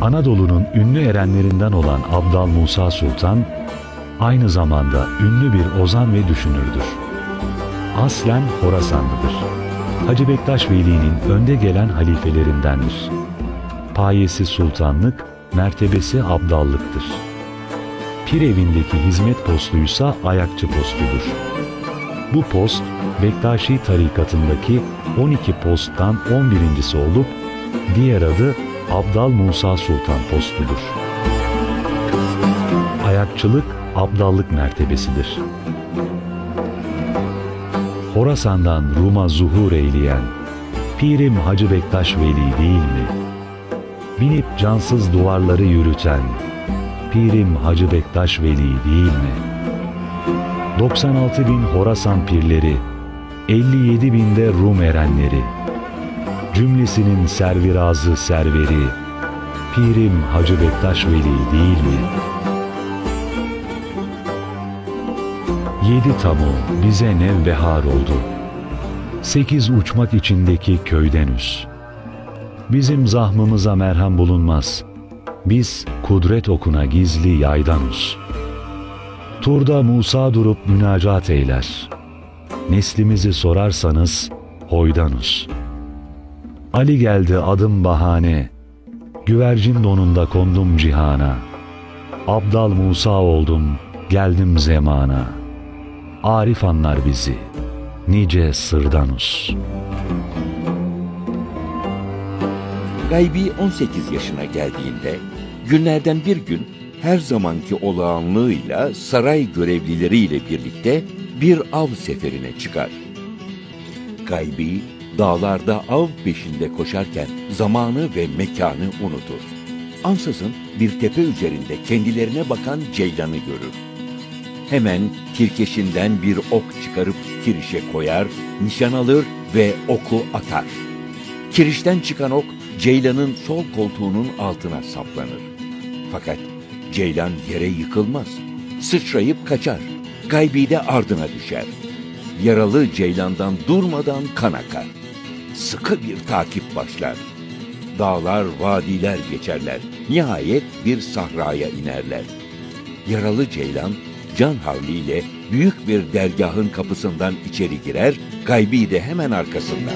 Anadolu'nun ünlü erenlerinden olan Abdal Musa Sultan, aynı zamanda ünlü bir ozan ve düşünürdür. Aslen Horasanlıdır. Hacı Bektaş Veli'nin önde gelen halifelerindendir. Payesi sultanlık, mertebesi abdallıktır. Pir evindeki hizmet postuysa ayakçı postudur. Bu post, Bektaşi tarikatındaki 12 posttan 11.'si olup, diğer adı Abdal Musa Sultan postudur. Ayakçılık, abdallık mertebesidir. Horasan'dan Rum'a zuhur eyleyen Pirim Hacı Bektaş Veli değil mi? Binip cansız duvarları yürüten Pirim Hacı Bektaş Veli değil mi? 96.000 Horasan pirleri, 57.000'de Rum erenleri, cümlesinin servirazı serveri Pirim Hacı Bektaş Veli değil mi? 7 tamu bize nevbehar oldu. 8 uçmak içindeki köydenüz. Bizim zahmımıza merhem bulunmaz. Biz kudret okuna gizli yaydanuz. Turda Musa durup münacat eyler. Neslimizi sorarsanız hoydanuz. Ali geldi adım bahane. Güvercin donunda kondum cihana. Abdal Musa oldum, geldim zemana. Arif anlar bizi, nice sırdanus. Gaybi 18 yaşına geldiğinde, günlerden bir gün her zamanki olağanlığıyla saray görevlileriyle birlikte bir av seferine çıkar. Gaybi, dağlarda av peşinde koşarken zamanı ve mekanı unutur. Ansızın bir tepe üzerinde kendilerine bakan ceylanı görür. Hemen kirkeşinden bir ok çıkarıp kirişe koyar, nişan alır ve oku atar. Kirişten çıkan ok, ceylanın sol koltuğunun altına saplanır. Fakat ceylan yere yıkılmaz. Sıçrayıp kaçar. Gaybi de ardına düşer. Yaralı ceylandan durmadan kan akar. Sıkı bir takip başlar. Dağlar, vadiler geçerler. Nihayet bir sahraya inerler. Yaralı ceylan can havliyle büyük bir dergahın kapısından içeri girer, Gaybi de hemen arkasından.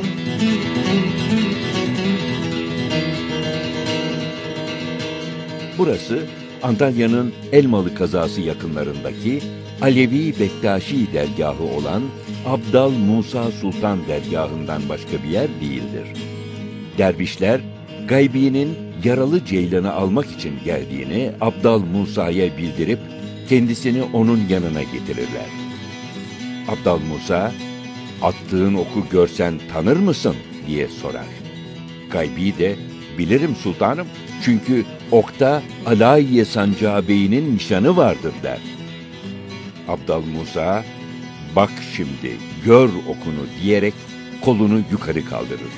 Burası Antalya'nın Elmalı kazası yakınlarındaki Alevi Bektaşi dergahı olan Abdal Musa Sultan dergahından başka bir yer değildir. Dervişler, Gaybi'nin yaralı ceylanı almak için geldiğini Abdal Musa'ya bildirip kendisini onun yanına getirirler. Abdal Musa, attığın oku görsen tanır mısın diye sorar. Gaybi de, bilirim sultanım, çünkü okta Alayiye Sancağı Bey'inin nişanı vardır der. Abdal Musa, bak şimdi gör okunu diyerek kolunu yukarı kaldırır.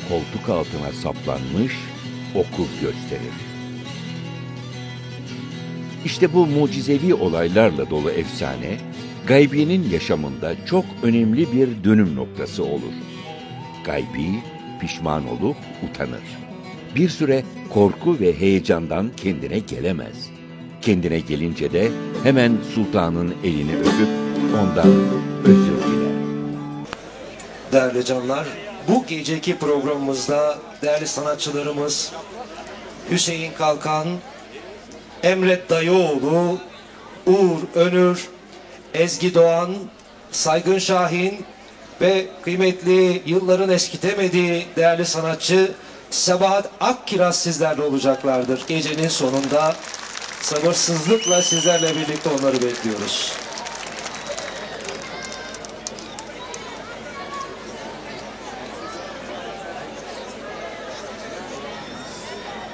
Koltuk altına saplanmış oku gösterir. İşte bu mucizevi olaylarla dolu efsane, Gaybi'nin yaşamında çok önemli bir dönüm noktası olur. Gaybi pişman olup utanır. Bir süre korku ve heyecandan kendine gelemez. Kendine gelince de hemen sultanın elini öpüp ondan özür diler. Değerli canlar, bu geceki programımızda değerli sanatçılarımız Hüseyin Kalkan, Emret Dayıoğlu, Uğur Önür, Ezgi Doğan, Saygın Şahin ve kıymetli yılların eskitemediği değerli sanatçı Sabahat Akkiraz sizlerle olacaklardır. Gecenin sonunda sabırsızlıkla sizlerle birlikte onları bekliyoruz.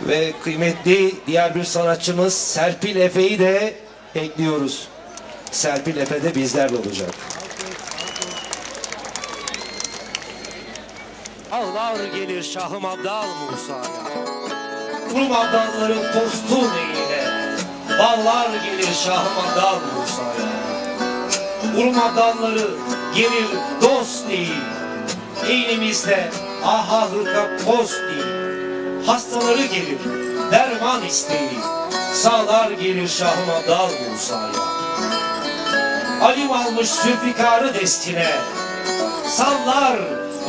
Ve kıymetli diğer bir sanatçımız Serpil Efe'yi de ekliyoruz. Serpil Efe de bizlerle olacak. Ağlar gelir Şahım Abdal Musa'ya. Rum Abdalların postu neyine? Bağlar gelir Şahım Abdal Musa'ya. Rum Abdalları gelir dost değil. Eynimizde aha hırka post değil. Hastaları gelir, der can isteği sağlar gelir Şah-ı Abdal Musa'ya. Alim almış Zülfikar'ı destine, sallar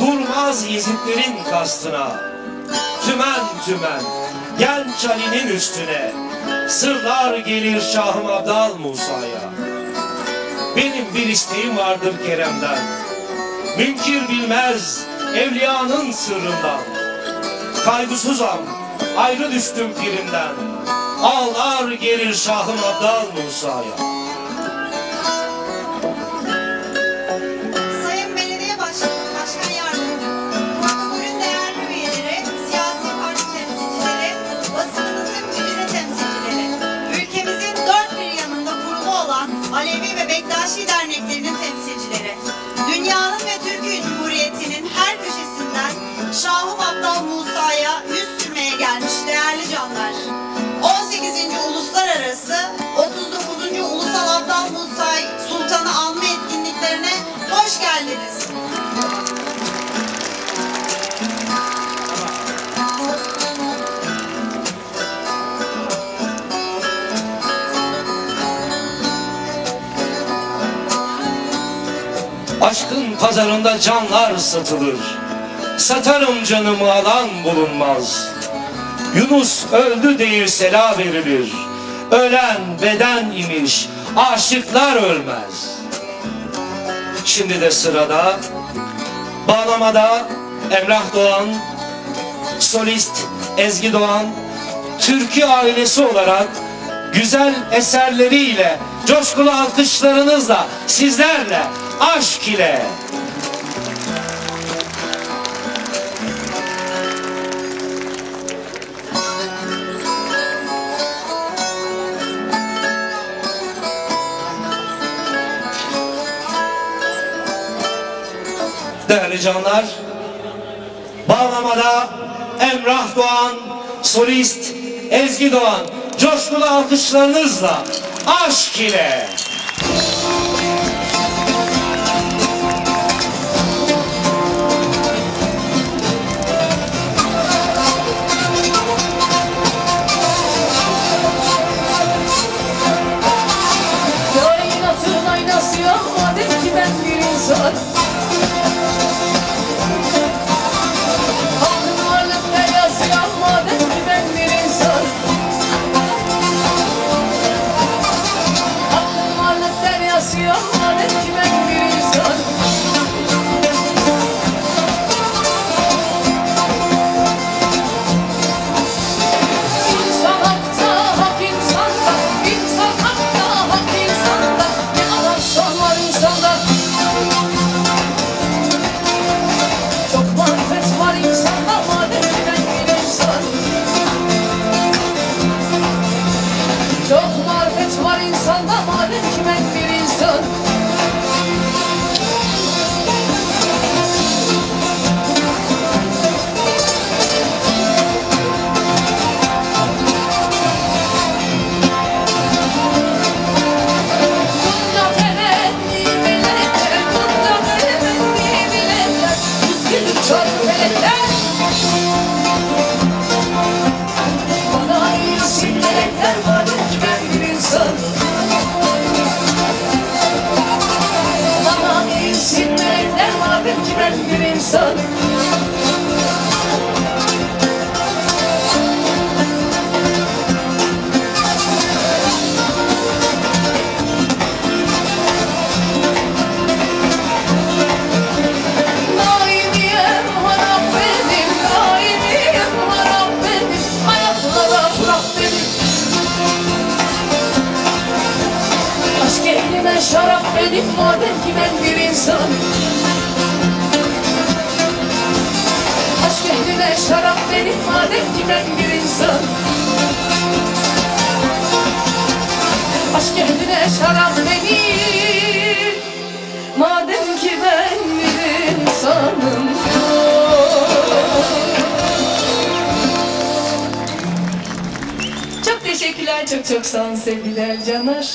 durmaz Yezidlerin kastına. Tümen tümen genç Ali'nin üstüne, sırlar gelir Şah-ı Abdal Musa'ya. Benim bir isteğim vardır Kerem'den, münkir bilmez evliyanın sırrından. Kaygısızam, ayrı düştüm pirimden, ağlar gelir Şah-ı Abdal Musa'ya. Sayın Belediye Başkanı, Başkan Yardımcım, kulübün değerli üyeleri, siyasi parti temsilcileri, basınımızın müdüre temsilcileri, ülkemizin dört bir yanında kurulu olan Alevi ve Bektaşi derneklerinin temsilcileri, dünyanın ve Türkiye Cumhuriyeti'nin her köşesinden Şah-ı Abdal Musa'ya yüz sürmeye gelmiş değerli canlar. 18. Uluslararası 39. Ulusal Abdal Musa Sultan'ı anma etkinliklerine hoş geldiniz. Aşkın pazarında canlar satılır, satarım canımı alan bulunmaz. Yunus öldü deyir sela verilir, ölen beden imiş, aşıklar ölmez. Şimdi de sırada, bağlamada Emrah Doğan, solist Ezgi Doğan, türkü ailesi olarak güzel eserleriyle, coşkulu alkışlarınızla, sizlerle, aşk ile. Değerli canlar, bağlamada Emrah Doğan, solist Ezgi Doğan, coşkulu alkışlarınızla aşk ile. Kainatın aynası ya, madem ki ben bir insan. Aklım varlık deryası ya, madem ki ben bir insan. Aklım varlık deryası ya, madem ki ben bir insan. İnsan hakta, hak insanda. İnsan hakta, hak insanda. Ne ararsan var insanda. Çok marifet var insanda, madem ki ben bir insan. Çok marifet var insanda, madem ki ben bir insan. Bunca temenni melekler, bunca temenni melekler, üzgünüm çok melekler. Bana iyisin melekler, madem ki ben bir insan. Bana iyisin melekler, madem ki ben bir insan. Daimiyem harap benim, daimiyem harap benim, ayaklara bırak beni. Aşk ehlime şarap benim, madem ki ben bir insan. Aşk ehlime şarap benim, madem ki ben bir insan. Aşk ehline şarap benim, madem ki ben bir insanım. Çok teşekkürler, çok çok sağ olun sevgiler canlar.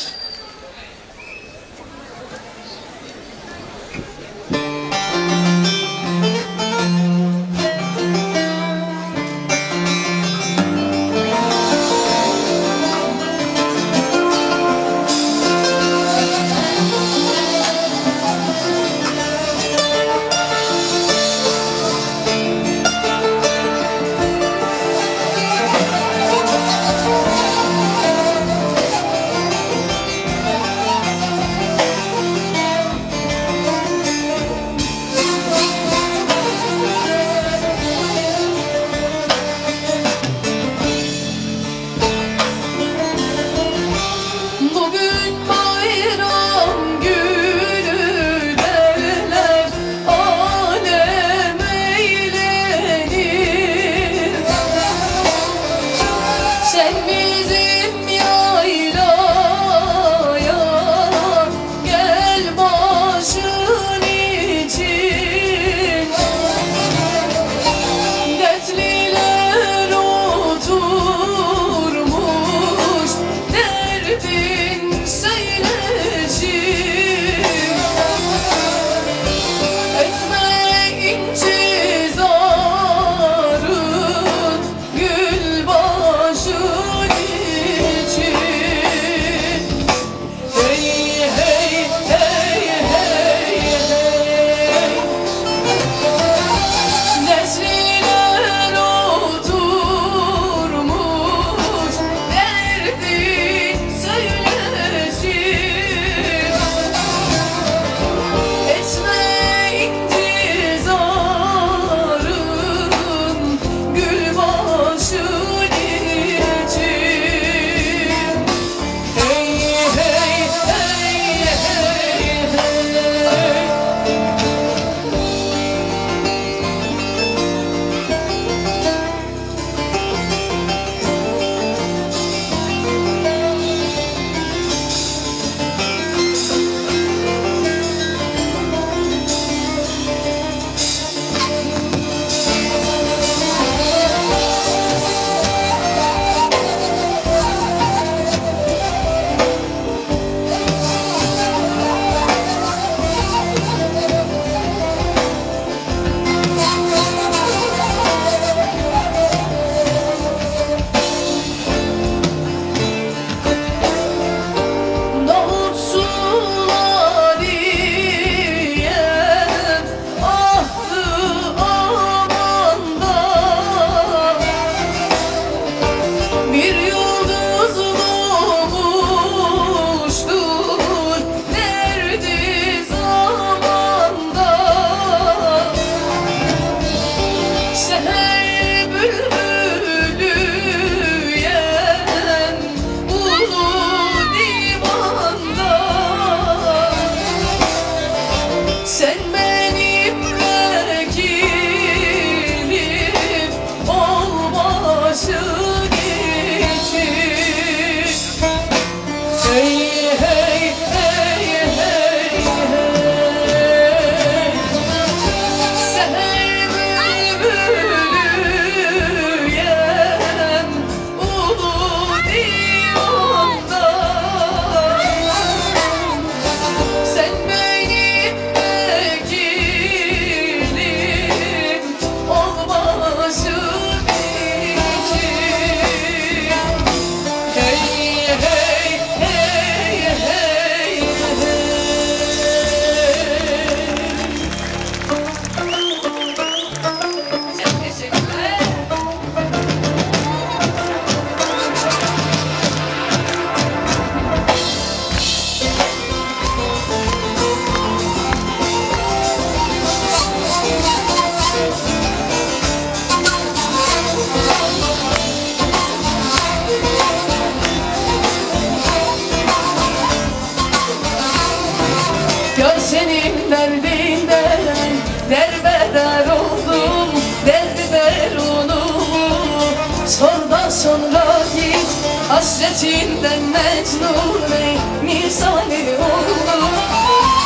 Hasretinden Mecnun ey misali oldu.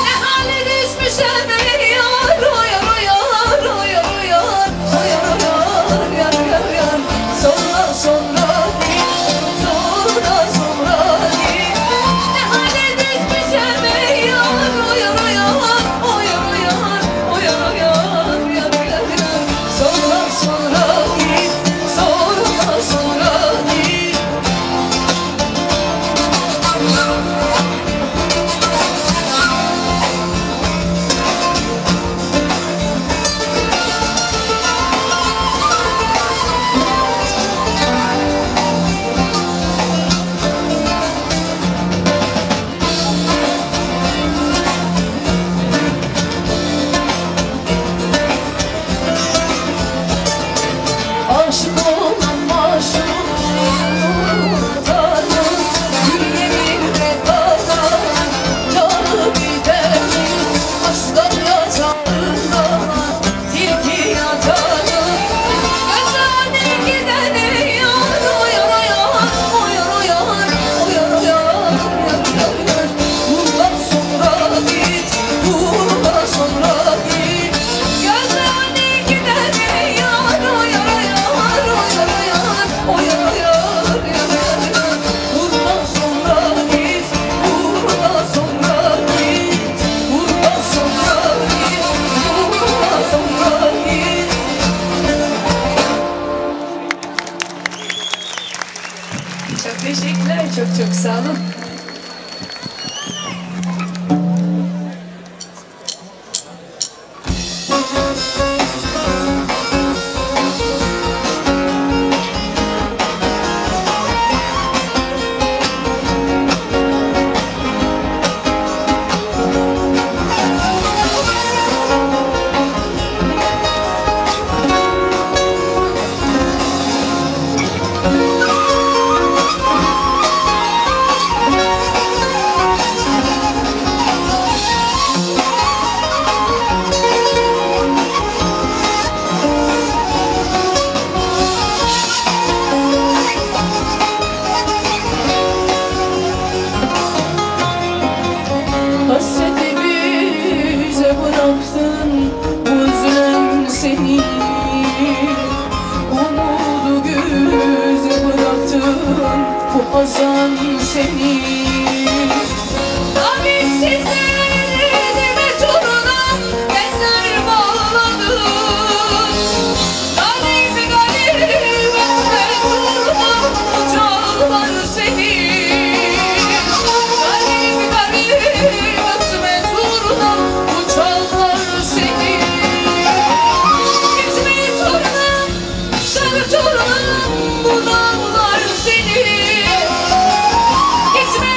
Ne hale düşmüşem ey yar, oyar oyar, oyar oyar, oyar oyar, yar yar yar. Sonra sonra git, sonra sonra git. Ne hale düşmüşem ey yar, oyar oyar, oyar oyar, oyar oyar, yar yar yar. Sonra sonra git, sonra sonra git. Aşık olan maşuk tanrım, Güllerimde kalan canı giderim. Aslan yatağında tilki yatarım. Gözlerine giden ey yar, oyar oyar, oyar oyar, oyar oyar, yar yar yar. Bundan sonra git, bundan sonra git. Gözlerine giden ey yar, oyar oyar, oyar oyar, oyar oyar, yar yar yar. Bundan sonra git, bundan sonra git, bundan sonra git, bundan sonra git. Çok teşekkürler, çok çok sağ olun. Hasreti bize bıraktın, üzülen seni. Umudu güze bıraktın, bu hazan seni. Tabipsizler demet uğruna benler bağladı. Galip galip demet uğruna uçağlar seni. Galip galip ötme turuna uçarlar seni. Gitme turuna, sarı turuna bu dağlar seni. Gitme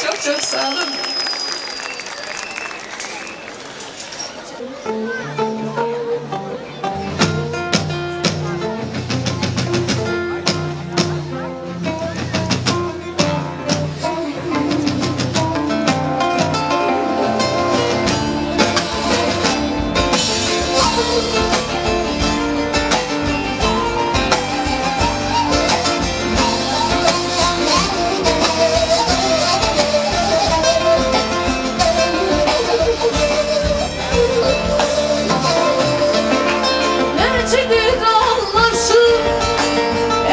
Çok çok sağ olun. Nerede dağlarsın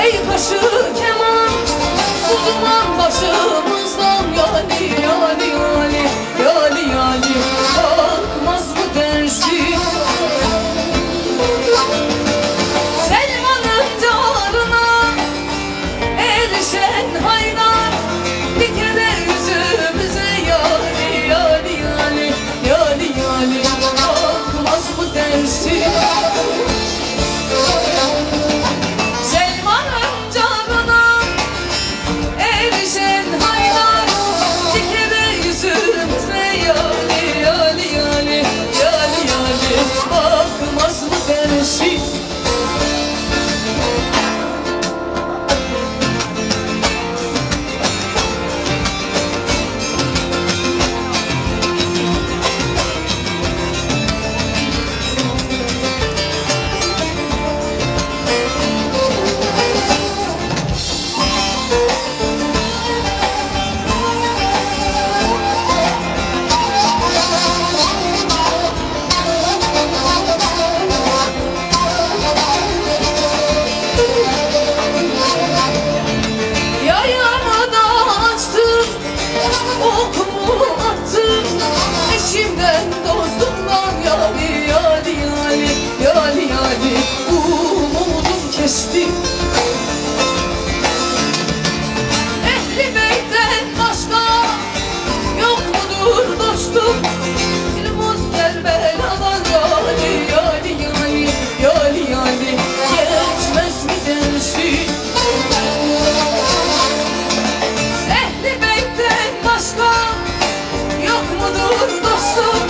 ey başı keman, bu duman başımızdan yani yani yani yani yani kalkmaz mı dersin? Selman'ın canına erişen haydar bir kere yüzümüze yani yani yani yani yani kalkmaz mı dersin? Selman'ın canına erişen haydar bir kere yüzümüze yani yani yani yani yani bakmaz mı dersin? Yayamı da açtım, okumu attım, eşimden dostumdan yani yani yani yani yani umudum kestim. Ehli beytten başka yok mudur dostum? Dilimiz Kerbela'dan yani yani yani yani yani geçmez mi dersin? Ehli beytten başka yok mudur dostum?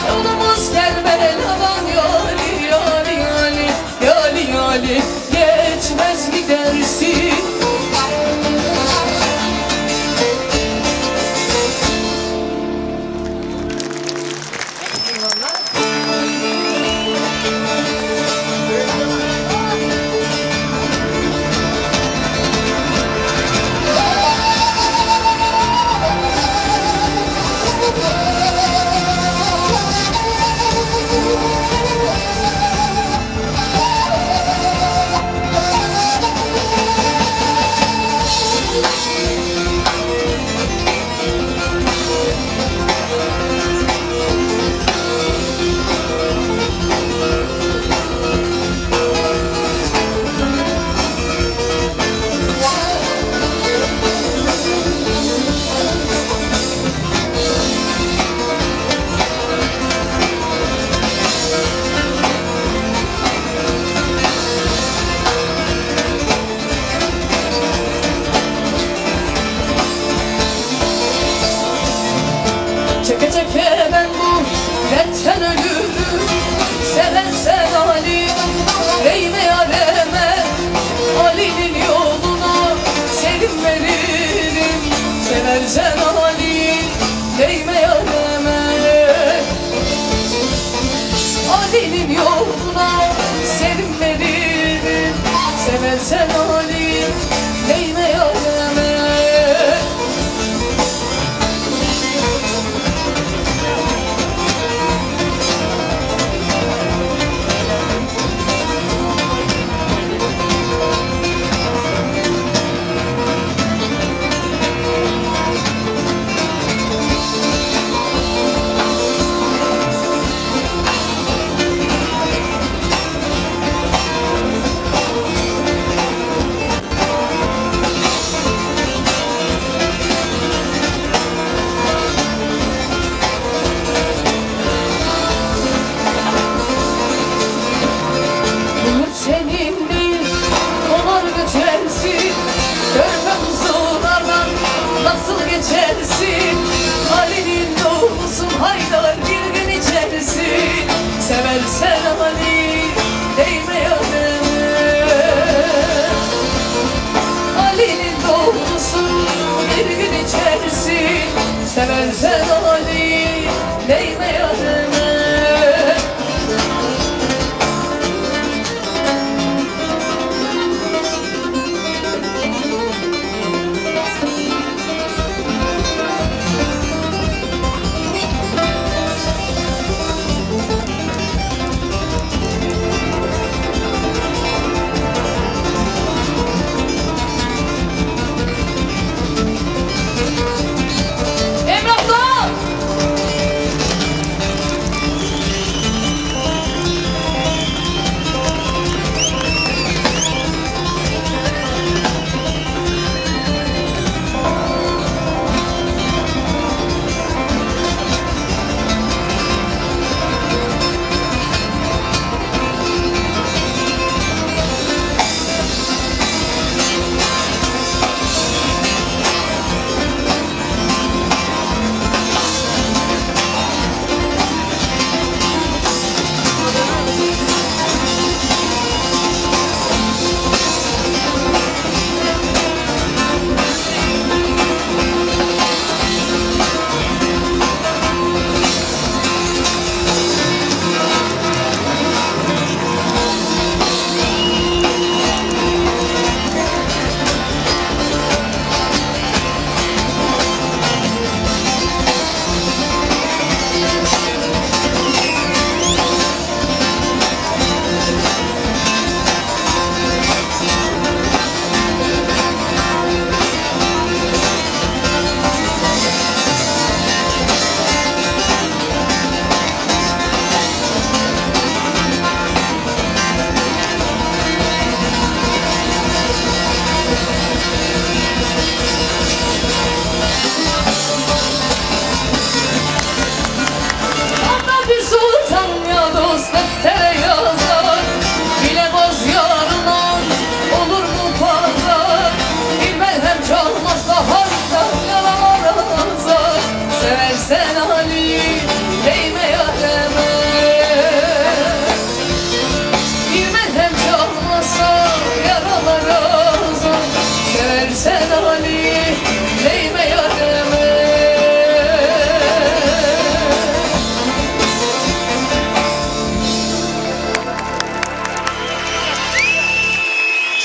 Yolumuz Kerbela'dan yani yani yani yani yani geçmez mi dersin? Çeke çeke ben bu dertten ölürüm. Seversen Ali değme yareme, Ali'nin yoluna sevim veririm. Seversen Ali değme yareme, Ali'nin yoluna sevim veririm. Seversen Ali değme yareme. içersin. Ali'nin doğrusun Haydar bir gün içersin. Seversen Ali değme yanına. Ali'nin doğrusun bir gün içersin. Seversen Ali değme yanına. Emrah'la! Ondan bir sultan ya dost deftere yazar. Bilemez yarından olur mu pazar. Bilmez hem çalmazsa hardan yalan arazar. Seversen Ali değme yareme. Bilmez hem çalmazsa yaralar azar. Seversen Ali değme yareme.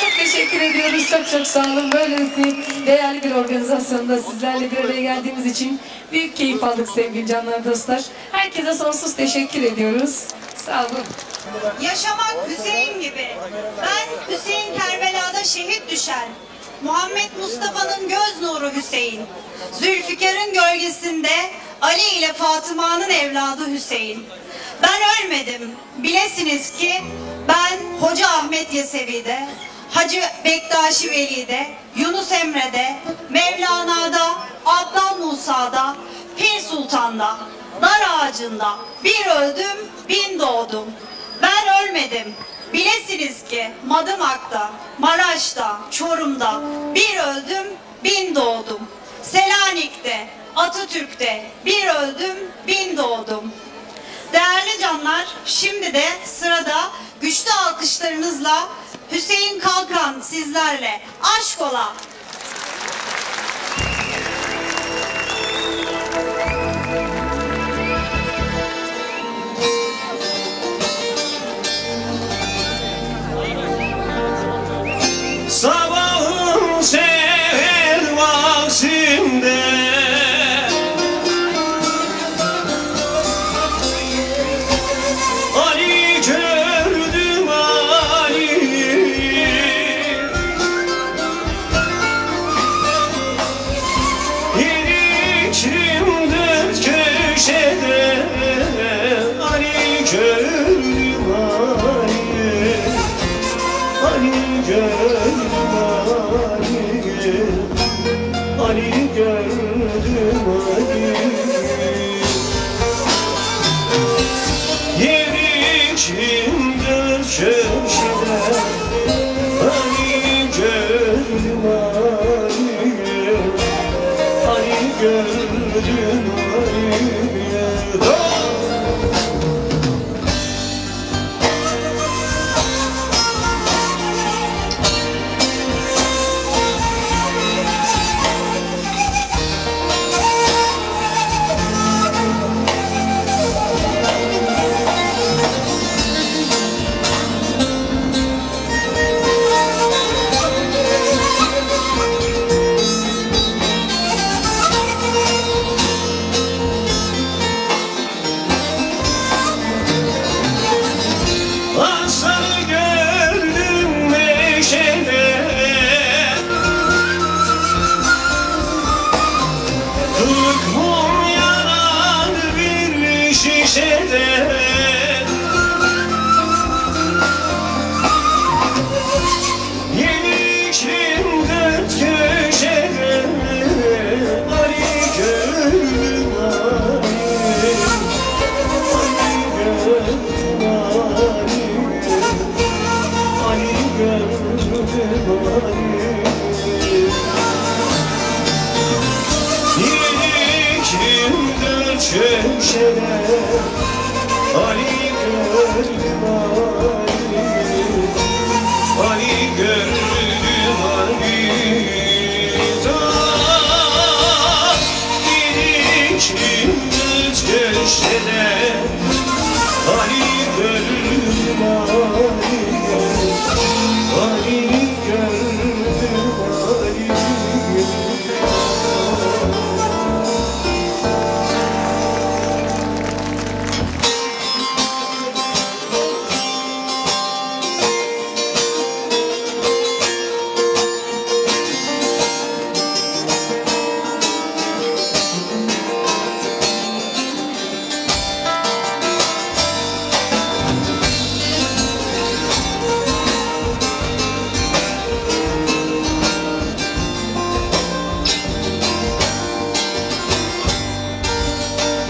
Çok teşekkür ediyoruz. Çok çok sağ olun. Böylesi değerli bir organizasyonda sizlerle bir araya geldiğimiz için büyük keyif aldık sevgili canlar dostlar. Herkese sonsuz teşekkür ediyoruz. Sağ olun. Yaşamak Hüseyin gibi. Ben Hüseyin Kerbela'da şehit düşen. Muhammed Mustafa'nın göz nuru Hüseyin. Zülfikar'ın gölgesinde Ali ile Fatıma'nın evladı Hüseyin. Ben ölmedim. Bilesiniz ki ben Hoca Ahmet Yesevi'de, Hacı Bektaşi Veli'de, Yunus Emre'de, Mevlana'da, Adnan Musa'da, Pir Sultan'da, dar ağacında bir öldüm, bin doğdum. Ben ölmedim. Bilesiniz ki Madımak'ta, Maraş'ta, Çorum'da bir öldüm, bin doğdum. Selanik'te, Atatürk'te bir öldüm, bin doğdum. Değerli canlar, şimdi de sırada güçlü alkışlarınızla Hüseyin Kalkan sizlerle. Aşk ola. Sabahın seher vaktinde Ali gördüm Ali. Yedi dört köşede Ali gördüm Ali. Ali gördüm Ali, Ali gördüm Ali. Yedi dört köşede Ali gördüm Ali. Ali gördüm Ali'ye. Aslanı gördüm meşede, kırk mum yanan bir şişede. Yeni içim dört köşede, Ali gördüm Ali, Ali gördüm Ali, Ali gördüm Ali. Yeni içim dört köşede, Ali gördüm Ali, Ali gördüm Ali. Tas bir içim dört köşede, Ali gördüm Ali, Ali gördüm Ali.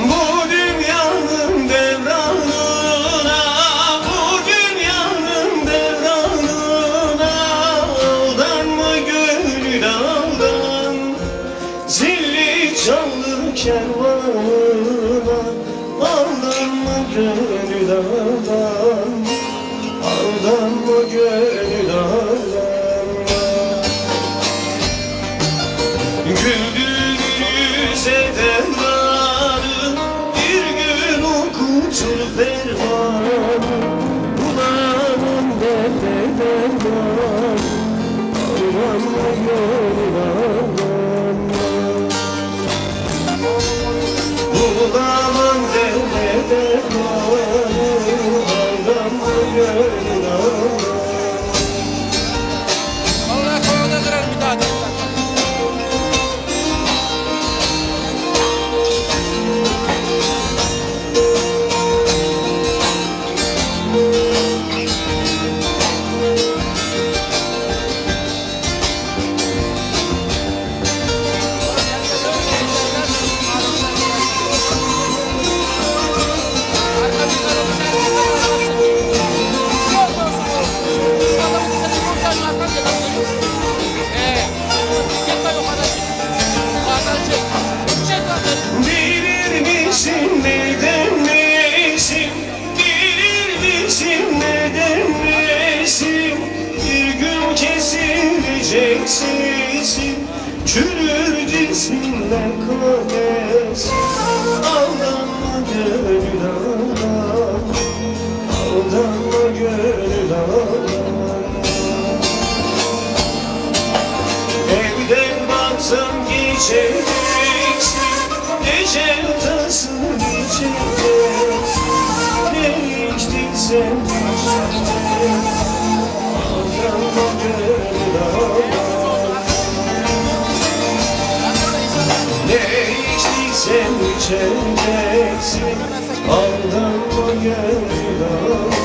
Bu dünyanın devranına, bu dünyanın devranına aldanma gönül aldan. Zilli çaldı kervanına, aldanma gönül aldan, aldanma gönül aldan. Güldüğünüz edenleri bir gün okutur fermanı. Bulanın derde derman, aldanma gönül aldanma. Bulanın derde dermanı, aldanma gönül aldanma. Allah koyuna kırar bir daha. Bilir misin neden nesin? Bilir misin neden nesin? Bir gün kesilecek sesin, çürür cisminden kafes. Aldanma gönül aldan, aldanma gönül aldan. Evden baksam geçeceksin, ecel tasını içeceksin. Ne içtiysen içeceksin, aldanma gönül aldan. Ne içtiysen içeceksin, aldanma gönül aldan.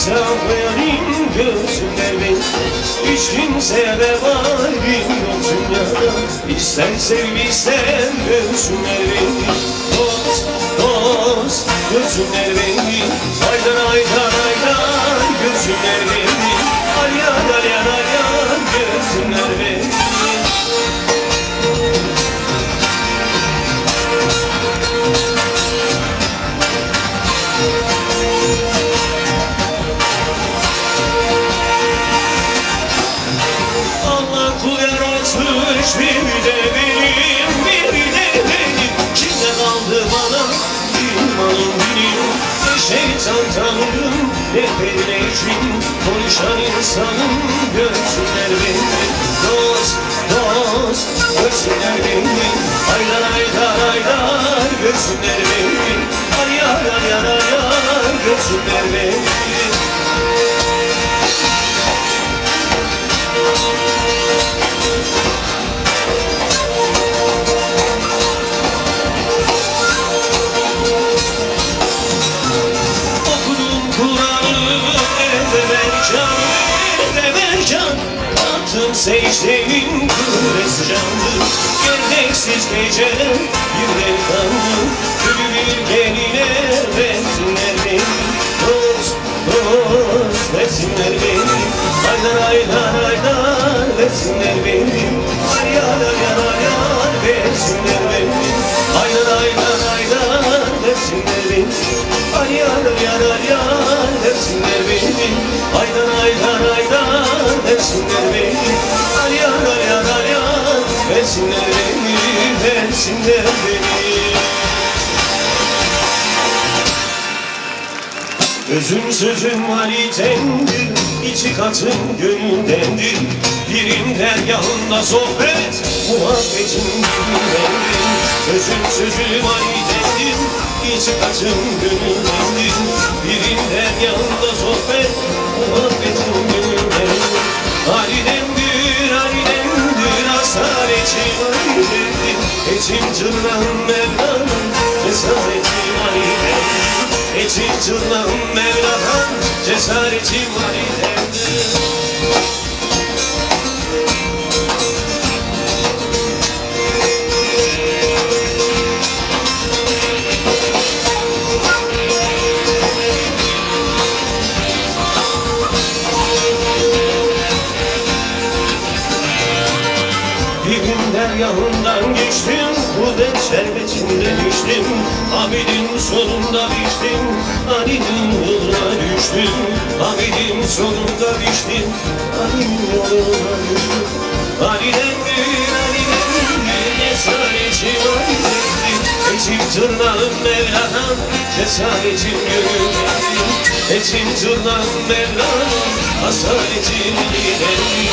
varsa hayalim gözümler benim. Hiç kimseye vebalim yok dünyada. İster sev ister gözümler benim. Dost, dost gözümler benim. Aydan aydan aydan gözümler benim. Aydan aydan aydan gözümler benim. Allah kul yaratmış bir de benim, bir de benim. Kimde kaldı bana imanım benim? Ne şeytan tanrım ne perleşim. Konuşan insanım görsünler beni. Dost, dost görsünler beni. Aylar aylar aylar görsünler beni. Ayar ayar ayar görsünler beni. Okudum Kur'an'ı evvel can attım secdenin kırmızı canlı. Gerdeksiz geceler bir delikanlı. Gülü geline versinler beni. Dost, dost versinler beni. Aylar aylar aylar versinler beni. Ayar ayar ayar versinler beni. Aylar aylar aylar versinler beni. Ayar ayar ayar versinler beni. Aylar aylar aylar versinler beni. Ayar ayar ayar versinler beni. Versinler beni. Özüm sözüm valitendir, içi katım gönüldendir. Birim dergahında sohbet, muhabbetim gönüldendir. Özüm sözüm valitendir, içi katım gönüldendir. Birim dergahında sohbet, muhabbetim gönüldendir. Halidemdir, halidemdir, asaretim halidendir. Etim tırnağım Mevla'nın, cesaretim halidendir. Etim tırnağım Mevla'dan, cesaretim validemdir. Birin deryahından geçtim, bu dert şerbetinde düştüm. Abidin sonunda biçtim, Ali'nin yoluna düştüm. Abidin sonunda biçtim, Ali'nin yoluna düştüm. Ali'dendir, Ali'dendir, cesaretim Ali'dendir. Etim tırnağım Mevla'dan, cesaretim gönüldendir. Etim tırnağım Mevla'dan, asaretim Ali'dendir.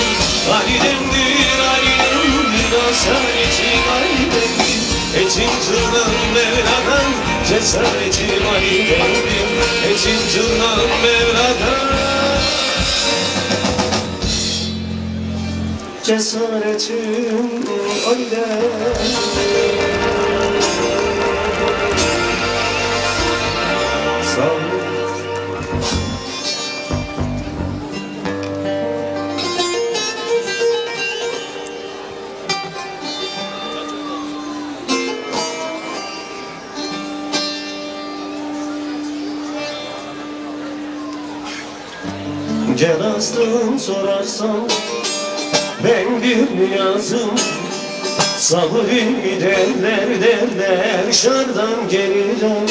Ali'dendir, Ali'dendir, asaretim Ali'dendir. Etim tırnağım Mevla'dan, cesaretim Ali'dendir. Etim tırnağım Mevla'dan, cesaretim Ali'dendir. Sağ olun. Gel aslım sorarsan ben bir niyazım. Sabri derler derler şardan geriden.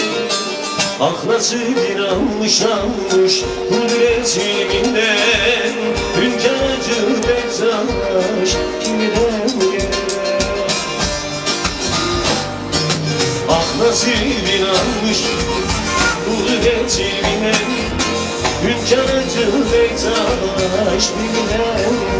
Ah nasıl inanmış almış kudret ilminden. Hünkârcı bezanmış kimden gelir. Ah nasıl inanmış kudret ilminden. Hünkârcı bezanmış kimden gelir.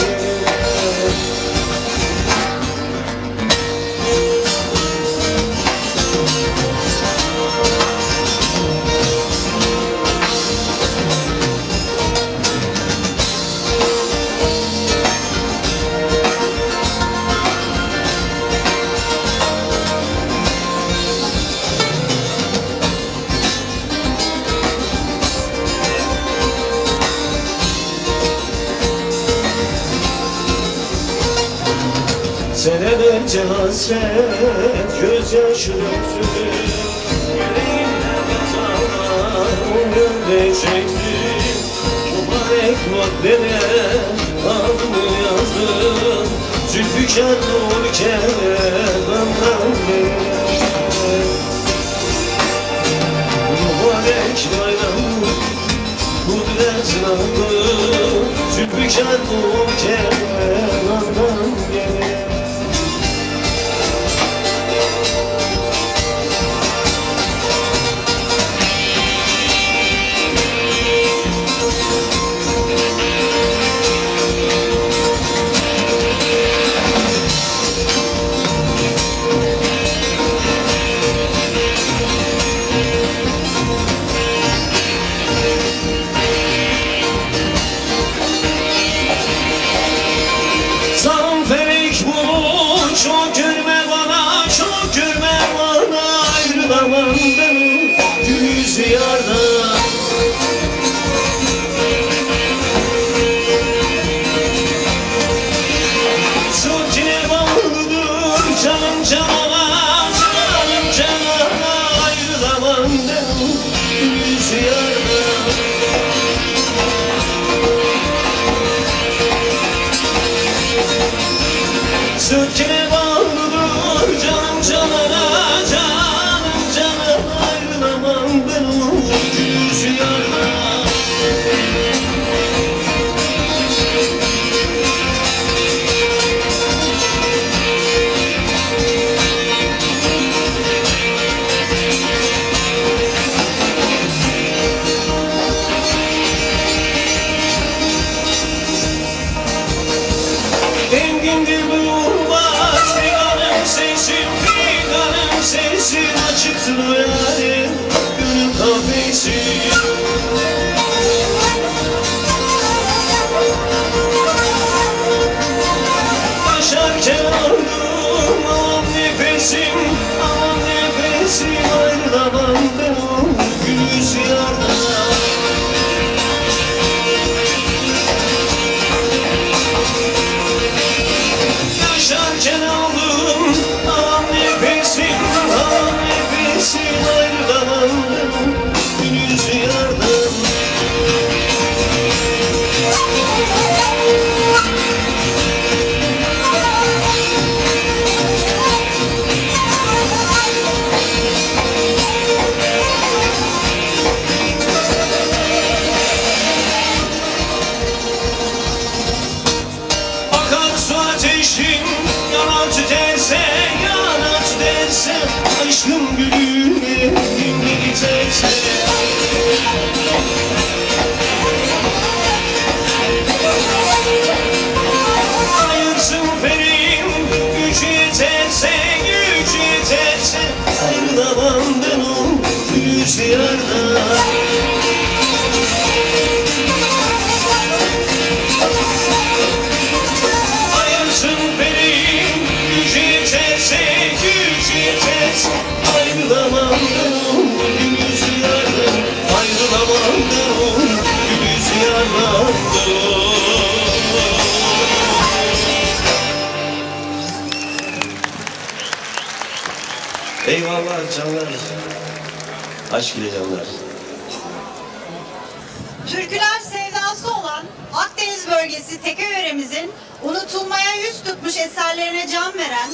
Senelerce hasret gözyaşı döktüm. Yüreğimden yatağlar ömrümde çektim. Mübarek maddene adımı yazdım. Zülfikar nurken benden mübarek bayram kudret namı. Zülfikar nurken benden gelir. Çok gülme bana, çok gülme bana. Ayrılamam ben yüz yardan. Çok yine bağlıdır canım canana, canım canana. Ayrılamam ben yüz yardan. Sökene bağlıdır canım canana, canım canana. Ayrılamam ben o yüz yardan. Engindir bu bas, figanım sesin açıktır o yarim, gönül kafesi. Yaşarken öldüm, aman nefesim, aman nefesim. Ayrılamam ben o yüz yardan. Yaşarken aldım, aman nefesim, aman nefesim. Ayrılamam ben yüz yardan. Akarsu ateşim yanar tüterse, yanar tüterse. Aşkım gülüme dinle giterse. Ayırsın ferim gücü yeterse, gücü yeterse. Ayrılamam ben o yüz yardan. Ayırsın ferim gücü yeterse, gücü yeterse. Ayrılamam ben o yüz yardan. Ayrılamam ben o yüz yardan. Eyvallah canlar. Aşk ile canlar. Türküler sevdası olan Akdeniz bölgesi Tekeyöre'mizin unutulmaya yüz tutmuş eserlerine can veren,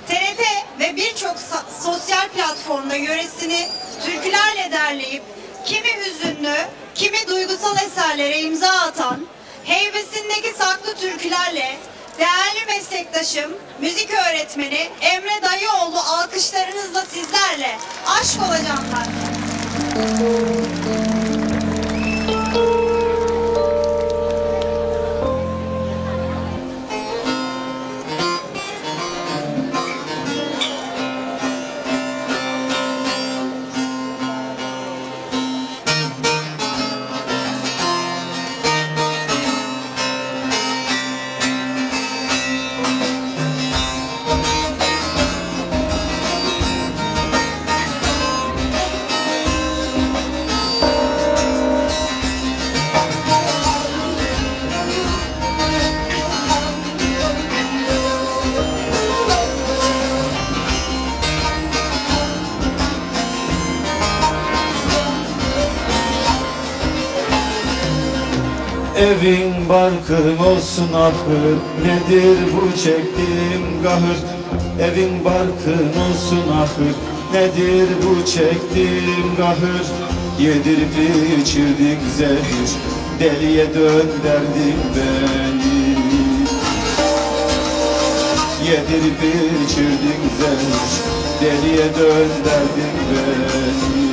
TRT ve birçok sosyal platformda yöresini türkülerle derleyip kimi hüzünlü, kimi duygusal eserlere imza atan, heybesindeki saklı türkülerle değerli meslektaşım, müzik öğretmeni Emre Dayıoğlu alkışlarınızla sizlerle. Aşk ola canlar. Evin barkın olsun ahır, nedir bu çektiğim kahır? Evin barkın olsun ahır, nedir bu çektiğim kahır? Yedirip içirdin zehir, deliye dönderdin beni. Yedirip içirdin zehir, deliye dönderdin beni.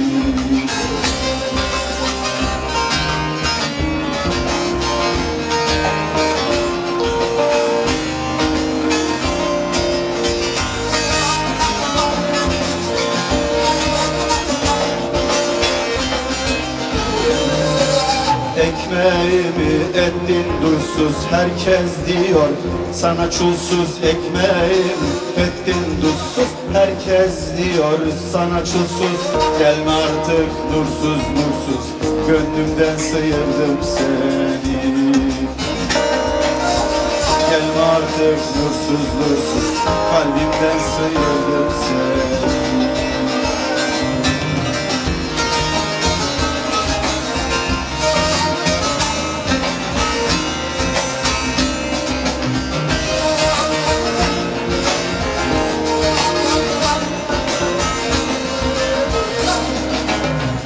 Ekmeğimi ettin dursuz, herkes diyor sana çulsuz. Ekmeğimi ettin dursuz, herkes diyor sana çulsuz. Gelme artık nursuz nursuz, gönlümden sıyırdım seni. Gelme artık nursuz nursuz, kalbimden sıyırdım seni.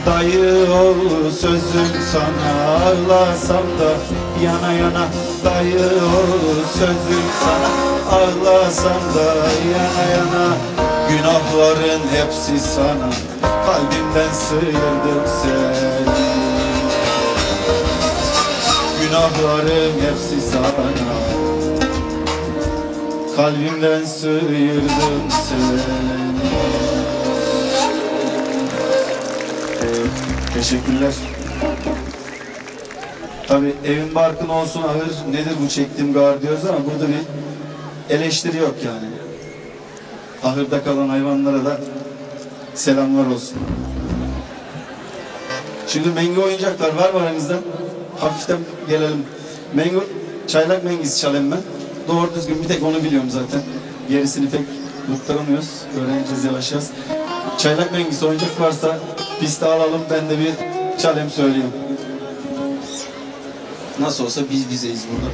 Dayı oğlu sözüm sana, ağlasam da yana yana. Dayı oğlu sözüm sana, ağlasam da yana yana. Günahların hepsi sana, kalbimden sıyırdım seni. Günahların hepsi sana, kalbimden sıyırdım seni. Teşekkürler. Tabii evin barkın olsun ahır, nedir bu çektiğim gar diyoruz ama burada bir eleştiri yok yani. Ahırda kalan hayvanlara da selamlar olsun. Şimdi mengi oyuncaklar var mı aranızda? Hafiften gelelim. Mengi, çaylak mengisi çalayım ben. Doğru düzgün bir tek onu biliyorum zaten. Gerisini pek tutturamıyoruz. Öğreneceğiz yavaş yavaş. Çaylak mengisi oyuncak varsa piste alalım, ben de bir çalayım söyleyeyim. Nasıl olsa biz bizeyiz burada.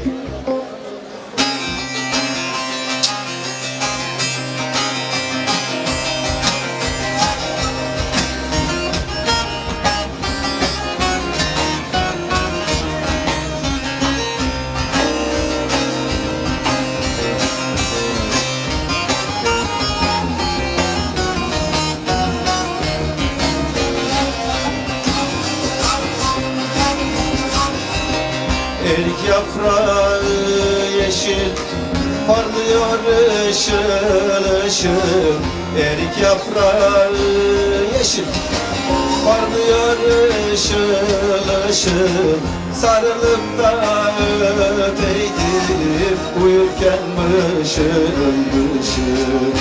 Erik yaprağı yeşil, parlıyor ışıl ışıl. Erik yaprağı yeşil, parlıyor ışıl ışıl. Sarılıp da öpeydim, uyurken mışıl mışıl.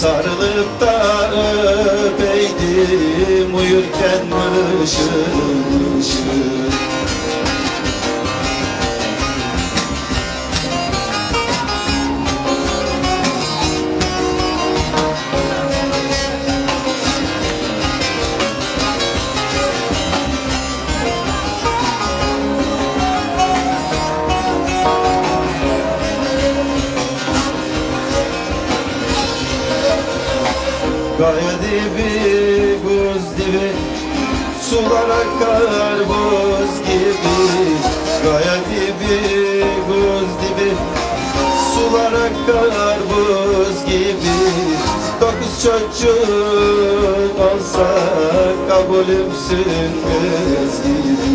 Sarılıp da öpeydim, uyurken mışıl mışıl. Gaya dibi, buz dibi, sular akar buz gibi. Gaya dibi, buz dibi, sular akar buz gibi. 9 çocuk olsa kabulümsün kız gibi.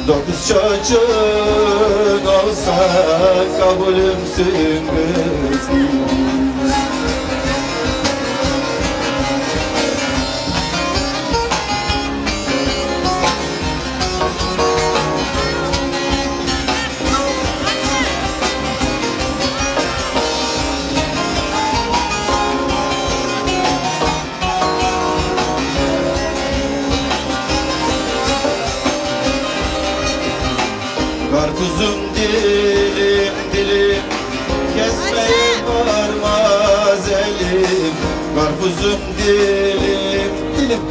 9 çocuk olsa kabulümsün kız gibi. Karpuzum dilim dilim, kesmeye varmaz elim. Karpuzum dilim dilim dilim,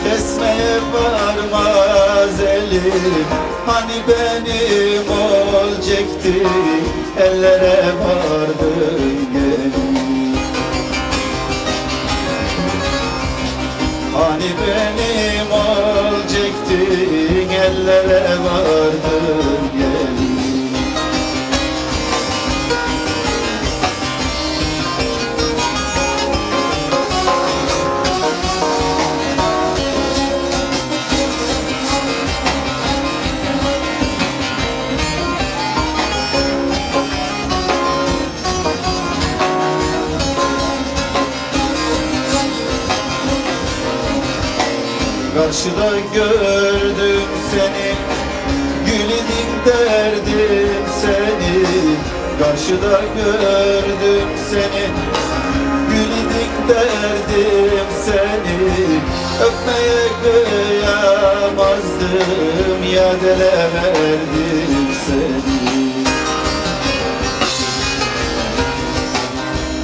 kesmeye varmaz elim. Hani benim olacaktı, ellere vardın gelin. Hani benim olacaktı, ellere vardın gelin. Karşıda gördüm seni, gülüm derdim seni. Karşıda gördüm seni, gülüm derdim seni. Öpmeye kıyamazdım, yadeleverdim seni.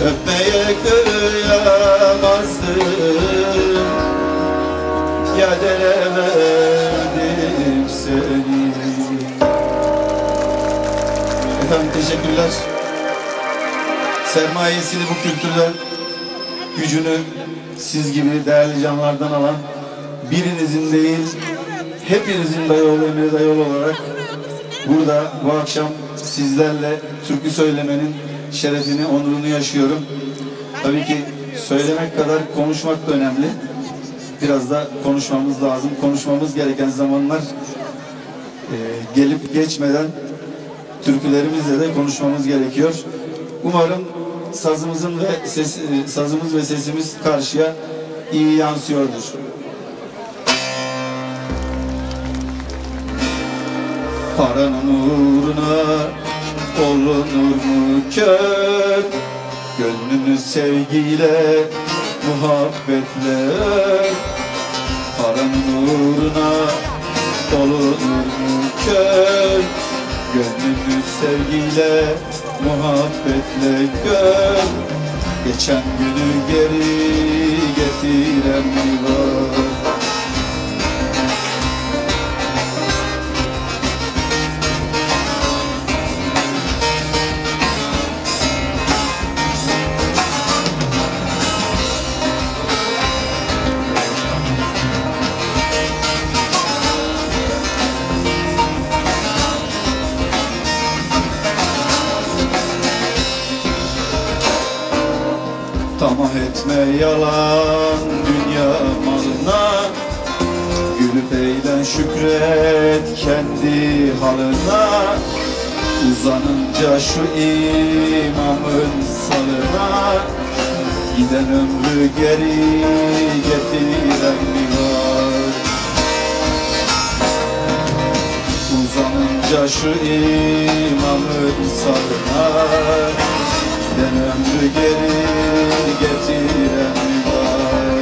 Öpmeye kıyamazdım, yadeleverdim seni. Efendim teşekkürler. Sermayesini bu kültürden, gücünü siz gibi değerli canlardan alan, birinizin değil, hepinizin dayıoğlu Emre Dayıoğlu olarak burada bu akşam sizlerle türkü söylemenin şerefini, onurunu yaşıyorum. Tabii ki söylemek kadar konuşmak da önemli. Biraz da konuşmamız lazım. Konuşmamız gereken zamanlar gelip geçmeden türkülerimizle de konuşmamız gerekiyor. Umarım sazımız ve sesimiz karşıya iyi yansıyordur. Paranın uğruna olunur mu kör? Gönlünü sevgiyle, muhabbetle ör. Paranın uğruna olunur mu kör? Gönlünü sevgiyle, muhabbetle gör. Geçen günü geri getiren mi var? Tamah etme yalan dünya malına, gülüp eğlen şükret kendi halına. Uzanınca şu imamın salına, giden ömrü geri getiren mi var? Uzanınca şu imamın salına, giden ömrü geri getiren mi var?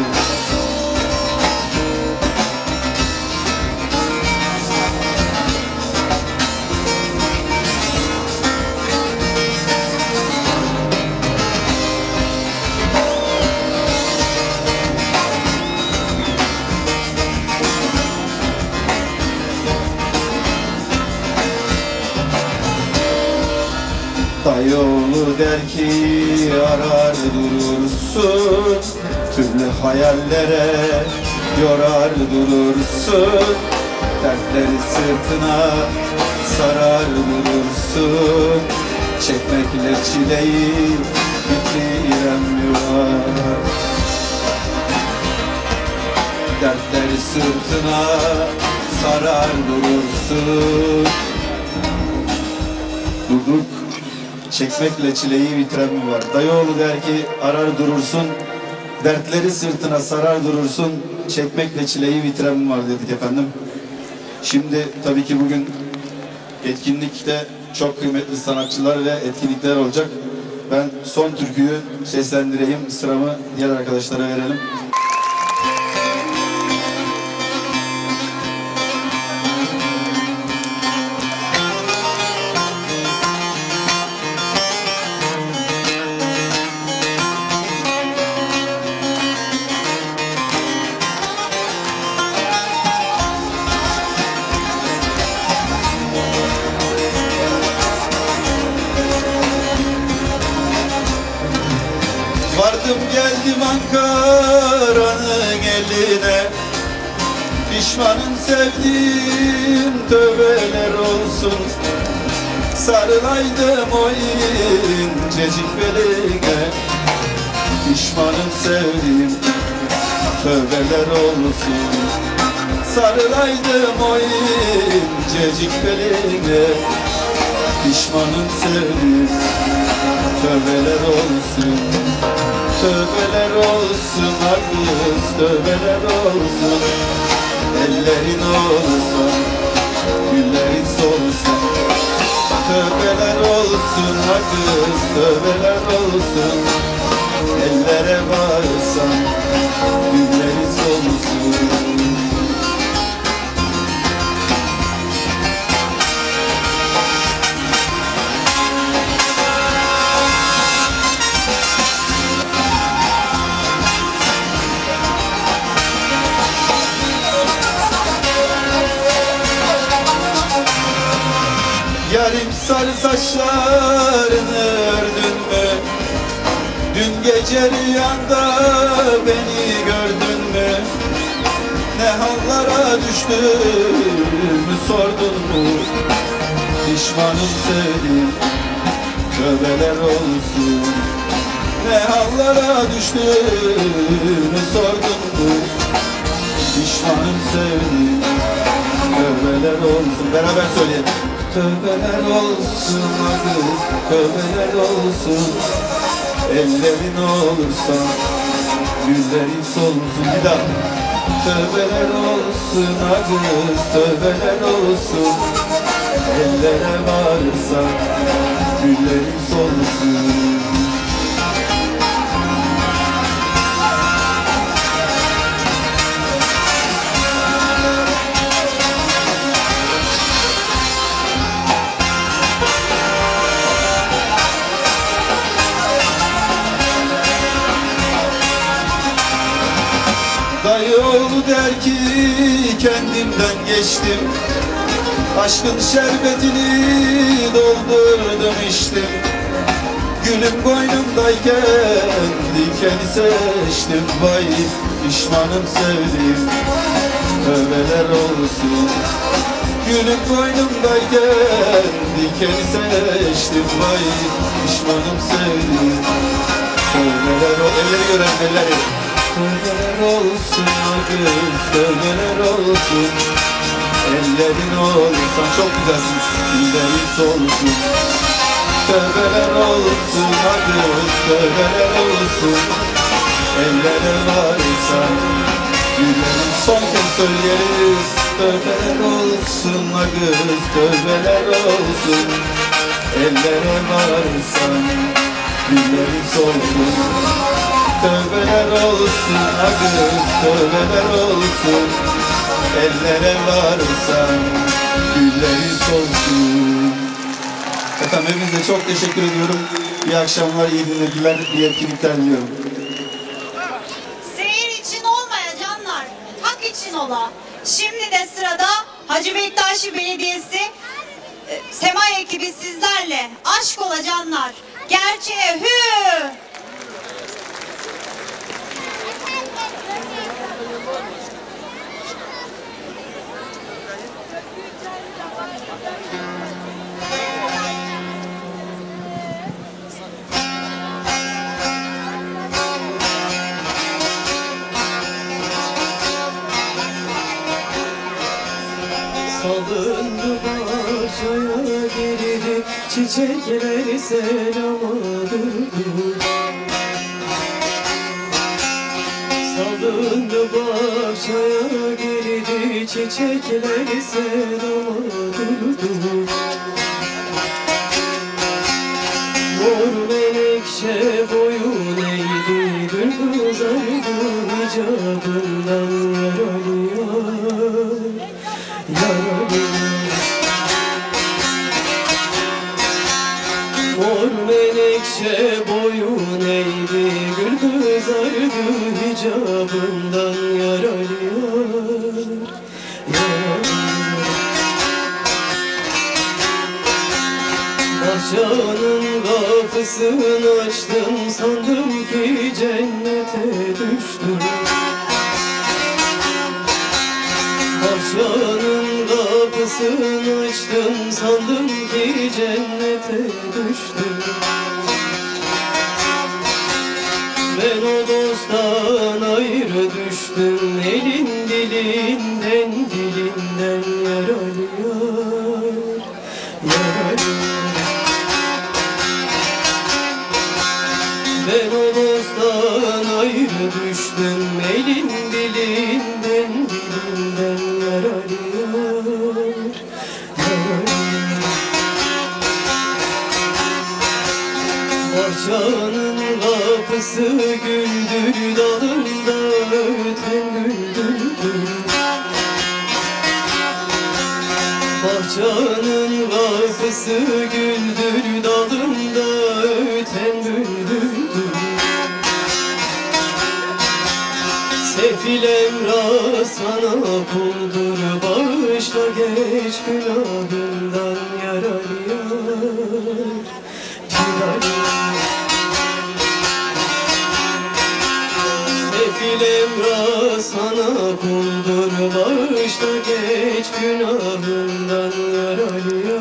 Dayıoğlu der ki arar durursun, türlü hayallere yorar durursun. Dertleri sırtına sarar durursun, çekmekle çileyi bitiren mi var? Dertleri sırtına sarar durursun. Durduk, çekmekle çileyi bitiren mi var? Dayıoğlu der ki arar durursun, dertleri sırtına sarar durursun, çekmekle çileyi bitiren mi var dedik efendim. Şimdi tabii ki bugün etkinlikte çok kıymetli sanatçılar ve etkinlikler olacak. Ben son türküyü seslendireyim, sıramı diğer arkadaşlara verelim. Pişmanım sevdiğim tövbeler olsun. Sarılaydım o incecik beline. Pişmanım sevdiğim tövbeler olsun. Sarılaydım o incecik beline. Pişmanım sevdiğim tövbeler olsun. Tövbeler olsun kız, tövbeler olsun. Ellerin olsa, güllerin solsun. Tövbeler olsun kız, tövbeler olsun. Ellere varsan, güllerin solsun. Yarim sarı saçlarını ördün mü? Dün gece rüyanda beni gördün mü? Ne hallara düştüğümü sordun mu? Pişmanım sevdiğim tövbeler olsun. Ne hallara düştüğümü sordun mu? Pişmanım sevdiğim tövbeler olsun. Beraber söyleyelim. Tövbeler olsun kız, tövbeler olsun. Ellerin olursa, güllerin solsun. Bir daha. Tövbeler olsun kız, tövbeler olsun. Ellere varsa, güllerin solsun. Dayı oğlu der ki kendimden geçtim. Aşkın şerbetini doldurdum içtim. Gülüm boynumdayken dikeni seçtim. Vay pişmanım sevdiğim tövbeler olsun. Gülüm boynumdayken dikeni seçtim. Vay pişmanım sevdiğim tövbeler olsun. Elleri gören elleri. Tövbeler olsun kız, tövbeler olsun. Ellerin olursan çok güzelsiniz, ellerin solsun. Tövbeler olsun kız, tövbeler olsun. Ellere varsan, güllerin son kez söyleyelim. Tövbeler olsun kız, tövbeler olsun. Ellere varsan, güllerin solsun. Tövbeler olsun kız, tövbeler olsun. Ellere varsan, güllerin solsun. Efendim hepinize çok teşekkür ediyorum. İyi akşamlar, iyi dinlediler. Bir etkinlikler diliyorum. Seyir için olmaya canlar, hak için ola. Şimdi de sırada Hacı Bektaşi Belediyesi Semay ekibi sizlerle. Aşk ola canlar, gerçeğe hü. Salındı bahçaya girdi, çiçekler selama durdu. Salındı bahçaya girdi, çiçekler selama durdu. Mor menekşe boyun eğdi, gül kızardı, icabından yaralıyor. Mor menekşe boyun eğdi, gül kızardı, hicabından yaralıyor. Bahçanın kapısını açtım, sandım ki cennete düştüm. Bahçanın kapısını açtım, sandım ki cennete düştüm. Ben o dosttan ayrı düştüm, elin dilinden yaralıyor, yaralıyor. Ben o dosttan ayrı düştüm, elin dilinden yaralıyor, yaralıyor. Bahçanın kapısı güldür, dalında öten güldür. Bahçanın kapısı güldür, dalında öten güldür. Sefil Emrah sana kuldur, bağışla geç günahından yaralıyor, yaralıyor. Sefil Emrah sana kuldur, bağışla geç günahından yaralıyor,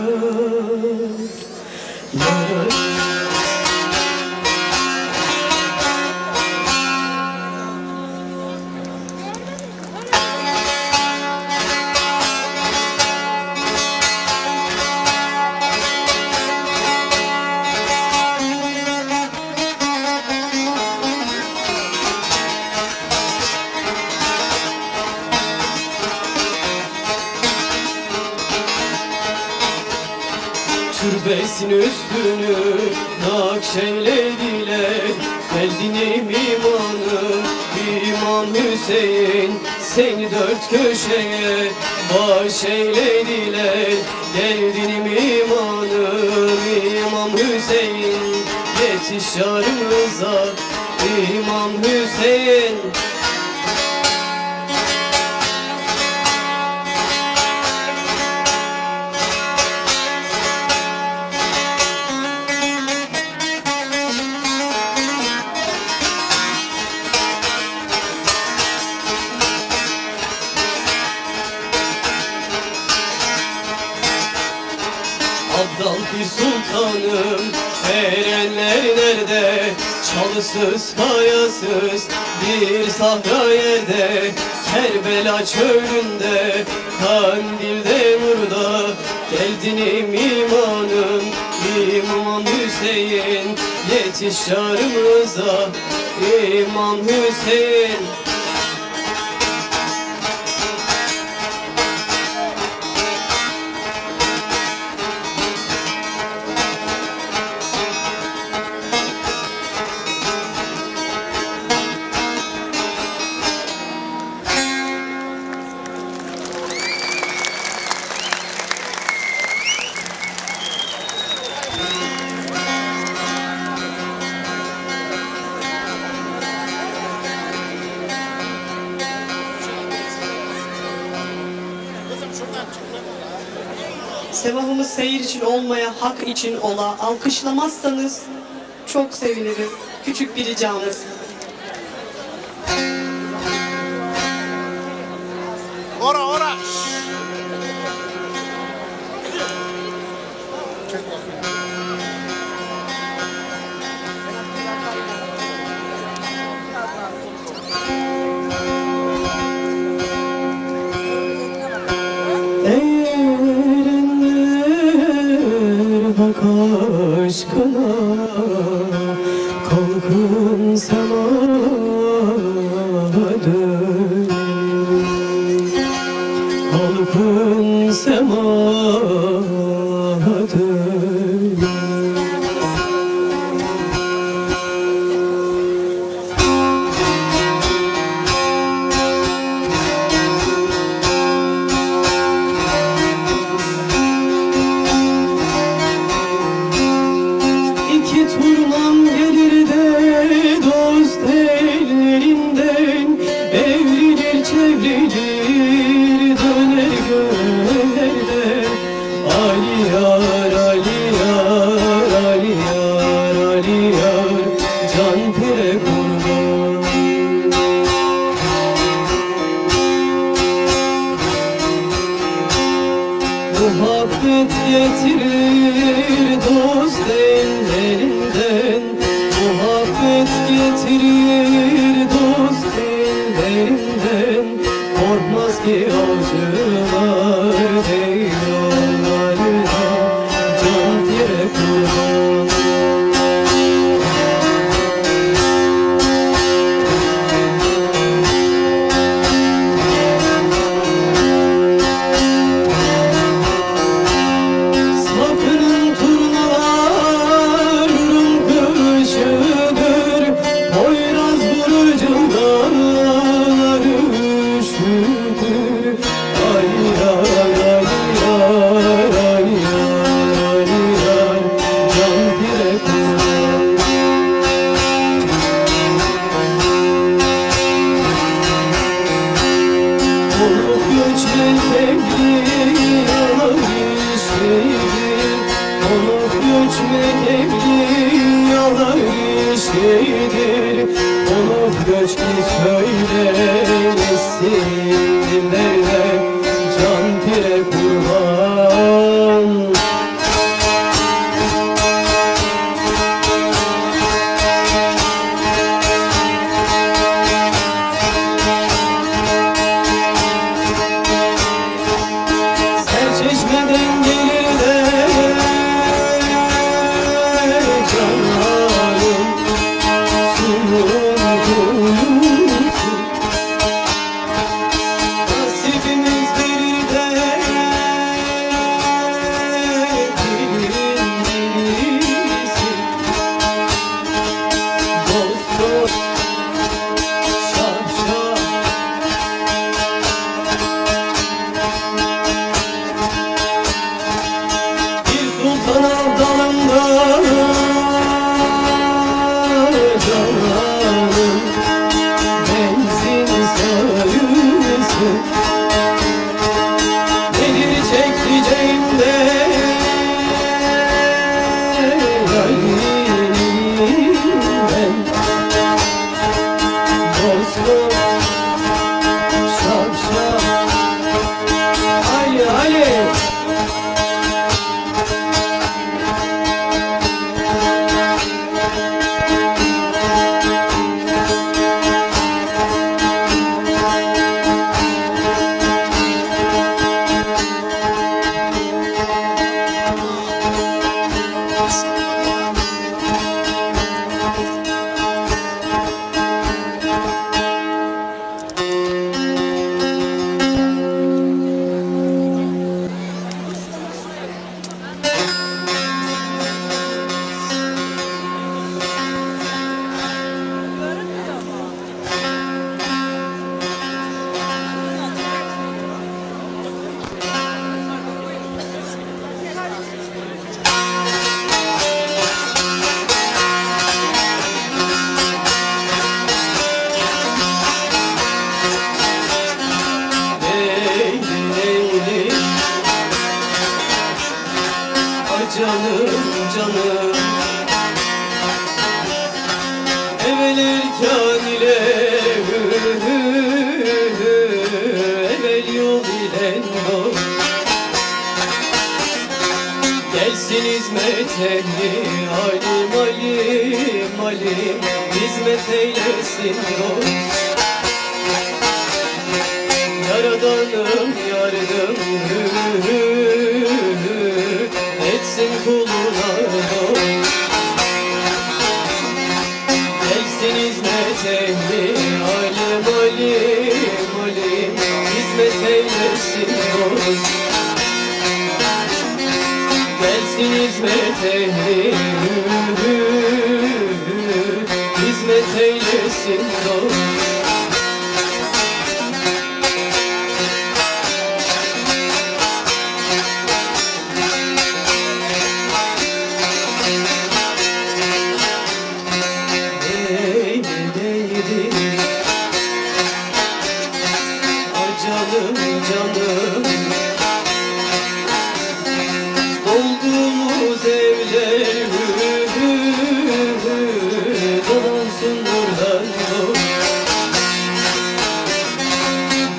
yaralıyor. Türbesin üstünü nakşeylediler, geldinim imanım İmam Hüseyin, seni dört köşeye baş eylediler. Geldinim imanım İmam Hüseyin, yetiş yarımıza İmam Hüseyin. Abdal bir sultanım, erenler nerede? Çalısız kayasız bir sahra yerde, Kerbela çölünde, Kandil'de nurda. Geldinim imanım İmam Hüseyin, yetiş yarımıza İmam Hüseyin. Sevabımız seyir için olmaya, hak için ola. Alkışlamazsanız çok seviniriz. Küçük bir ricamız. Ora ora. Bak aşkına, kalkın semaha dön, kalkın semaha dön. Turnam gelir de dost ellerinden, evrilir çevrilir döner göllerde. Ali yar, Ali yar, Ali yar, Ali yar, can pire kurban. Muhabbet getirir dost ellerinden, muhabbet getirir dost ellerinden. Korkmaz ki avcılar değil yollarına, can diye kurban. Sapının turnalar Rum kışıdır, Poyraz burcular üşüdür. Ay ay ay ay ay ay ay, can dire kurban. Olup göçmen evli yalan işidir, olup göçmek evli yalan işidir. Olup göç ki söylemesin dillerden, can pire kurban. Serçeşmeden gelir de canlarım, suyun kuyusu. Nasibimiz bir de dilin dilisi. Dost dost, şah şah. Bir sultan abdalında canlarım, benzin sarısı. Nedir çekeceğimde yalimden. Dost dost, şak şak. Ali Ali. Canım canım, evvel erkan ile evvel yol ile dost. Gelsin hizmet ehli alim alim alim, hizmet eylesin dost. Yaradanım yardım etsin kuluna dost. Gelsin hizmet ehli alim alim alim, hizmet eylesin dost. Gelsin hizmet ehli hizmet eylesin dost. Canım canım, olduğumuz evler dolansın buradan dost.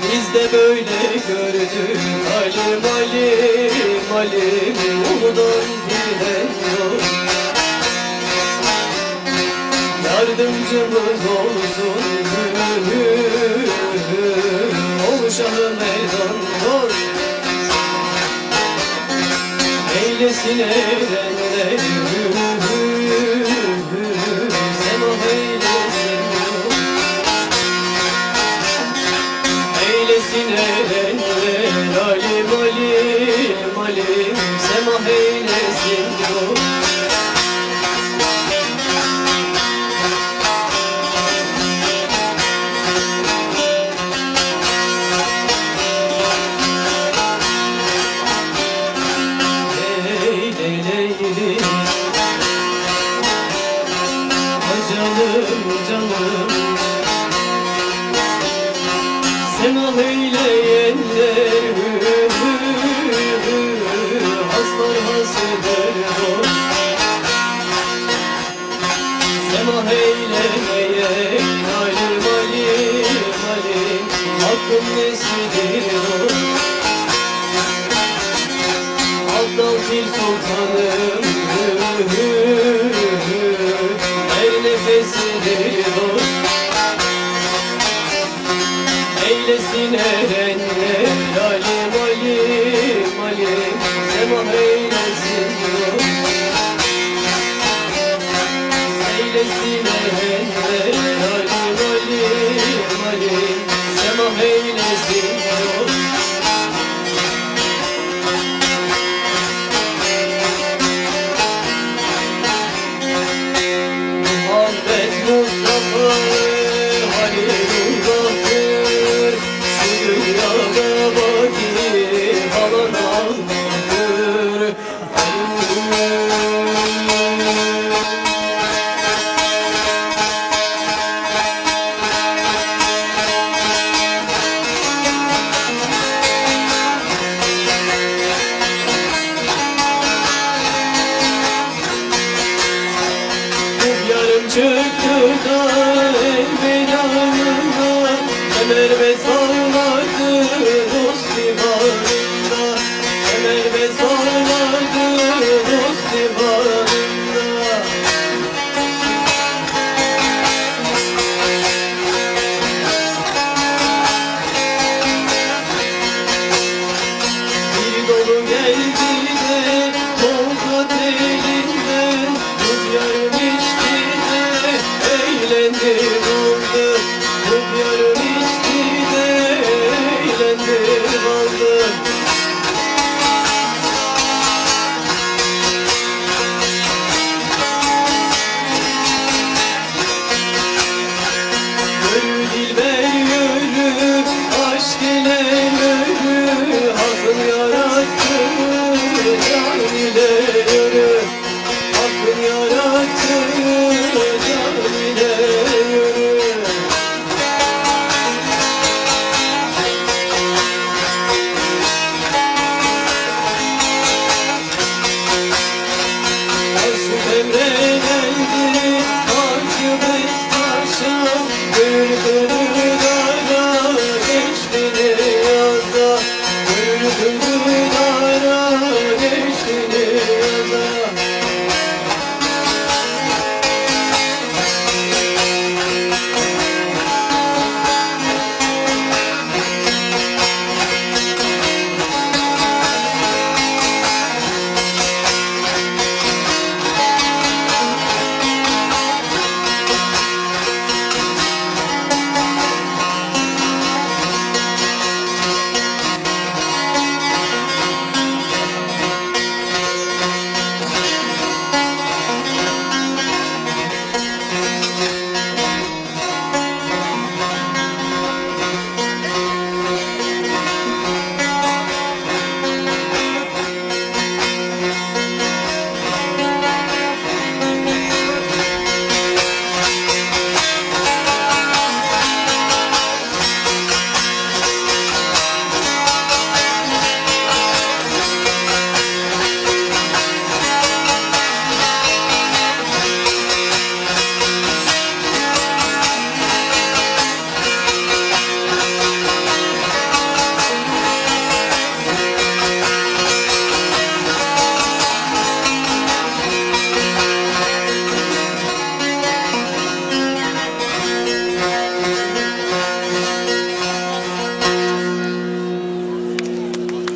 Biz de böyle gördüm Halim halim halim Uludan bilen yok Yardımcımız olsun Oluşalım meydan dost Eylesin erenler Semah eylesin Eylesin erenler Alim alim alim Semah eylesin Canım Semah eyleyenler Haslar haseder dost Semah eylemeyen Halim halim halim Hakkın nesidir dost Abdal Pir Sultanım her nefesidir dost Eylesin erenler Alim alim alim Semah eylesin dost Eylesin erenler Alim alim alim Semah eylesin dost Mustafa Halilullah'tır Şu dünyada baki falan Allah'tır Çıktı da elbeyanında Ömer bezarlardı dost divarında Ömer bezarlardı dost divarında Bir dolu geldi de toprak elinden Tuz yarım içti eğlendi oldu Tuz yarım içti de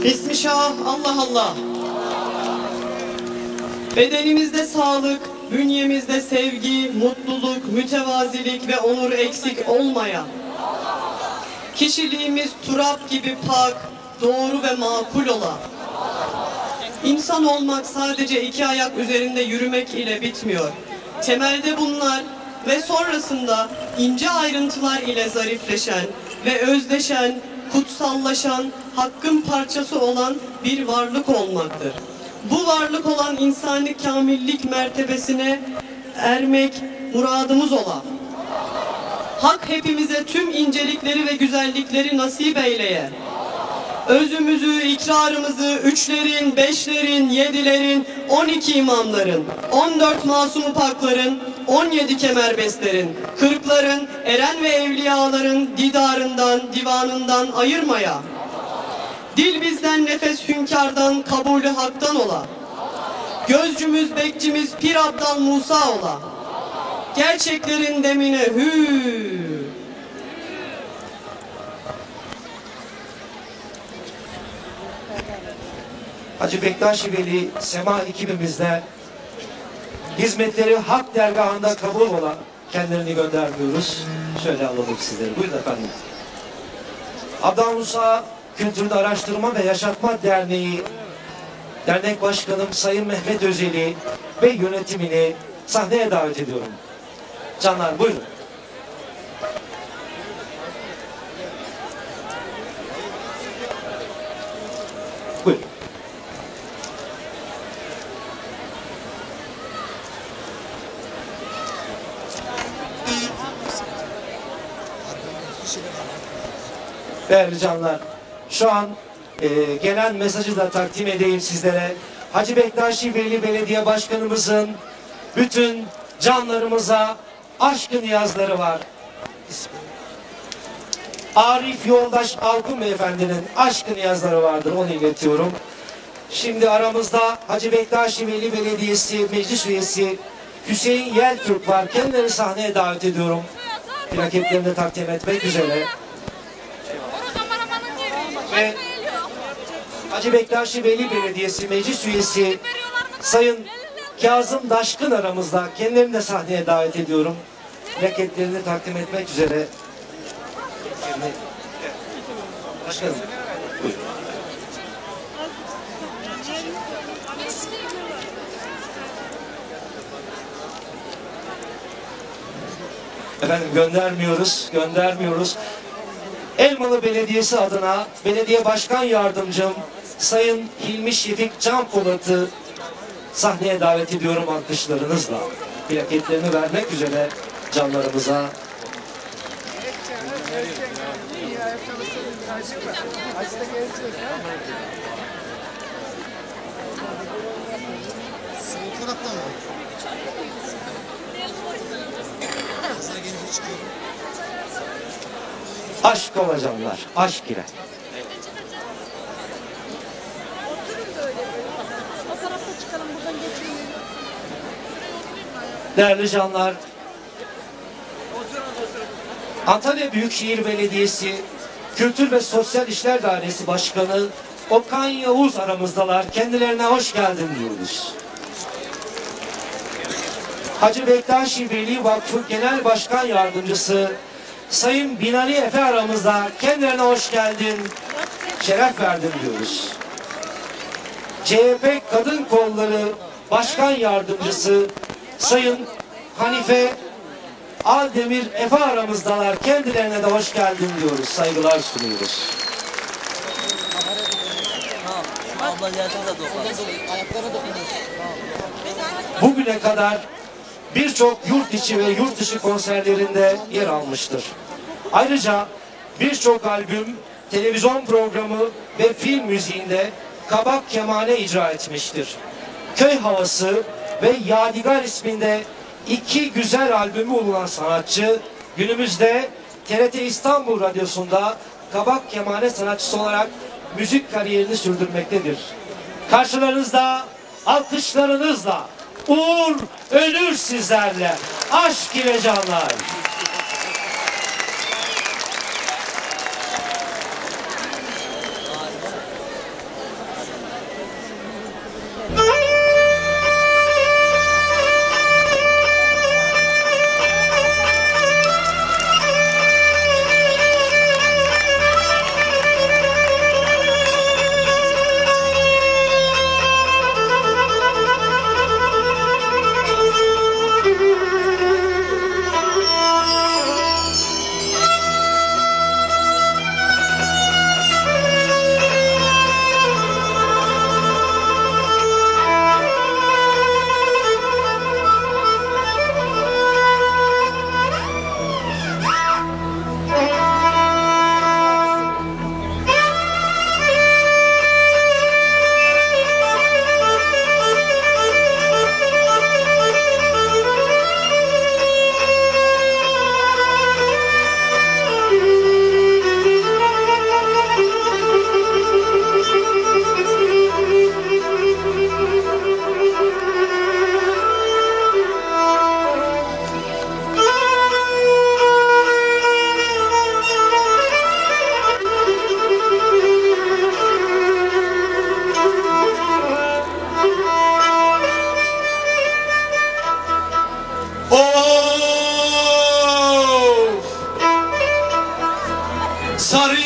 Bismillah, Allah Allah. Bedenimizde sağlık, bünyemizde sevgi, mutluluk, mütevazilik ve onur eksik olmayan, kişiliğimiz turap gibi pak, doğru ve makul olan, İnsan olmak sadece iki ayak üzerinde yürümek ile bitmiyor. Temelde bunlar ve sonrasında ince ayrıntılar ile zarifleşen ve özdeşen, kutsallaşan, hakkın parçası olan bir varlık olmaktır. Bu varlık olan insani kamillik mertebesine ermek muradımız olan, Hak hepimize tüm incelikleri ve güzellikleri nasip eyleye, özümüzü, ikrarımızı üçlerin, beşlerin, yedilerin, 12 imamların, 14 masumu pakların, 17 kemerbestlerin, 40'ların, eren ve evliyaların didarından, divanından ayırmaya, dil bizden, nefes hünkârdan, kabulü haktan ola, gözcümüz, bekçimiz, Pir Abdal Musa ola, gerçeklerin demine hü. Hacı Bektaş Veli Sema ekibimizde hizmetleri Hak dergahında kabul olan kendilerini göndermiyoruz. Şöyle alalım sizleri. Buyurun efendim. Abdal Musa Kültürde Araştırma ve Yaşatma Derneği Dernek Başkanım Sayın Mehmet Özeli ve yönetimini sahneye davet ediyorum. Canlar buyurun. Buyurun. Değerli canlar, şu an gelen mesajı da takdim edeyim sizlere. Hacı Bektaşi Veli Belediye Başkanımızın bütün canlarımıza aşk-ı niyazları var. Arif Yoldaş Alkın Beyefendi'nin aşk-ı niyazları vardır, onu iletiyorum. Şimdi aramızda Hacı Bektaşi Veli Belediyesi Meclis Üyesi Hüseyin Yeltürk var. Kendilerini sahneye davet ediyorum. Plaketlerini takdim etmek üzere. Ve Hacı Bektaşi Veli Belediyesi Meclis Üyesi Sayın Kazım Daşkın aramızda. Kendilerini de sahneye davet ediyorum. Plaketlerini takdim etmek üzere. Başkanım. Buyurun. Efendim göndermiyoruz. Elmalı Belediyesi adına Belediye Başkan Yardımcım Sayın Hilmi Şefik Can Polat'ı sahneye davet ediyorum alkışlarınızla. Plaketlerini vermek üzere canlarımıza. Aşk olacaklar, aşk ile. Değerli canlar, Antalya Büyükşehir Belediyesi Kültür ve Sosyal İşler Dairesi Başkanı Okan Yavuz aramızdalar. Kendilerine hoş geldin diyoruz. Hacı Bektaşi Veli Vakfı Genel Başkan Yardımcısı Sayın Binali Efe aramızda. Kendilerine hoş geldin, şeref verdin diyoruz. CHP Kadın Kolları Başkan Yardımcısı Sayın Hanife Aldemir Efe aramızdalar. Kendilerine de hoş geldin diyoruz. Saygılar sunuyoruz. Bugüne kadar birçok yurt içi ve yurt dışı konserlerinde yer almıştır. Ayrıca birçok albüm, televizyon programı ve film müziğinde kabak kemane icra etmiştir. Köy Havası ve Yadigar isminde 2 güzel albümü bulunan sanatçı günümüzde TRT İstanbul Radyosu'nda kabak kemane sanatçısı olarak müzik kariyerini sürdürmektedir. Karşılarınızda alkışlarınızla Uğur Önür sizlerle. Aşk ile canlar.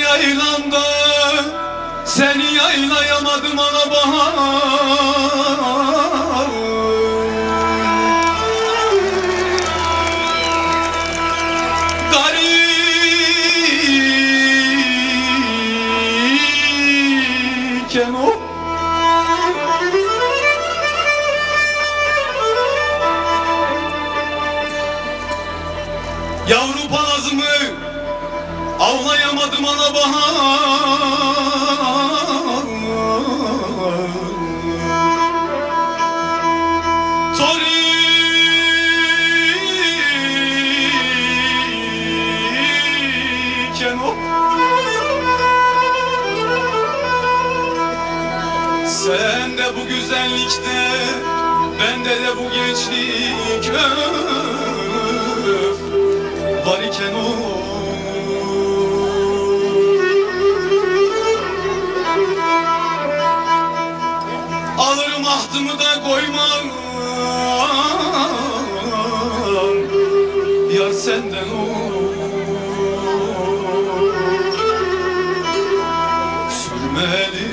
yaylamda seni yaylayamadım ana bahar. Garipken o yavru palazımı avlayamadım ana bahar. Toriken o sen de bu güzellikte, bende de bu gençlik öf var iken o alırım ahtımı da koymam yar senden o sürmeli.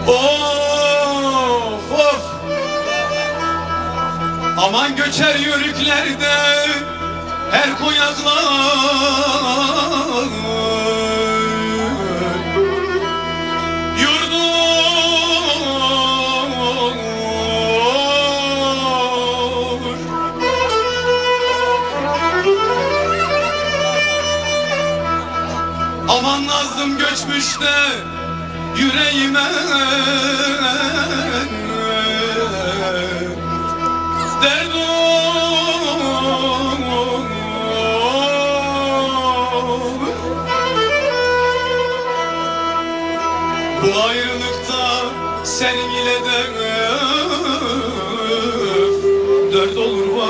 Of of aman göçer yörüklerde her koyaklar yurdum aman nazlım göçmüş de yüreğime dert olur. Bu ayrılıkta senin ile de dert olur var.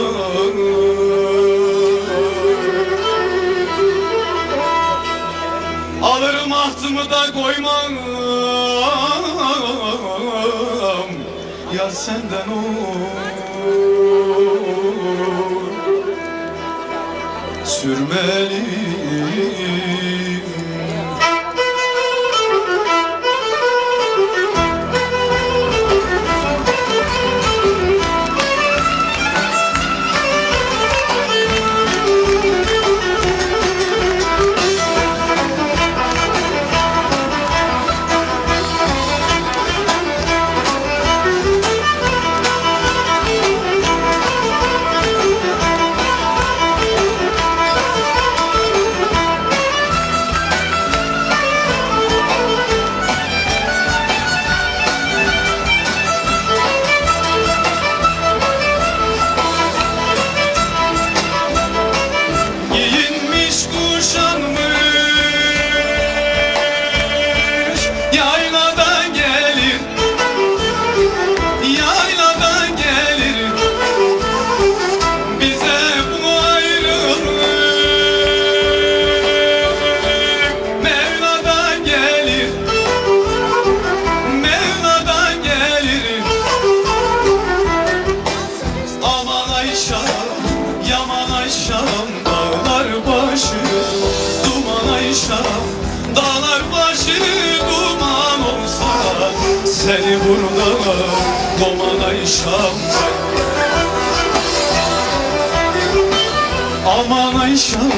Alırım ahtımı da koymam yar senden o sürmeli. Seni burada Goman Ayşam, aman Ayşam,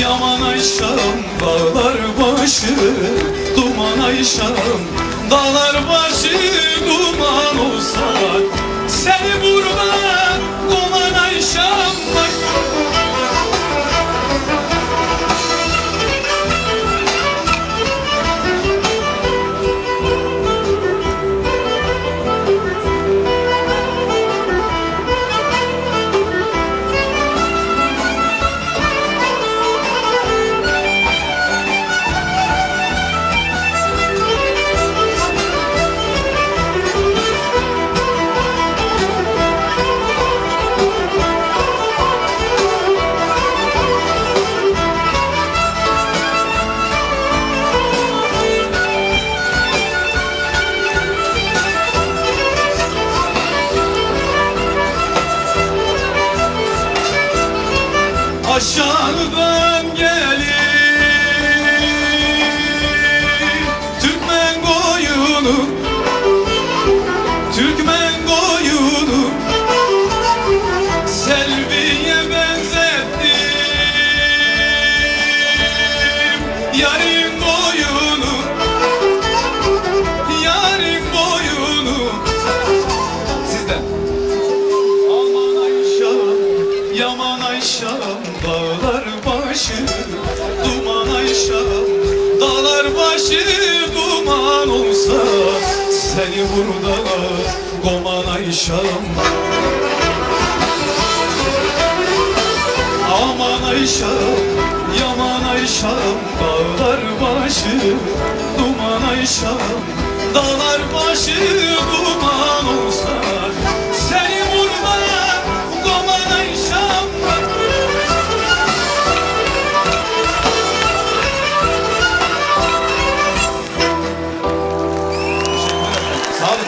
Yaman Ayşam dağlar başı duman Ayşam dağlar başı duman olsa seni burada duman Ayşam bak. Aşağıdan gelir Türkmen koyunu, Türkmen koyunu Selviye benzettim yarın boyunu, yarın boyunu. Sizden. Aman Ayşam, yaman Ayşam dağlar başı duman Ayşam dağlar başı duman olsa seni burada koman Ayşam. Aman Ayşam, yaman Ayşam dağlar başı duman Ayşam dağlar başı duman olsa seni burada koman Ayşam. Sağ olun.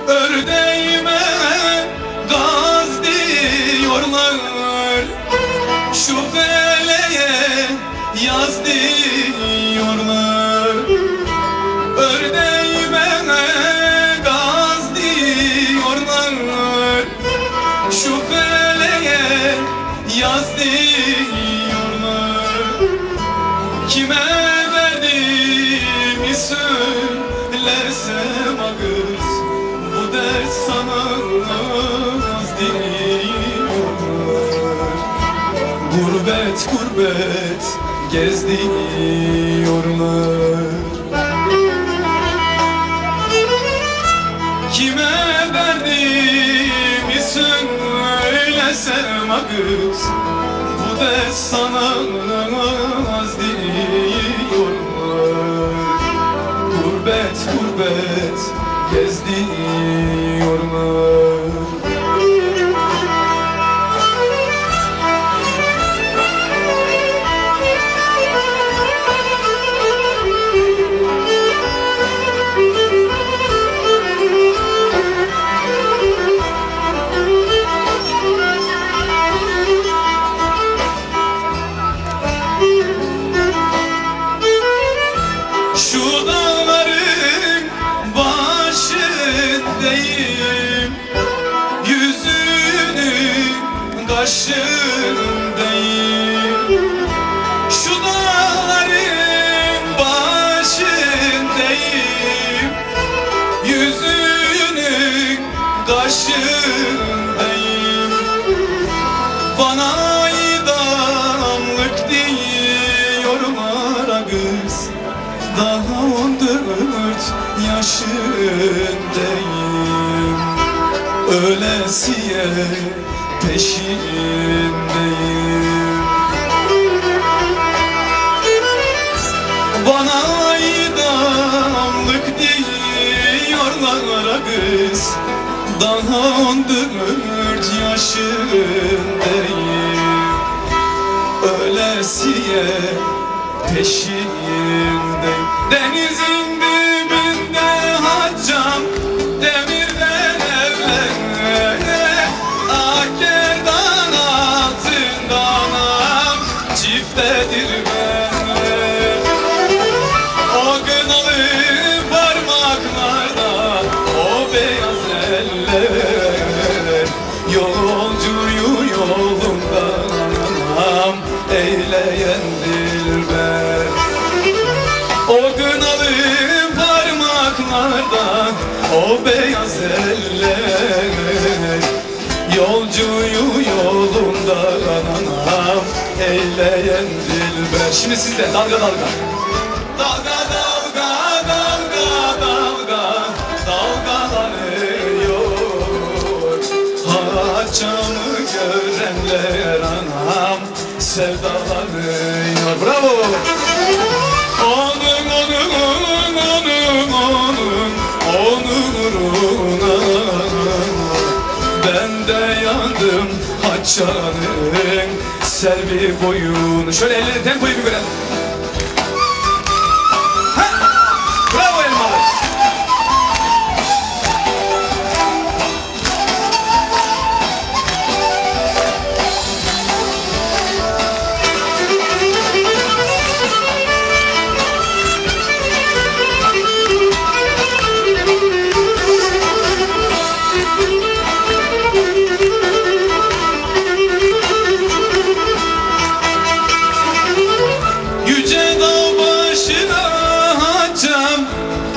Ördeğime gaz diyorlar, şu feleğe yaz diyorlar. Ördeğime gaz diyorlar, şu feleğe yaz diyorlar. Kime derdimi söylersem ağız, bu dert sana az diyorlar. Gurbet gurbet gezdiriyorlar. Kime derdimi söylesem ağız, bu dert sana az diyorlar. Gurbet gurbet gezdiriyorlar. Şu dağların başındayım, yüzünün kaşındayım. Şu dağların başındayım, yüzünün kaşındayım. Bana idamlık diyorlar kız, daha 14 yaşındayım. Ölesiye peşindeyim. Bana idamlık diyorlar kız, daha 14 yaşındayım. Ölesiye peşindeyim. Denizin dibinde haccam, demirden evler, akkerdan altından am, çiftedir benler. O kınalı parmaklarda, o beyaz eller, yolcuyu yolundan eyleyen dilber. O kınalı parmaklardan, o beyaz eller, yolcuyu yolundan anam eyleyen dilber. Şimdi sizde dalga dalga. Dalga dalga dalga dalga dalgalanıyor. Haçamı görenler anam sevdalanıyor. Bravo. Onun uğruna ben de yandım Haçanın servi boyunu. Şöyle elleri tempoyu bir görelim. Bravo Elmalı. Yüce dağ başına haccam,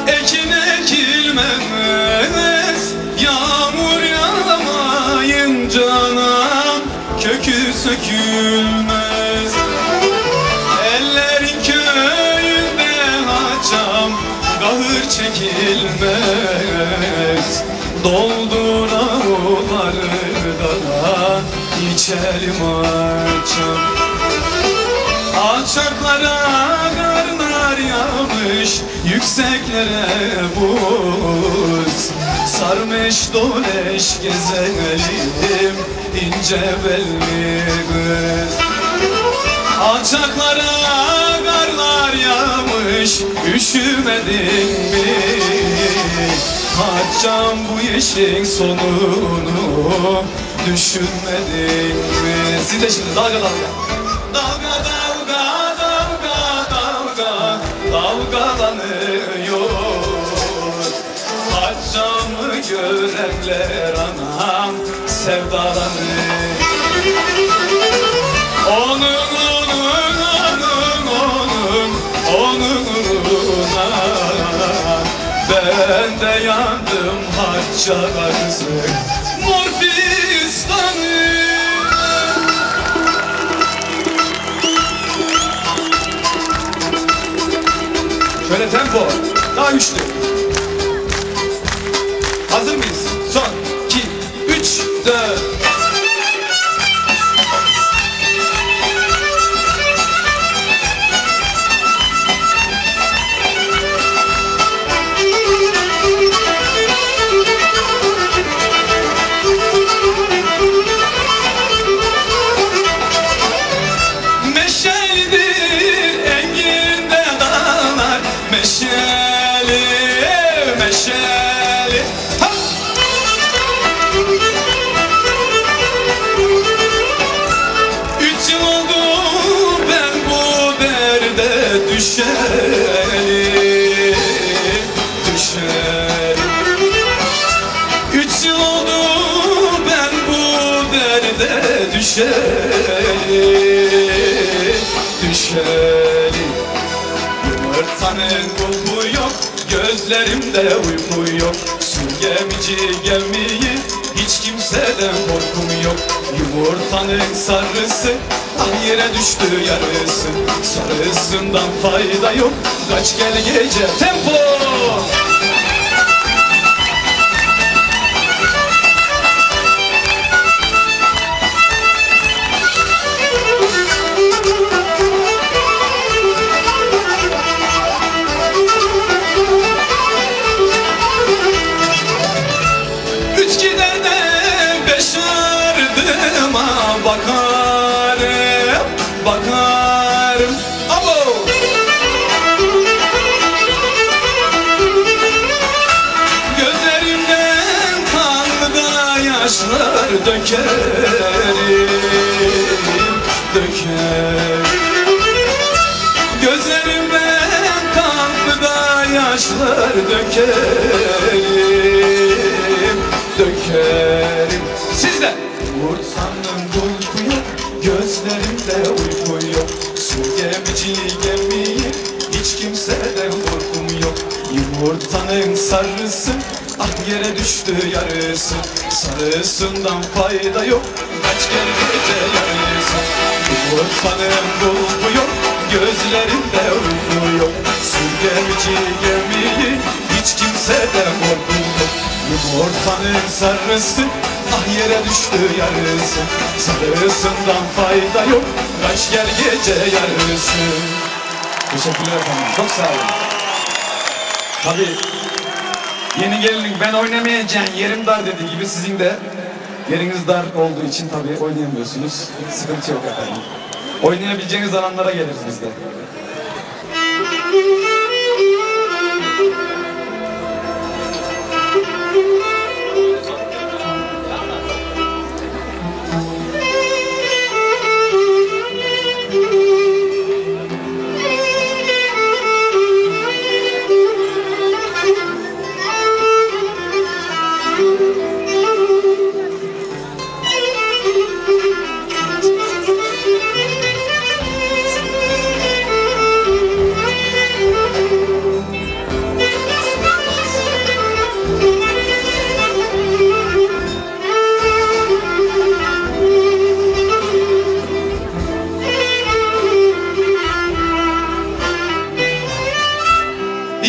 ekin ekilmez. Yağmur yağmayınca anam kökü sökülmez. Ellerin köyünde haccam, kahır çekilmez. Doldur avlulardan içelim haccam. Alçaklara karlar yağmış, yükseklere buz. Sarmış doleş gezelim, ince belli kız. Alçaklara karlar yağmış, üşümedin mi? Haccam bu işin sonunu düşünmedin mi? Siz de şimdi dalga dalga. Dalga dalga dalga dalga dalgalanıyor. Haccamı görenler anam sevdalanır. Onun uğruna ben de yandım hacca kızım Mor fistanı. Şöyle tempo, daha güçlü. Hazır mıyız? Son, 2, 3, 4. Meşelidir enginde dağlar, meşeli, meşeli. Ha! 3 yıl oldu ben bu derde düşeli, düşeli. 3 yıl oldu ben bu derde düşeli, düşeli. Yumurtanın kulpu yok, gözlerimde uyku yok. Su gemici gemiyi, hiç kimseden korkum yok. Yumurtanın sarısı, ah yere düştü yarısı. Sarısından fayda yok, kaç gel gece tempo. dökerim, dökerim. Gözlerimden kanlı da yaşlar dökerim, dökerim. Siz de! Yumurtanın uyku yok, gözlerimde uyku yok. Su gemici gemiyim, hiç kimseden korkum yok. Yumurtanın sarısı, ah yere düştü yarısı. Sarısından fayda yok, kaç gel gece yarısı. Yumurtanın bulgu yok, gözlerimde uyku yok. Su gemici gemiyim, hiç kimseden korkum yok. Yumurtanın sarısı, ah yere düştü yarısı. Sarısından fayda yok, kaç gel gece yarısı. Teşekkürler efendim, çok sağ olun. Tabii yeni gelin ben oynamayacağım, yerim dar dediği gibi sizin de yeriniz dar olduğu için tabii oynayamıyorsunuz. Sıkıntı yok efendim. Oynayabileceğiniz alanlara geliriz biz de.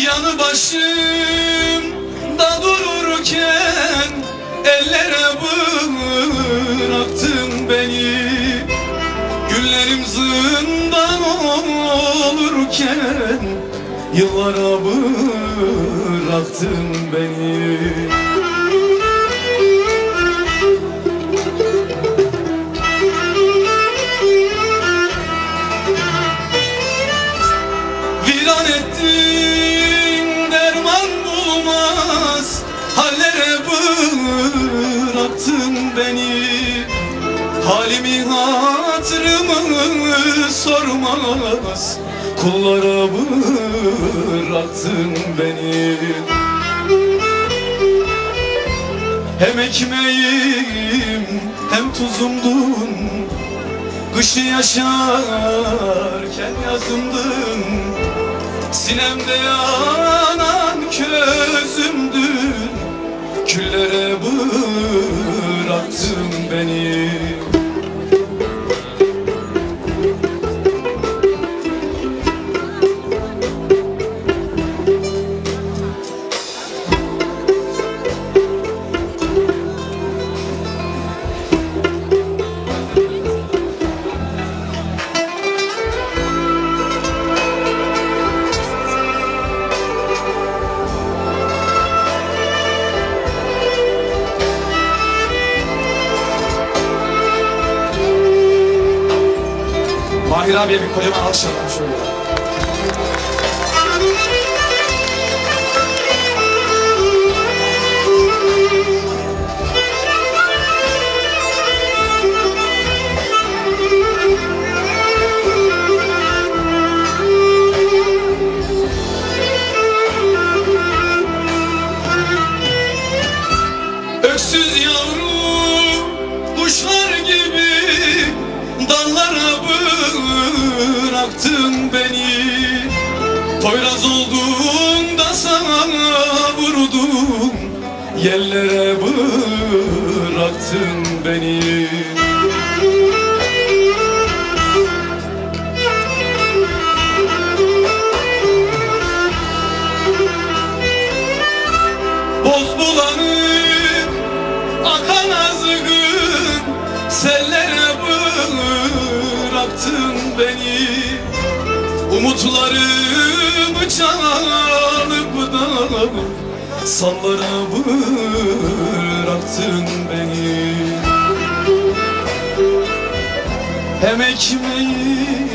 Yanı başımda dururken ellere bıraktın beni. Günlerim zindan olurken yıllara bıraktın beni. Viran ettin, derman bulmaz hallere bıraktın beni. Halimi hatırımı sormaz kullara bıraktın beni. Hem ekmeğim hem tuzumdun, kışı yaşarken yazımdın. Sinemde yanan közümdün, küllere bıraktın beni. Mahir abiye bir kocaman alkış alalım şöyle. Öksüz yavru kuşlar gibi dallara bıraktın beni. Poyraz olduğunda sana vurdum, yerlere bıraktın beni. Boz bulanık akan azgın sellere bıraktın beni. Umutlarımı çalıp da sallara bıraktın beni. Hem ekmeğim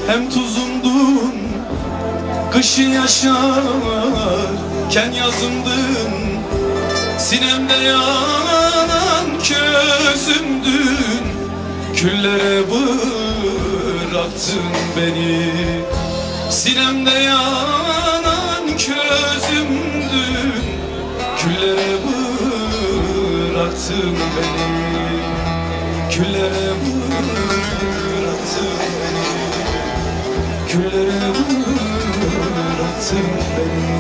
hem tuzumdun, kışı yaşarken yazımdın. Sinemde yanan közümdün, küllere bıraktın beni. Sinemde yanan közümdün, küllere bıraktın beni. Küllere bıraktın beni. Küllere bıraktın beni.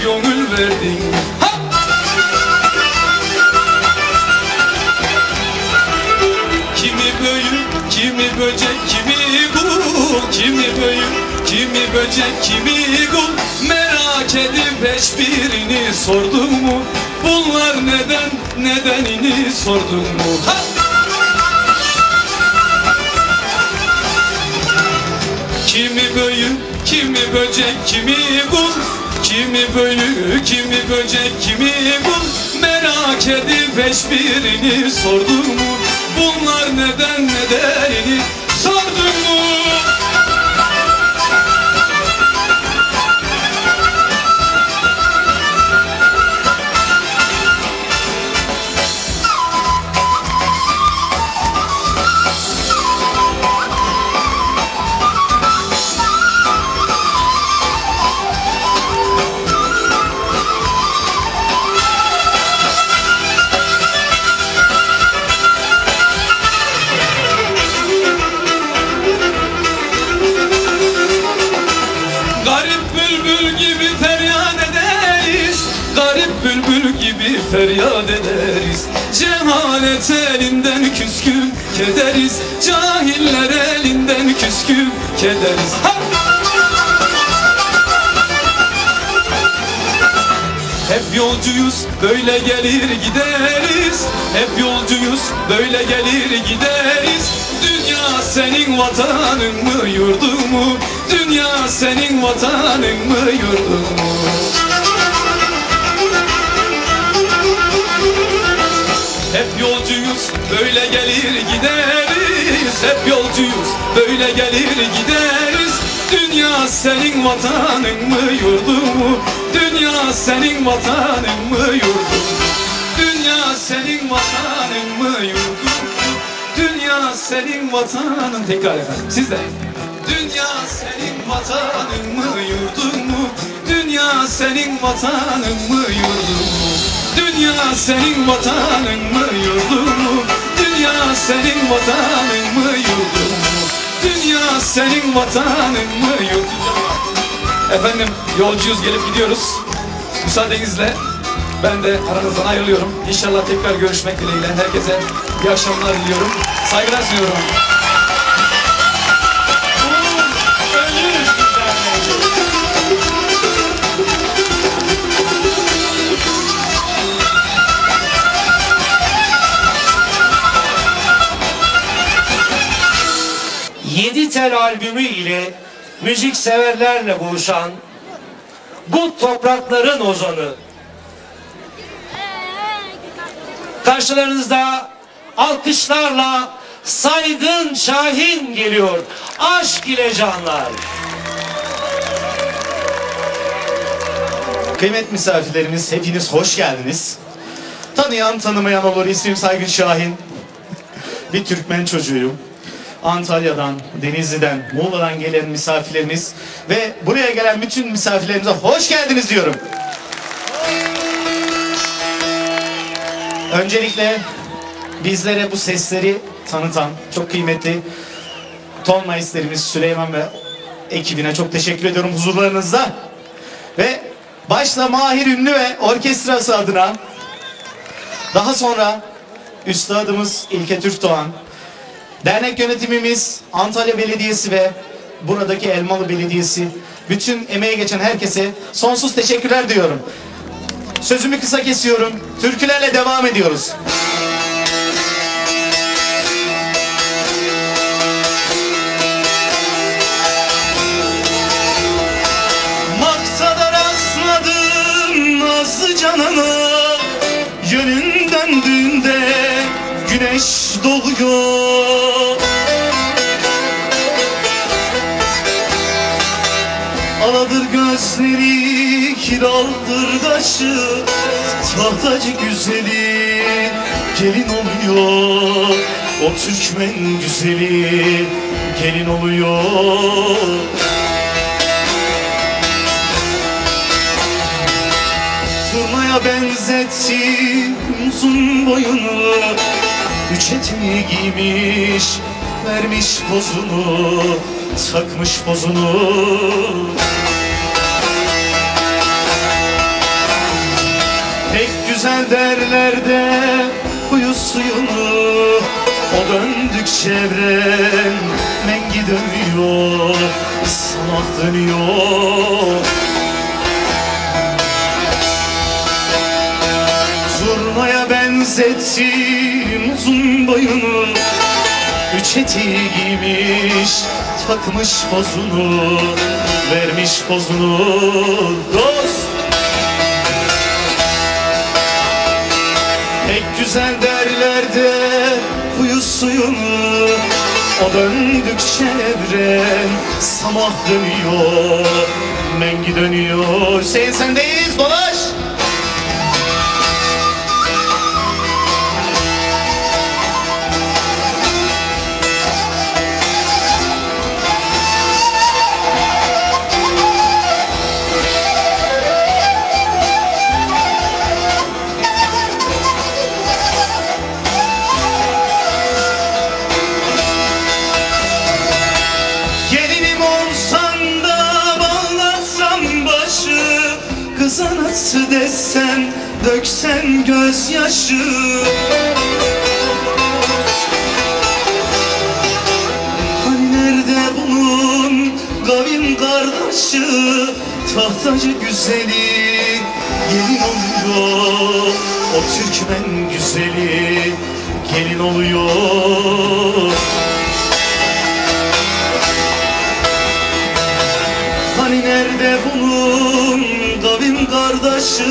Gönül verdin. Ha! Kimi büyük, kimi böcek, kimi kul, kimi büyük, kimi böcek, kimi kul. Merak edip hiçbirini sordun mu? Bunlar neden, nedenini sordun mu? Ha! Kimi büyük, kimi böcek, kimi kul. Kimi büyük, kimi böcek, kimi kul. Merak edip hiçbirini sordun mu? Bunlar neden, nedenini sordun mu? Feryat ederiz, cehalet elinden küskün kederiz, cahiller elinden küskün kederiz. Ha! Hep yolcuyuz, böyle gelir gideriz. Hep yolcuyuz, böyle gelir gideriz. Dünya senin vatanın mı, yurdun mu? Dünya senin vatanın mı, yurdun mu? Hep yolcuyuz, böyle gelir gideriz. Hep yolcuyuz, böyle gelir gideriz. Dünya senin vatanın mı, yurdun mu? Dünya senin vatanın mı, yurdun mu? Dünya senin vatanın mı, yurdun mu? Dünya senin vatanın. Tekrar efendim, siz de. Dünya senin vatanın mı, yurdun mu? Dünya senin vatanın mı, yurdun mu? Dünya senin vatanın mı, yurdun mu? Dünya senin vatanın mı, yurdun mu? Dünya senin vatanın mı, yurdun mu? Efendim, yolcuyuz, gelip gidiyoruz. Müsaadenizle ben de aranızdan ayrılıyorum. İnşallah tekrar görüşmek dileğiyle. Herkese iyi akşamlar diliyorum. Saygılar sunuyorum. Yedi Tel albümü ile müzik severlerle buluşan bu toprakların ozanı. Karşılarınızda alkışlarla Saygın Şahin geliyor. Aşk ile canlar. Kıymetli misafirlerimiz, hepiniz hoş geldiniz. Tanıyan tanımayan olur, ismim Saygın Şahin. Bir Türkmen çocuğuyum. Antalya'dan, Denizli'den, Muğla'dan gelen misafirlerimiz ve buraya gelen bütün misafirlerimize hoş geldiniz diyorum. Öncelikle bizlere bu sesleri tanıtan çok kıymetli ton maestlerimiz Süleyman ve ekibine çok teşekkür ediyorum huzurlarınızda. Ve başta Mahir Ünlü ve orkestrası adına, daha sonra üstadımız İlke Türkdoğan, dernek yönetimimiz Antalya Belediyesi ve buradaki Elmalı Belediyesi, bütün emeği geçen herkese sonsuz teşekkürler diyorum. Sözümü kısa kesiyorum. Türkülerle devam ediyoruz. Maksada rastladım nazlı canana, yönün döndüğünde güneş doğuyor. Aladır gözleri, kiraldır kaşı, tahtacı güzeli gelin oluyor. O Türkmen güzeli gelin oluyor. Turnaya benzettim uzun boyunu, üç eteği giymiş, vermiş pozunu, takmış pozunu. Pek güzel derler de huyu suyunu, o döndükçe evren mengi dönüyor, salak dönüyor. Zurnaya benzettim uzun boyunu, üç eteği giymiş, takmış pozunu, vermiş pozunu. Dost! Pek güzel derler de huyu suyunu, o döndükçe evren samah dönüyor, mengi dönüyor. Hüseyin sendeyiz, dolaş! Kıza nasıl desen, döksen gözyaşı. Hani nerede bunun kavim kardeşi, tahtacı güzeli gelin oluyor. O Türkmen güzeli gelin oluyor. Hani nerede bunun kavim kardeşi,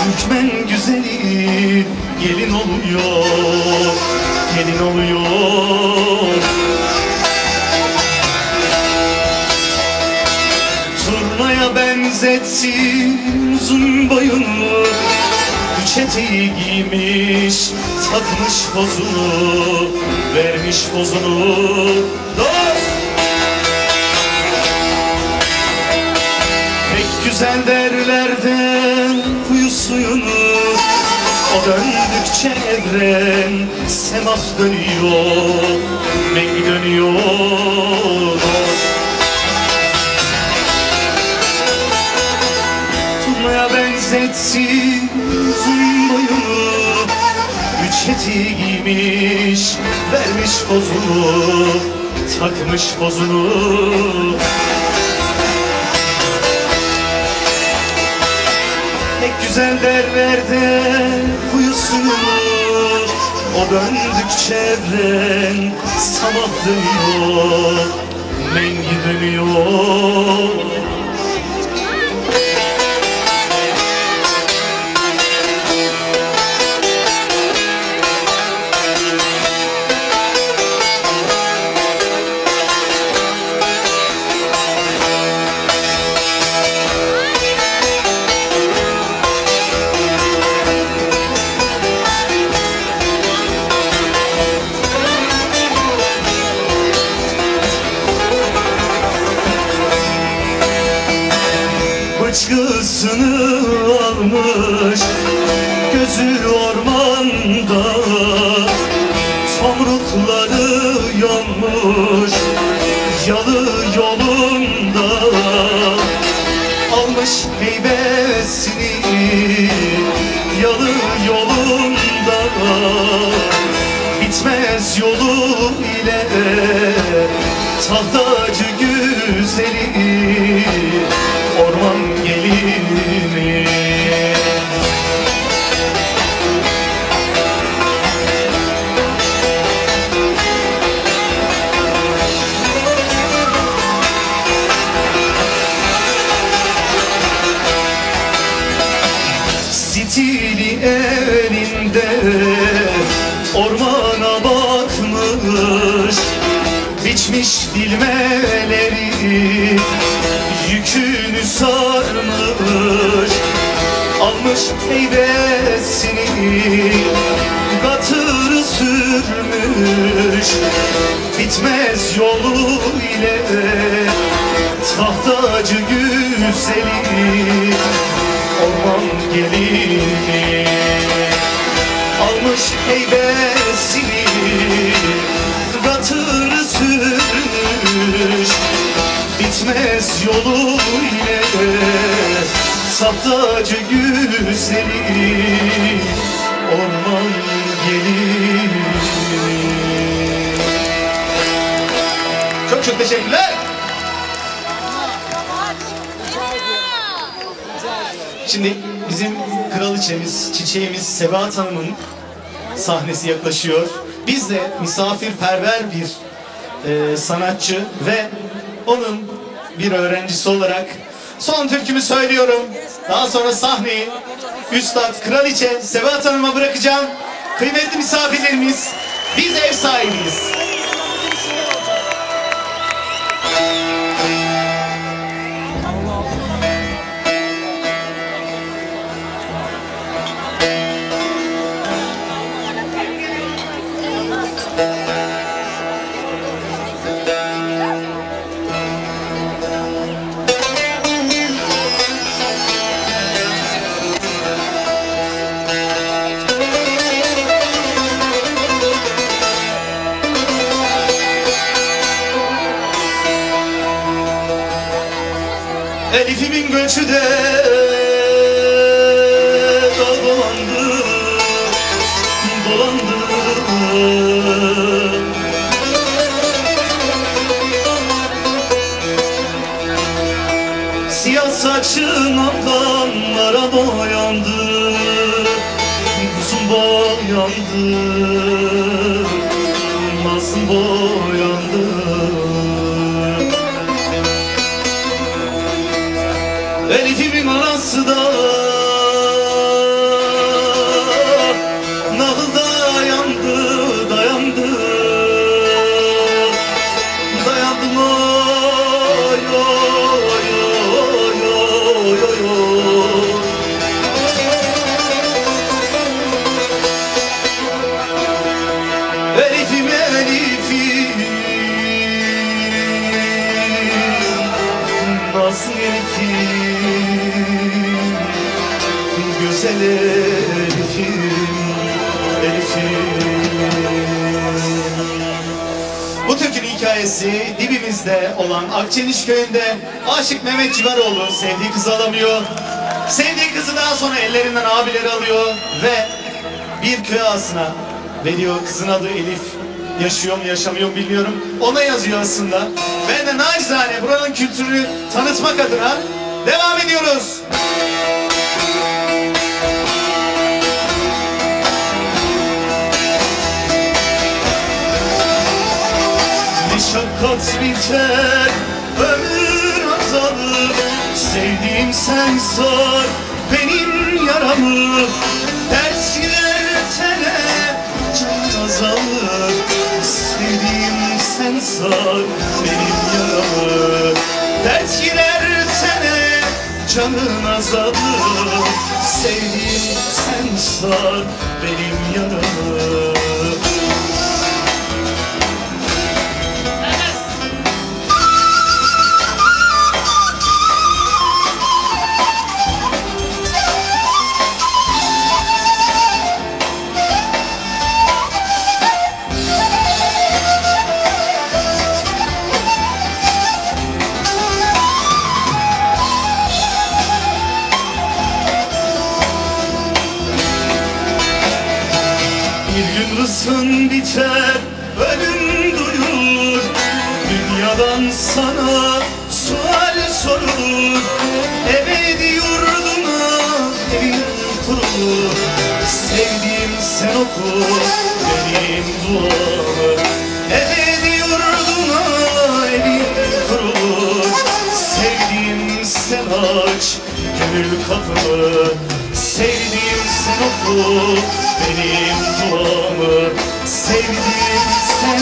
Türkmen güzeli gelin oluyor, gelin oluyor. Turnaya benzettim uzun boyunu, üç eteği giymiş, takmış pozunu, vermiş pozunu. Dost! Güzel derlerden huyu suyunu, o döndükçe evren semah dönüyor, mengi dönüyor. Turnaya benzettim uzun boyunu, üç eteği giymiş, vermiş pozunu, takmış pozunu. Güzel derlerde huyu suyunu, o döndükçe evren samah dönüyor, mengi dönüyor. Bıçkısını almış, gözü orman yalı yolunda almış heybesini, yalı yolunda bitmez yolu ile tahtacı güzeli orman gelini. Stili elinde ormana bakmış, biçmiş dilmeleri yükünü sarmış, almış heybesini katırı sürmüş, bitmez yolu ile tahtacı güzeli orman gelini. Almış heybesini katırı sürmüş, bitmez yolu ile tahtacı güzeli orman gelini. Çok çok teşekkürler. Şimdi bizim kraliçemiz, çiçeğimiz Sebahat Hanım'ın sahnesi yaklaşıyor. Biz de misafirperver bir sanatçı ve onun bir öğrencisi olarak son türkümü söylüyorum. Daha sonra sahneyi Üstad Kraliçe Sebahat Hanım'a bırakacağım. Kıymetli misafirlerimiz, biz ev sahibiyiz. Elifimin göçü de dolandı, dolandı. Siyah saçın ablamlara boyandı, kuzum boyandı, nasıl boyandı. Elifimin anası da nahılda yandı, dayandı, dayandım oy oy oy oy oy oy. Elifim Elifim, nasıl Elifim, güzel Elifim, Elifim. Bu türkünün hikayesi dibimizde olan Akçeniş köyünde Aşık Mehmet Civaroğlu sevdiği kızı alamıyor. Sevdiği kızı daha sonra ellerinden abileri alıyor ve bir köy ağasına veriyor. Kızın adı Elif. Yaşıyor mu yaşamıyor mu bilmiyorum. Ona yazıyor aslında. Ben de nacizane buranın kültürünü tanıtmak adına devam ediyoruz. Meşakkat biter, ömür azalır. Sevdiğim sen sar benim yaramı. Dersler tene can azalır. Sevdiğim sen sar benim yaramı. Dert gider tene canın azalır. Sevdiğim sen sar benim yaramı. hayatın biter, ölüm duyulur. Dünyadan sana sual sorulur. Ebedi yurduna evin kurulur. Sevdiğim sen oku benim duamı. Ebedi yurduna evin kurulur. Sevdiğim sen aç gönül kapımı. Sevdiğim sen oku benim duamı. Sevdiğim sen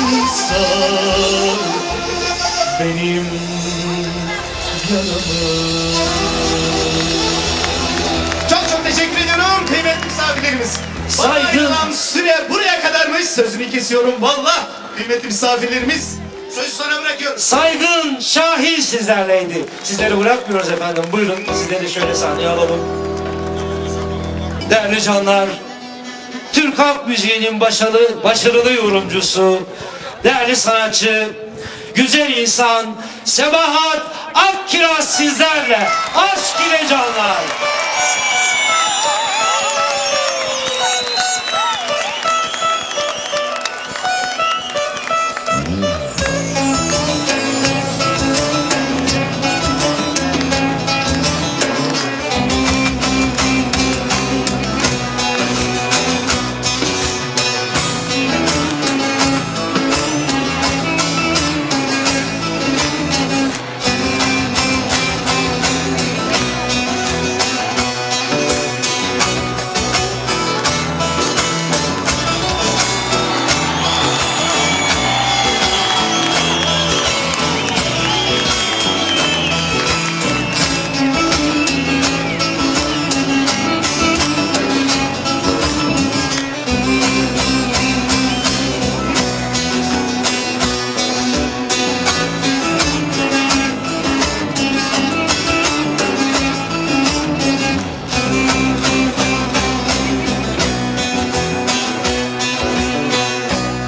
sar benim yaramı. Çok çok teşekkür ediyorum kıymetli misafirlerimiz. Saygın. Ayrılan süre buraya kadarmış. Sözümü kesiyorum valla. Kıymetli misafirlerimiz, sözü sana bırakıyorum. Saygın Şahin sizlerleydi. Sizleri bırakmıyoruz efendim. Buyurun sizleri şöyle sahneye alalım. Değerli canlar, Türk halk müziğinin başarılı yorumcusu, değerli sanatçı, güzel insan Sebahat Akkiraz sizlerle. Aşk ile canlar.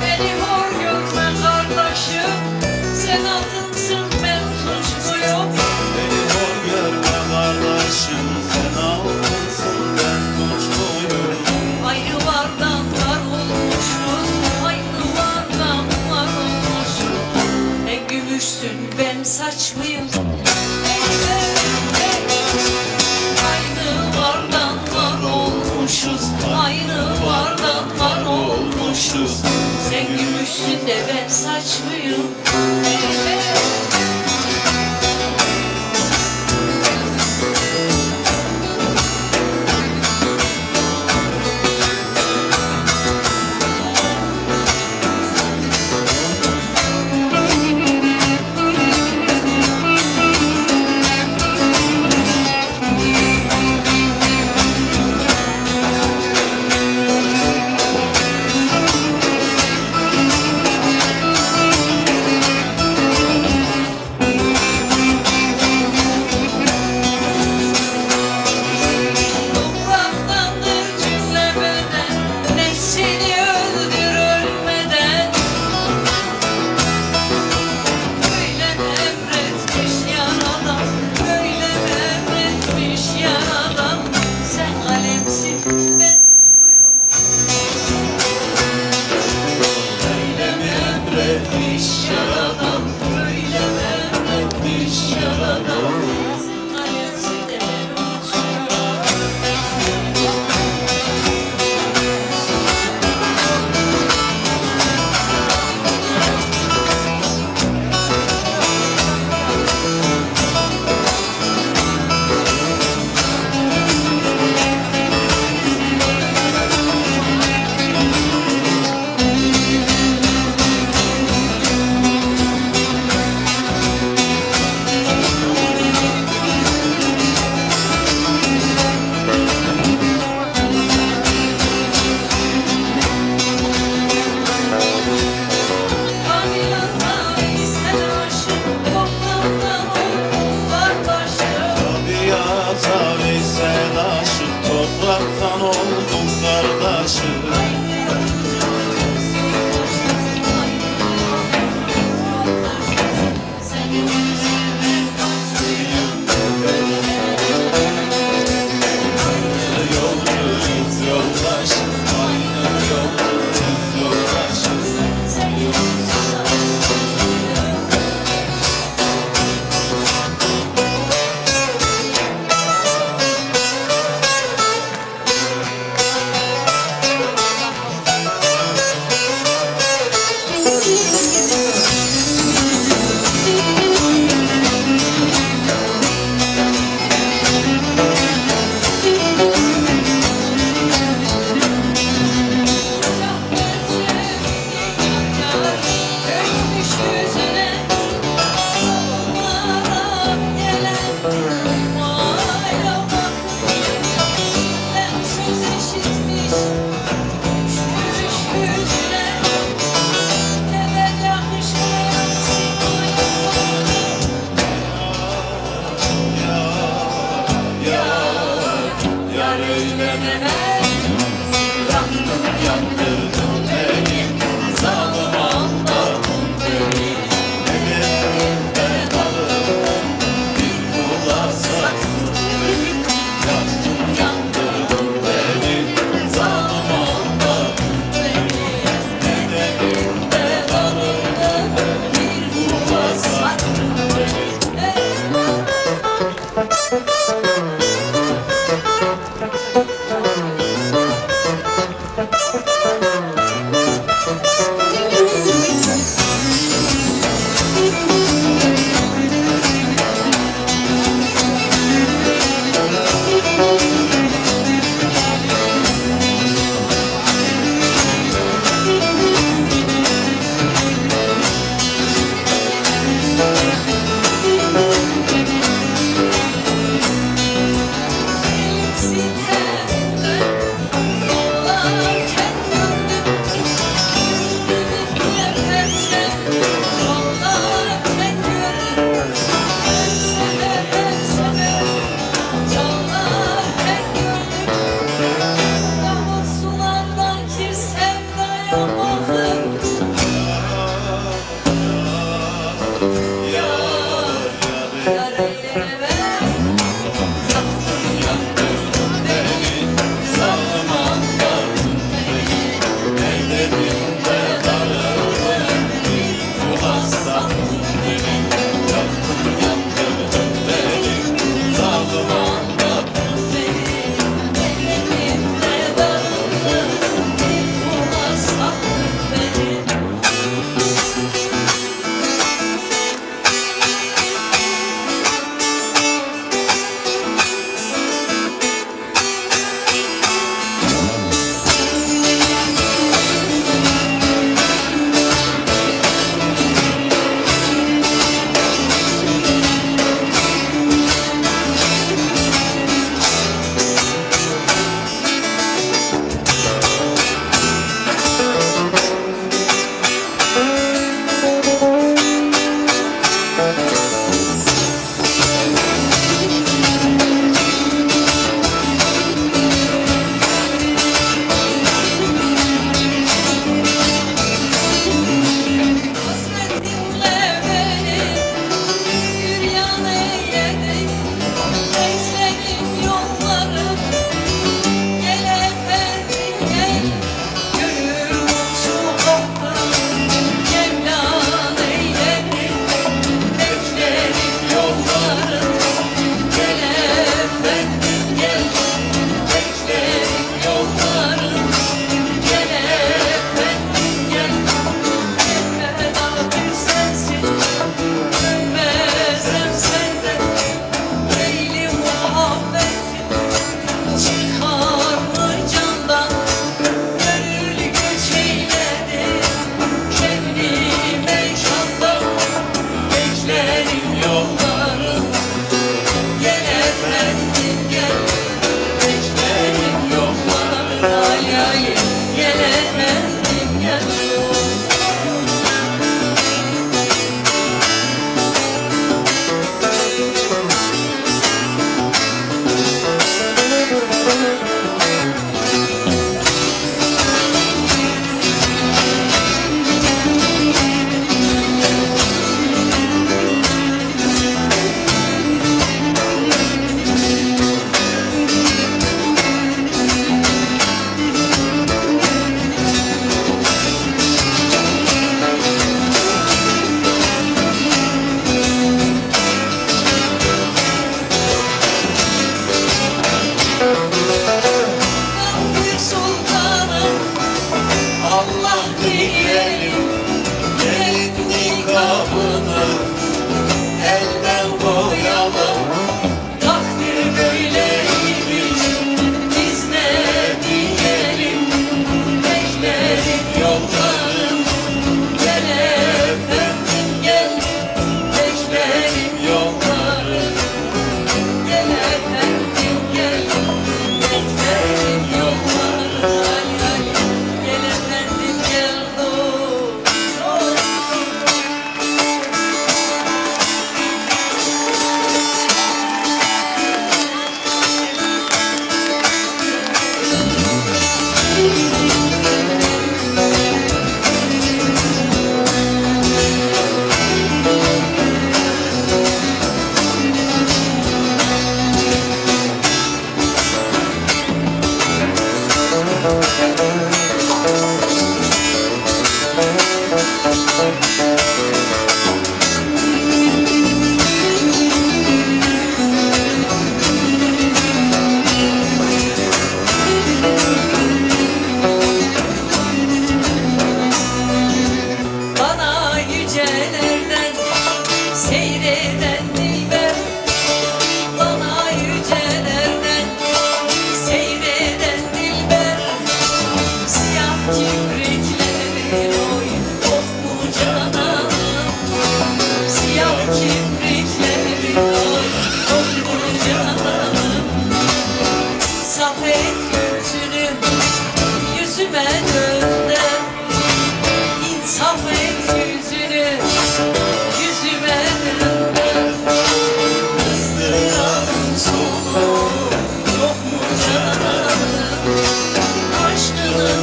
Beni hor görme kardeşim, sen altınsın ben suçluyum. Beni hor görme kardeşim, sen altınsın ben suçluyum. Ayrılardan var olmuşuz, ayrılardan var olmuşuz. En gümüşsün ben saçlıyım. Ayrılardan var olmuşuz, ayrılardan var olmuşuz. Sen gümüşsün de ben saçlıyım. Toprağındandır cümle beden, nefsini öldür ölmeden. Böyle emretmiş yaradan, böyle emretmiş yaradan. Sen kalemsin ben uçluyum. Böyle emretmiş yaradan, böyle emretmiş yaradan. Sen kalemsin de ben uçluyum.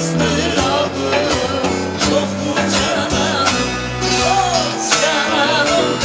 Izdırabı çok mu canım? Of canım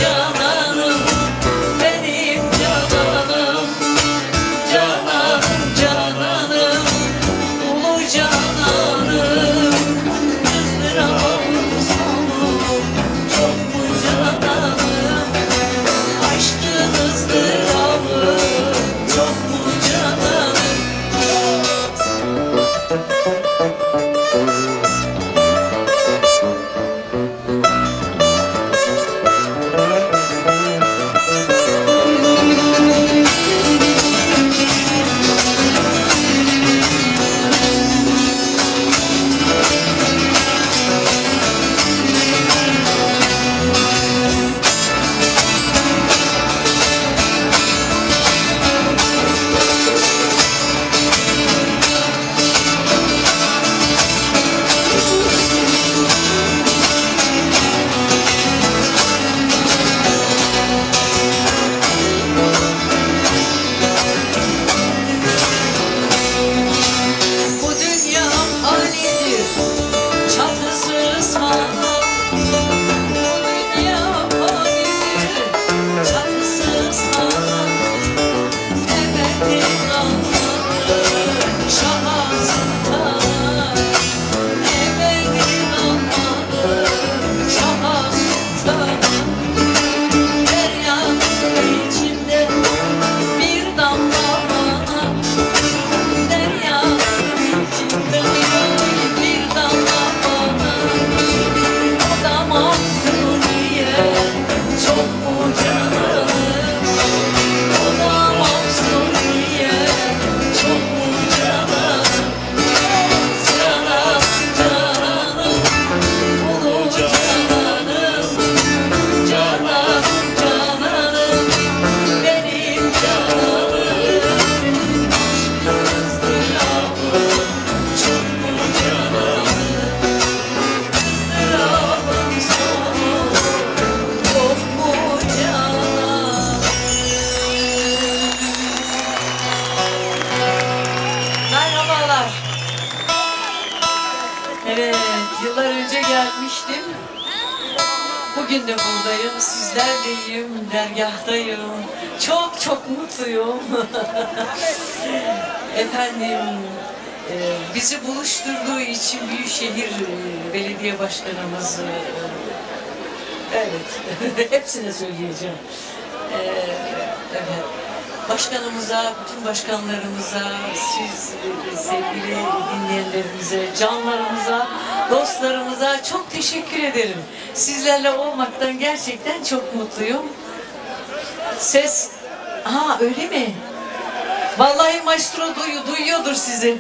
Bugün de buradayım, sizlerleyim, dergahtayım. Çok çok mutluyum. Efendim, bizi buluşturduğu için Büyükşehir Belediye Başkanımız, evet, hepsine söyleyeceğim. Evet. Başkanımıza, bütün başkanlarımıza, siz sevgili dinleyenlerimize, canlarımıza, dostlarımıza çok teşekkür ederim. Sizlerle olmaktan gerçekten çok mutluyum. Ses, ha öyle mi? Vallahi maestro duyuyordur sizi.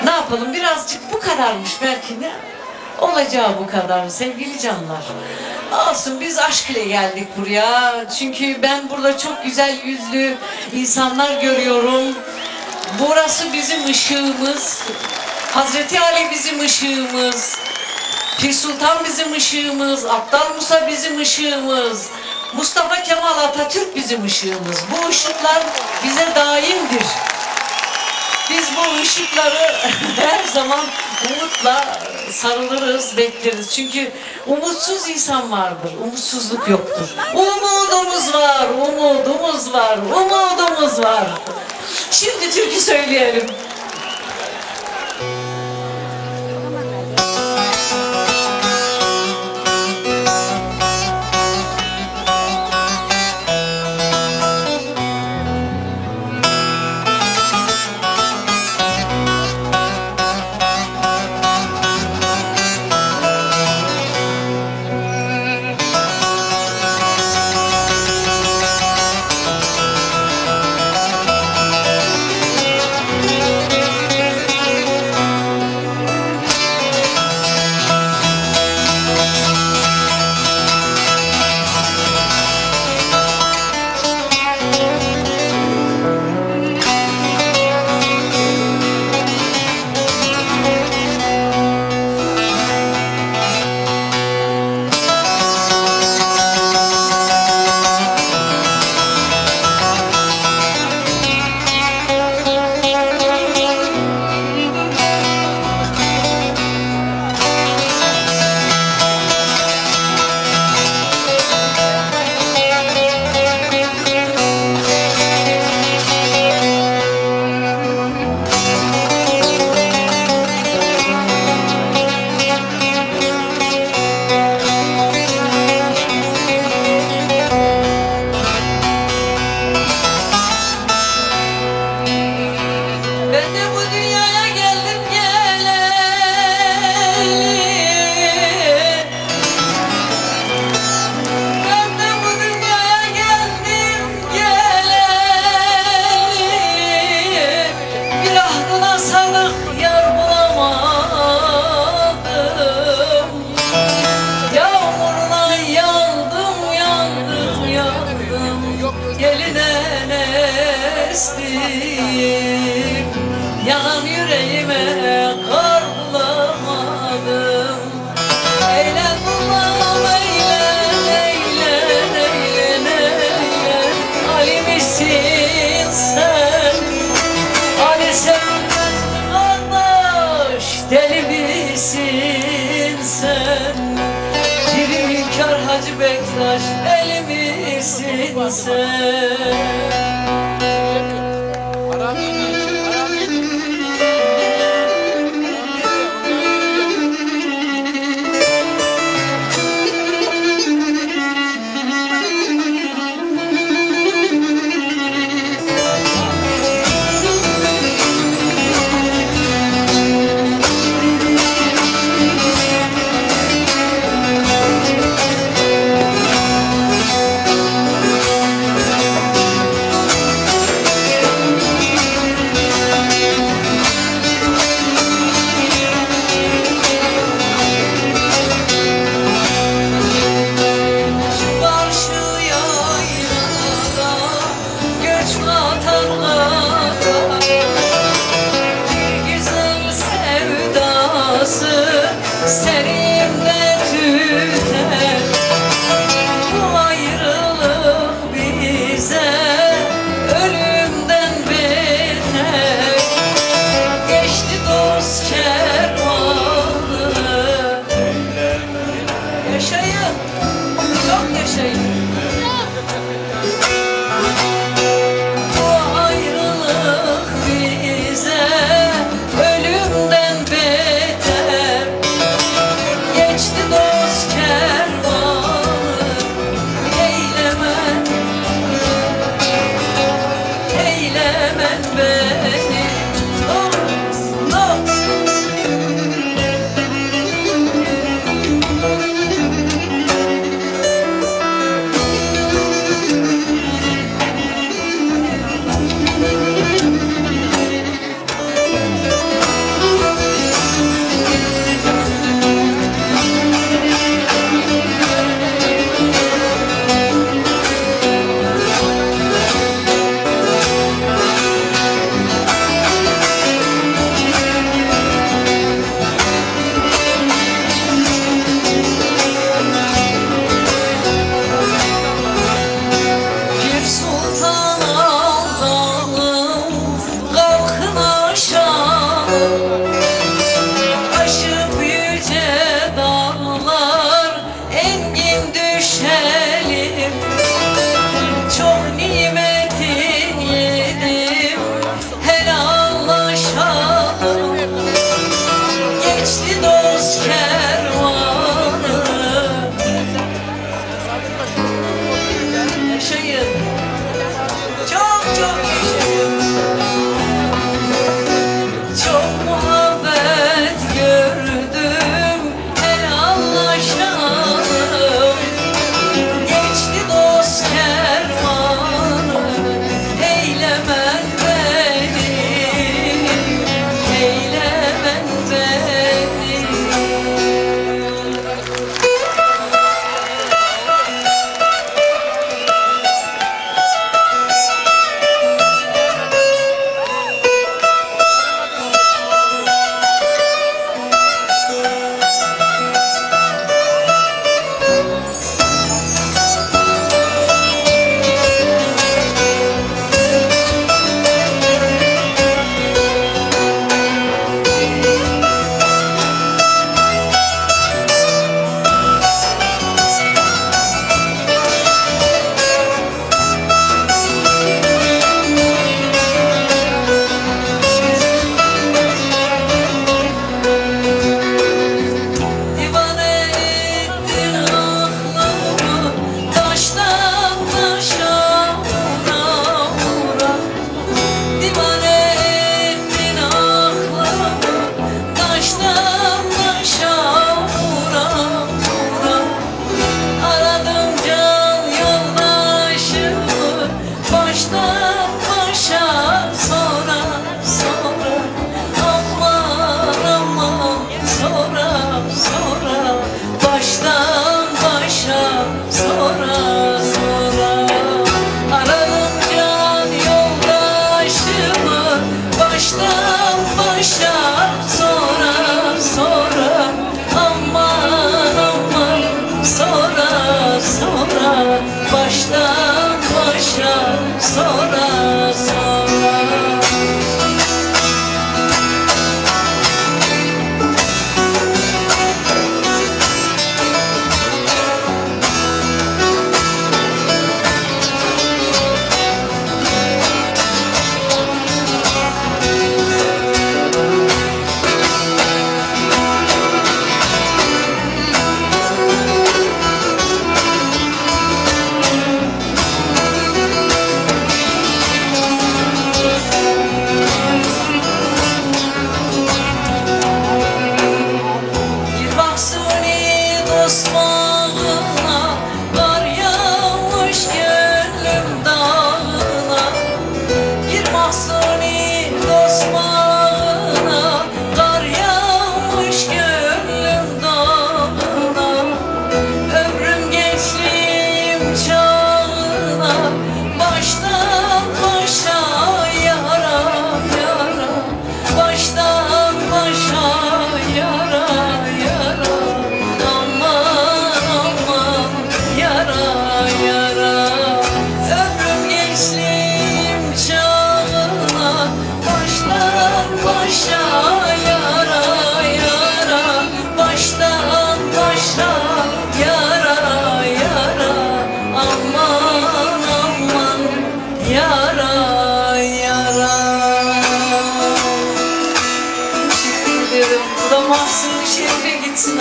Ne yapalım, birazcık bu kadarmış belki de. Olacağı bu kadar sevgili canlar. Olsun, biz aşk ile geldik buraya. Çünkü ben burada çok güzel yüzlü insanlar görüyorum. Burası bizim ışığımız. Hazreti Ali bizim ışığımız. Pir Sultan bizim ışığımız. Aptal Musa bizim ışığımız. Mustafa Kemal Atatürk bizim ışığımız. Bu ışıklar bize daimdir. Biz bu ışıkları her zaman umutla sarılırız, bekleriz. Çünkü umutsuz insan vardır, umutsuzluk yoktur. Umudumuz var, umudumuz var, umudumuz var. Şimdi türkü söyleyelim. Yanan yüreğime kar bulamadım. Eyle kulağım eyle, eyle, eyle, eyle. Ali misin sen? Ali sevmez mi kardeş? Deli misin sen? Bir hünkâr Hacı Bektaş, deli misin sen? Serimde tüter bu ayrılık bize ölümden beter. Geçti dost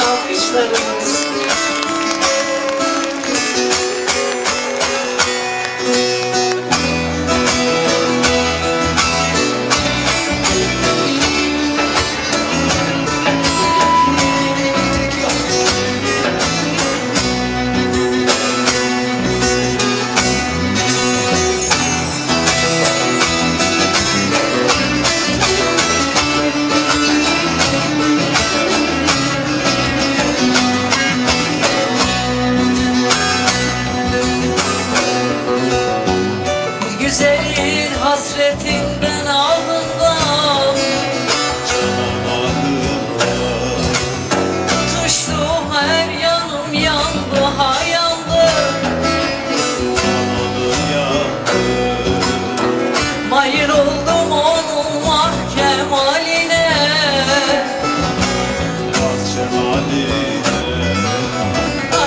alkışlarınız. Güzelin hasretinden alnından tutuştu her yanım yandı ha yandı. Mayır oldum onun mahkemaline.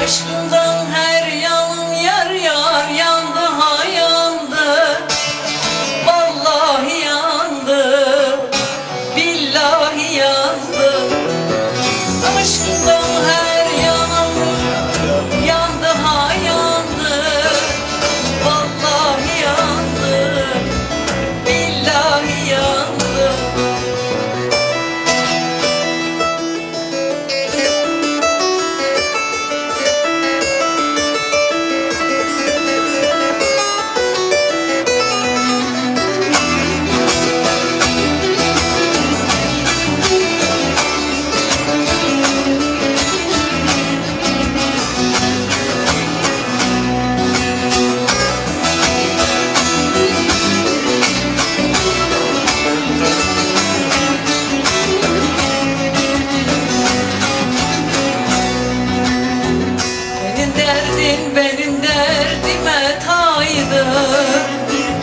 Aşkından her yanım yar yar yandı ha yandı. Vallahi yandı, billahi yandı. Aşkından her yanım yandı ha yandı. Vallahi yandı, billahi yandı. Benim derdime taydı,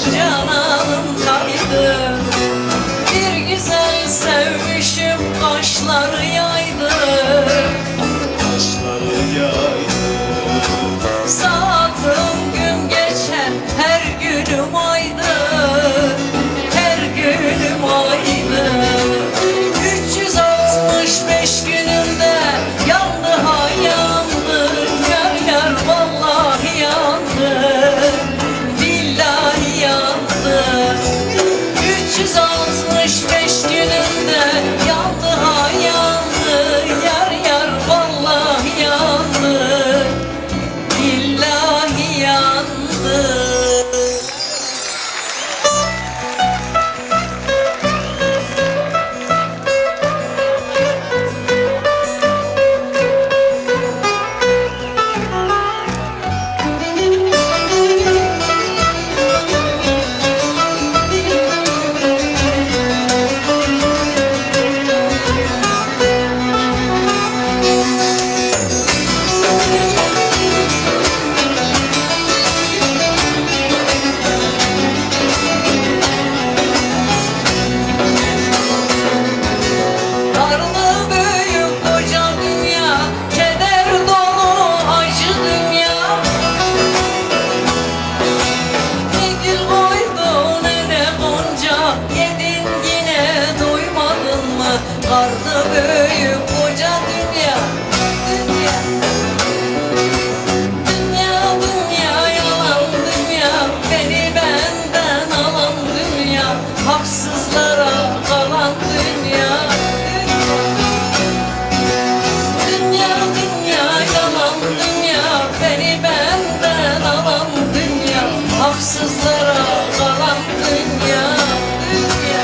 cananım taydı. Bir güzel sevmişim, kaşları yaydı. Saatim gün geçer, her günüm aydı. Her günüm aydı. 365 günümde yandı ha yandı. Yar yar vallahi yandı, billahi yandı. 365 günümde yandı ha yandı. Yar yar vallahi yandı, billahi yandı. Darlı büyük koca dünya, keder dolu acı dünya. Ne gül koydu ne de gonca, yedin yine doymadın mı? Darlı büyük koca dünya, dünya. Dünya dünya yalan dünya, beni benden alan dünya. Haksızlara kalan dünya. Dünya dünya yalan dünya, beni benden alan dünya. Haksızlara kalan dünya, dünya.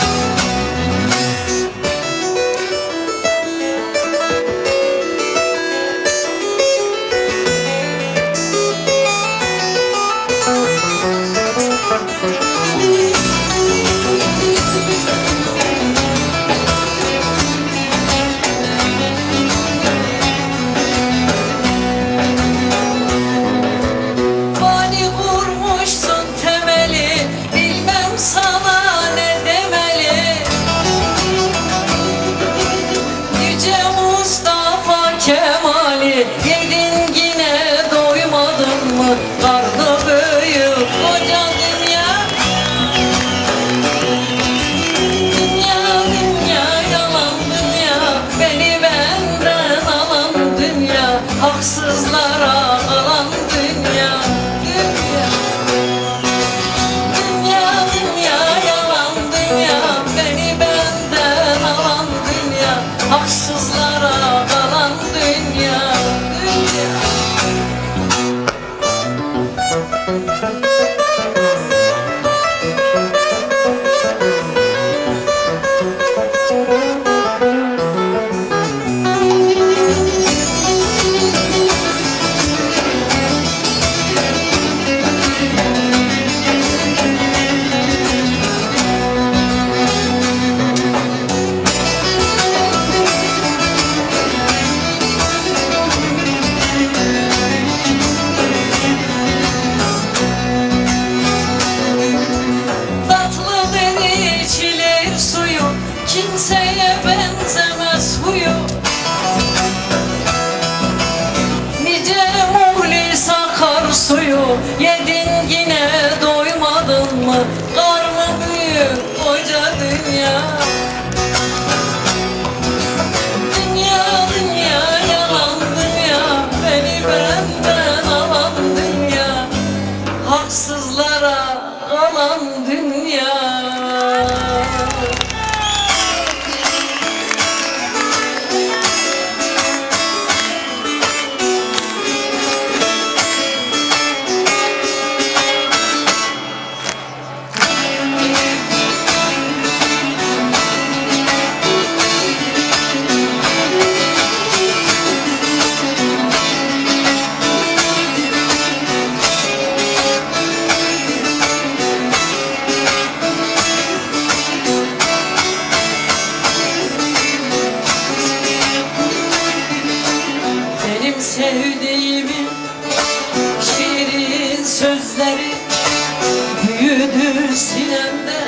Fani vurmuşsun temeli, bilmem sana ne demeli. Yüce Mustafa Kemal'i yedin yine doymadın mı? Karnı büyük koca dünya. Dünya dünya yalan dünya, beni benden alan haksızlara kalan dünya. Dünya, dünya, dünya, yalan dünya, beni benden alan dünya, haksızlara kalan dünya. Dünya. Kimseye benzemez huyu, nice muhlis akar suyu. Yedin yine doymadın mı? Karnı büyük koca dünya. Dünya, dünya, yalan dünya, beni benden alan dünya, haksızlara kalan dünya. Sevdiğimin şirin sözleri büyüdü sinemde,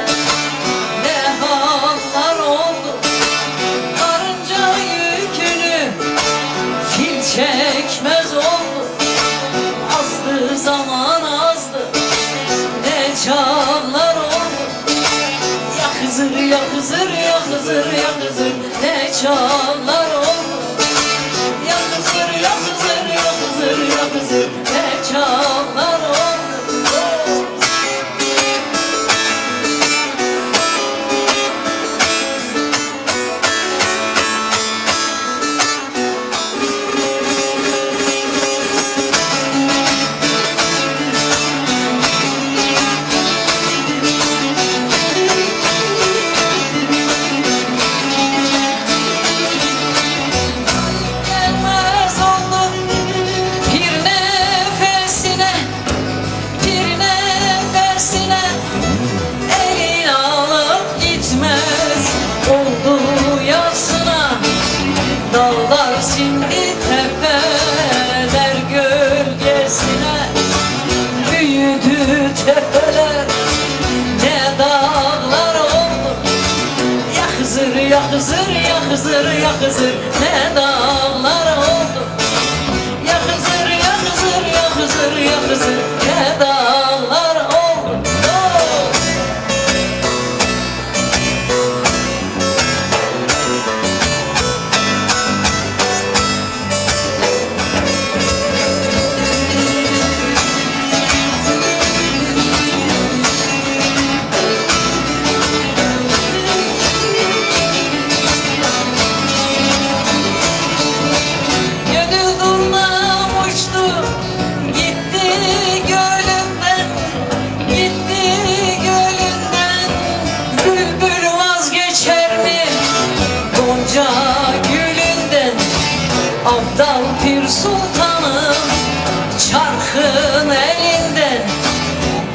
ne hallar oldu. Karınca yükünü fil çekmez oldu. Azdı zaman azdı, ne çağlar oldu. Ya Hızır, ya Hızır, ya Hızır, ya Hızır, ne çağlar oldu. Ya Hızır, ya Hızır, ya Hızır, ya Hızır, ne çağlar oldu. Dağlar şimdi tepeler gölgesine, büyüdü tepeler, ne dağlar oldu. Ya Hızır, ya Hızır, ya Hızır, ya Hızır, ne dağlar oldu. Ya Hızır, ya Hızır, ya Hızır, ya Hızır, ne dağlar oldu. Abdal Pir Sultan'ın çarkın elinden,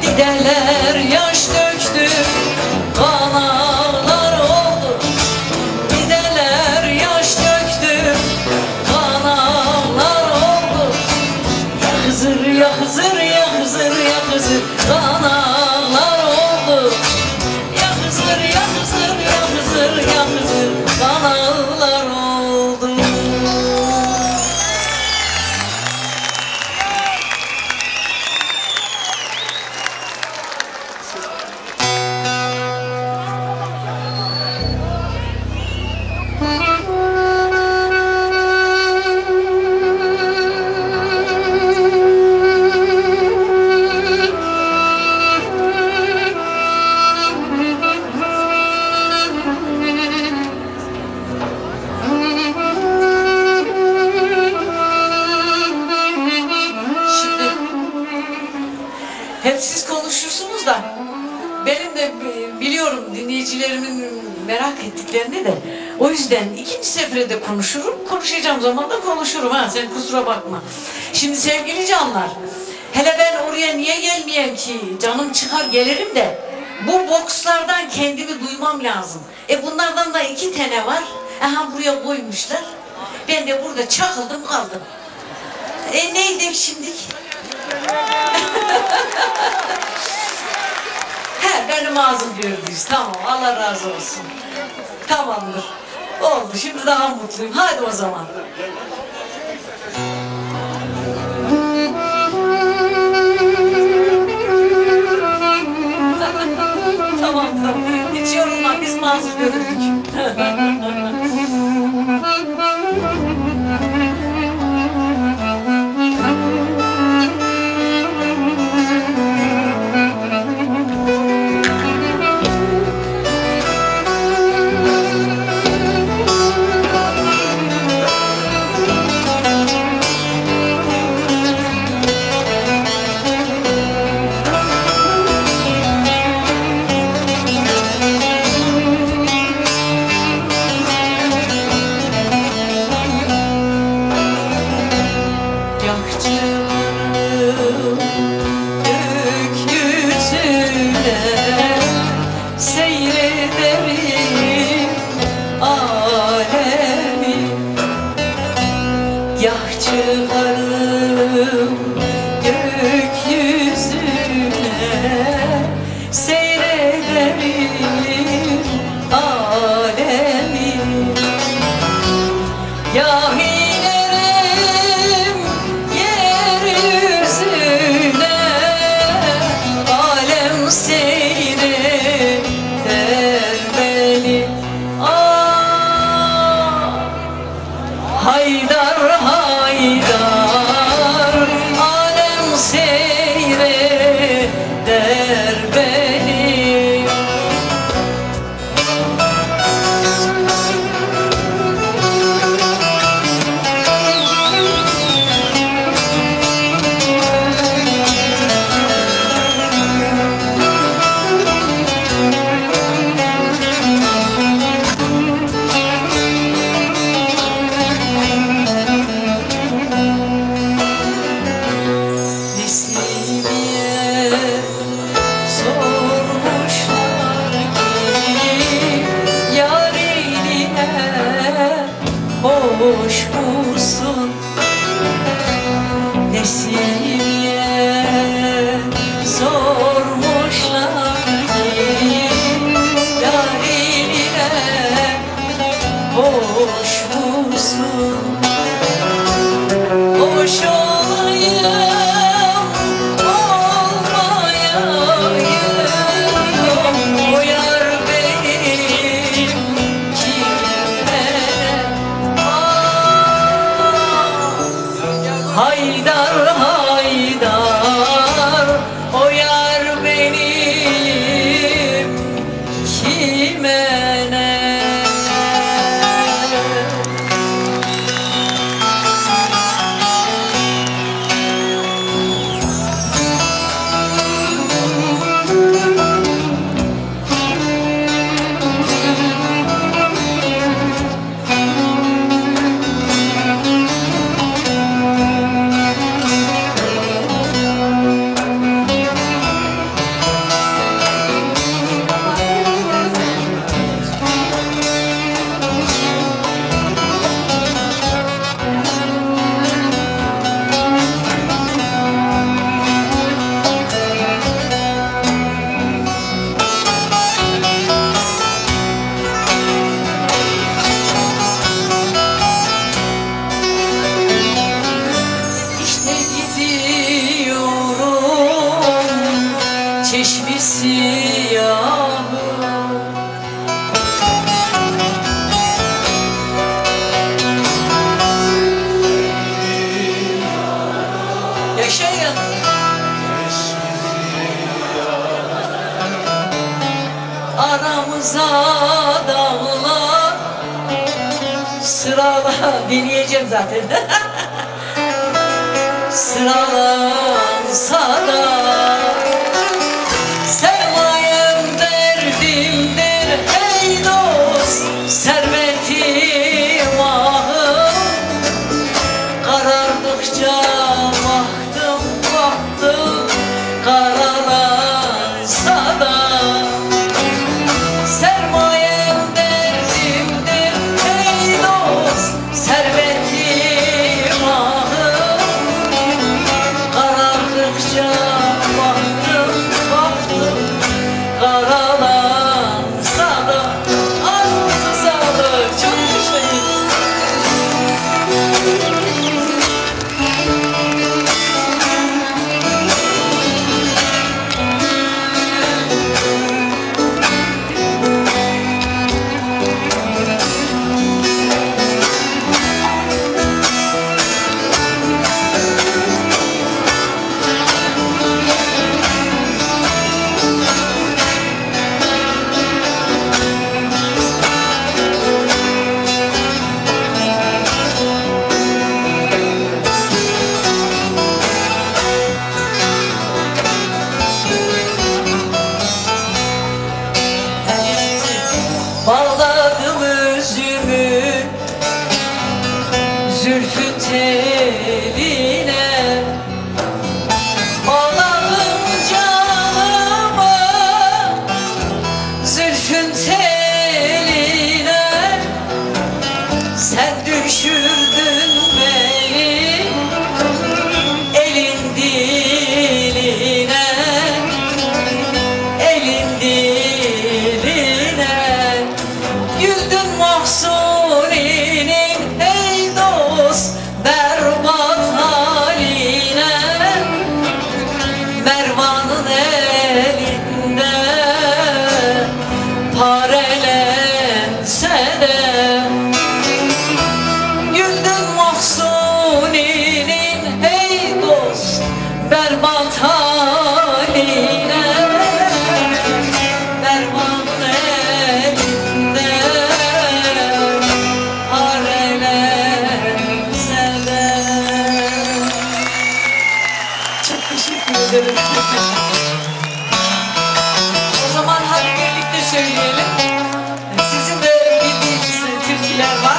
dideler yaş döktü, kan ağlar oldu. Dideler yaş döktü, kan ağlar oldu. Ya Hızır, ya Hızır, ya Hızır, ya Hızır, kan ağlar oldu. Ya Hızır, ya Hızır, ya Hızır, ya Hızır, kan ağlar oldu. Hep siz konuşursunuz da benim de biliyorum dinleyicilerimin merak ettiklerini de. O yüzden ikinci sefere de konuşurum. Konuşacağım zaman da konuşurum ha, sen kusura bakma. Şimdi sevgili canlar, hele ben oraya niye gelmeyeyim ki? Canım çıkar gelirim de bu bokslardan kendimi duymam lazım. Bunlardan da 2 tane var. Aha buraya koymuşlar. Ben de burada çakıldım kaldım. Neydi şimdi? He, benim ağzım gördünüz. Tamam, Allah razı olsun. Tamamdır. Oldu, şimdi daha mutluyum. Hadi o zaman. Tamam, tamam. Hiç yorulma, biz mazur görüldük. Dinleyeceğim zaten. Sıralansa da Karardıkça baktım baktım karalansa da sermayem derdimdir ey dost servetim ahım. Karardıkça baktım baktım karalansa da ağzınıza sağlık. Çok teşekkür ederim. Bağladım özümü zülfün teline, bağladım canımı zülfün teline. Sen düşürdün beni elin diline, elin diline. Güldün Mahsuni'nin ey dost berbat haline. Mervan'ın elinde parelense de güldün Mahsuni'nin ey dost berbat haline. Mervan'ın elinde parelense de. Çok teşekkür ederim. O zaman hadi birlikte söyleyelim. Sizin de bildiğiniz türküler var.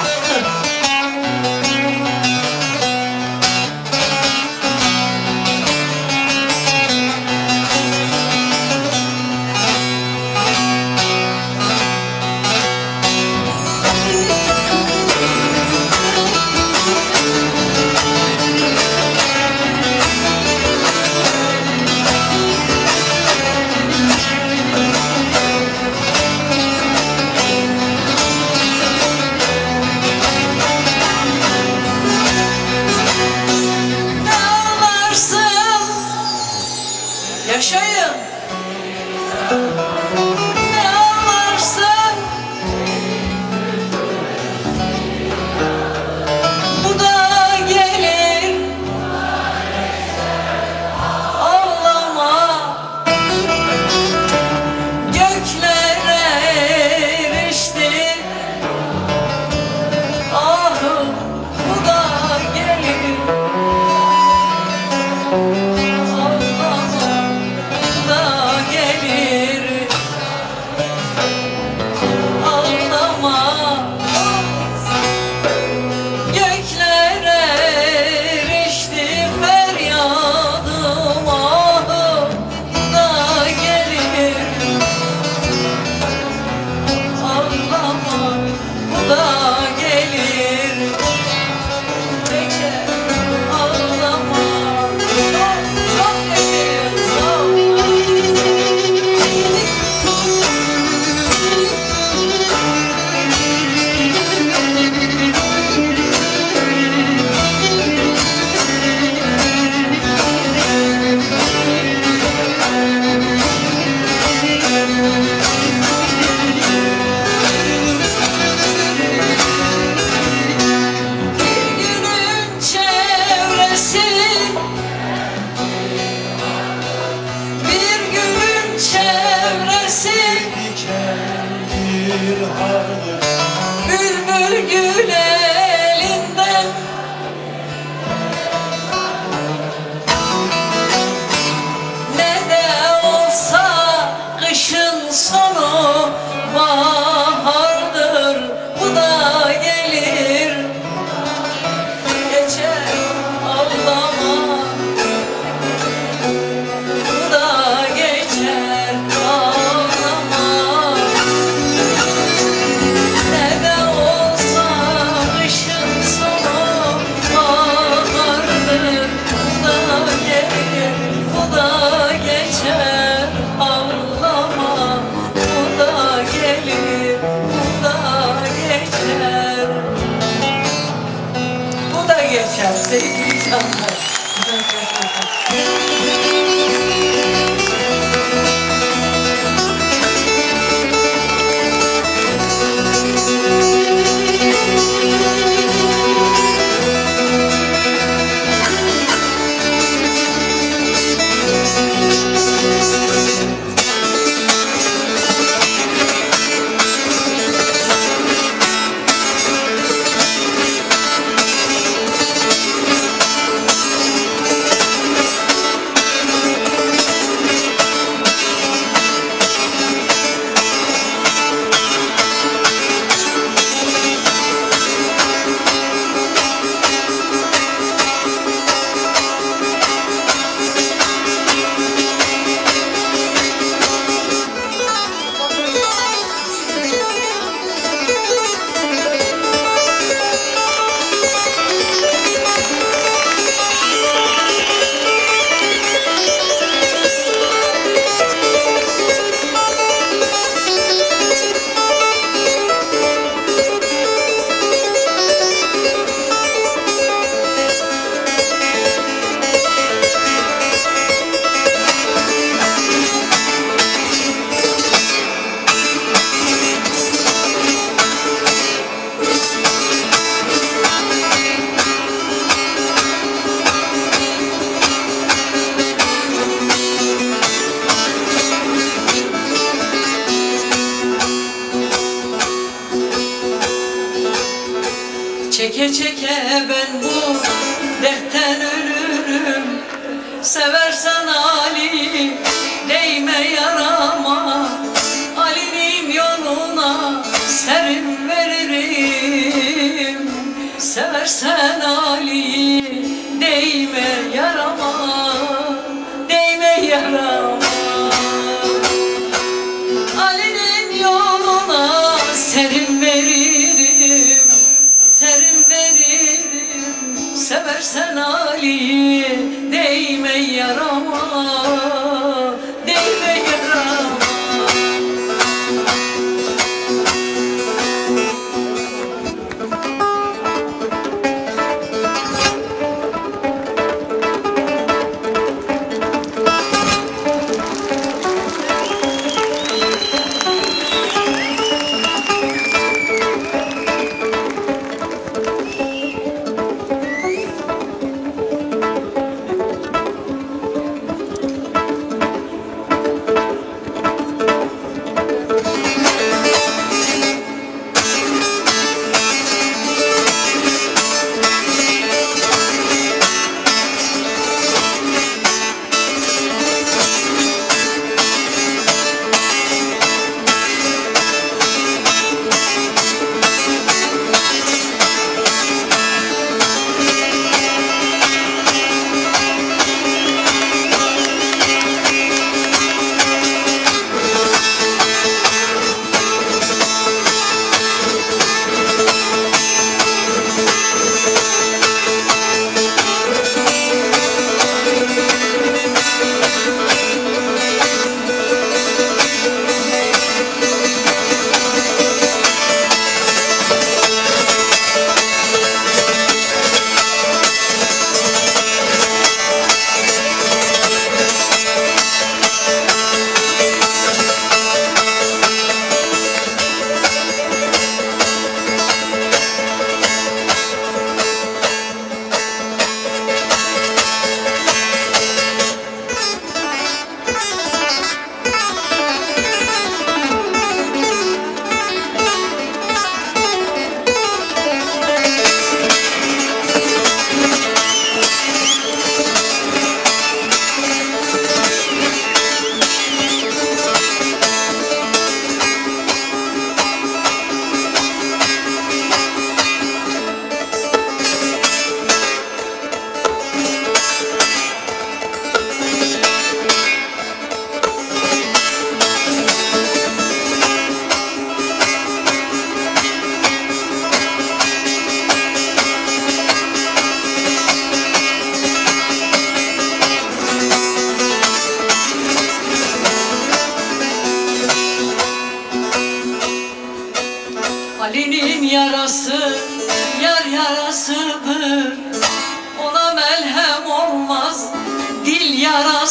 Ne ağlarsın? Yaşayın. Ne ağlarsın? Bu da gelir. Ağlama. Göklere erişti. Ahım bu da gelir. Ağlama. Bu da gelir. Ağlama. Göklere erişti feryadım ahım bu da gelir. Ağlama bu da gelir. Geçer ağlama. Çok yaşayın sağ Bir günün çevresi, bir günün çevresi, bülbül gül elinden. Ne de olsa kışın sonu bahardır bu da gelir. Geçer ağlama. ya sevgili canlar. Çeke çeke ben bu dertten ölürüm. Seversen Ali değme yarama. Ali'nin yoluna serim veririm. Seversen Ali değme yarama. Değme yarama. Ali'nin yoluna serim veririm. Serim veririm, seversen Ali, değme yarama, değme yarama.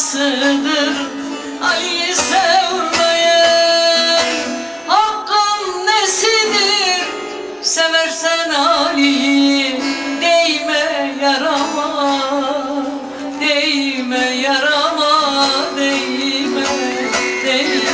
sevdasıdır Ali'yi sevmeyen. Hakkın nesidir seversen Ali'yi, değme yarama, değme yarama, değme, değme.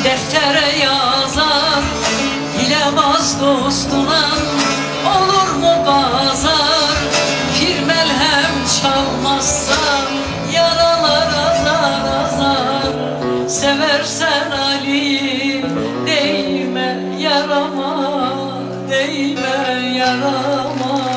Deftere yazar, hilebaz dostuna olur mu bazar? Pir melhem çalmazsa yaralar azar azar. Seversen Ali'yi, değme yarama, değme yarama.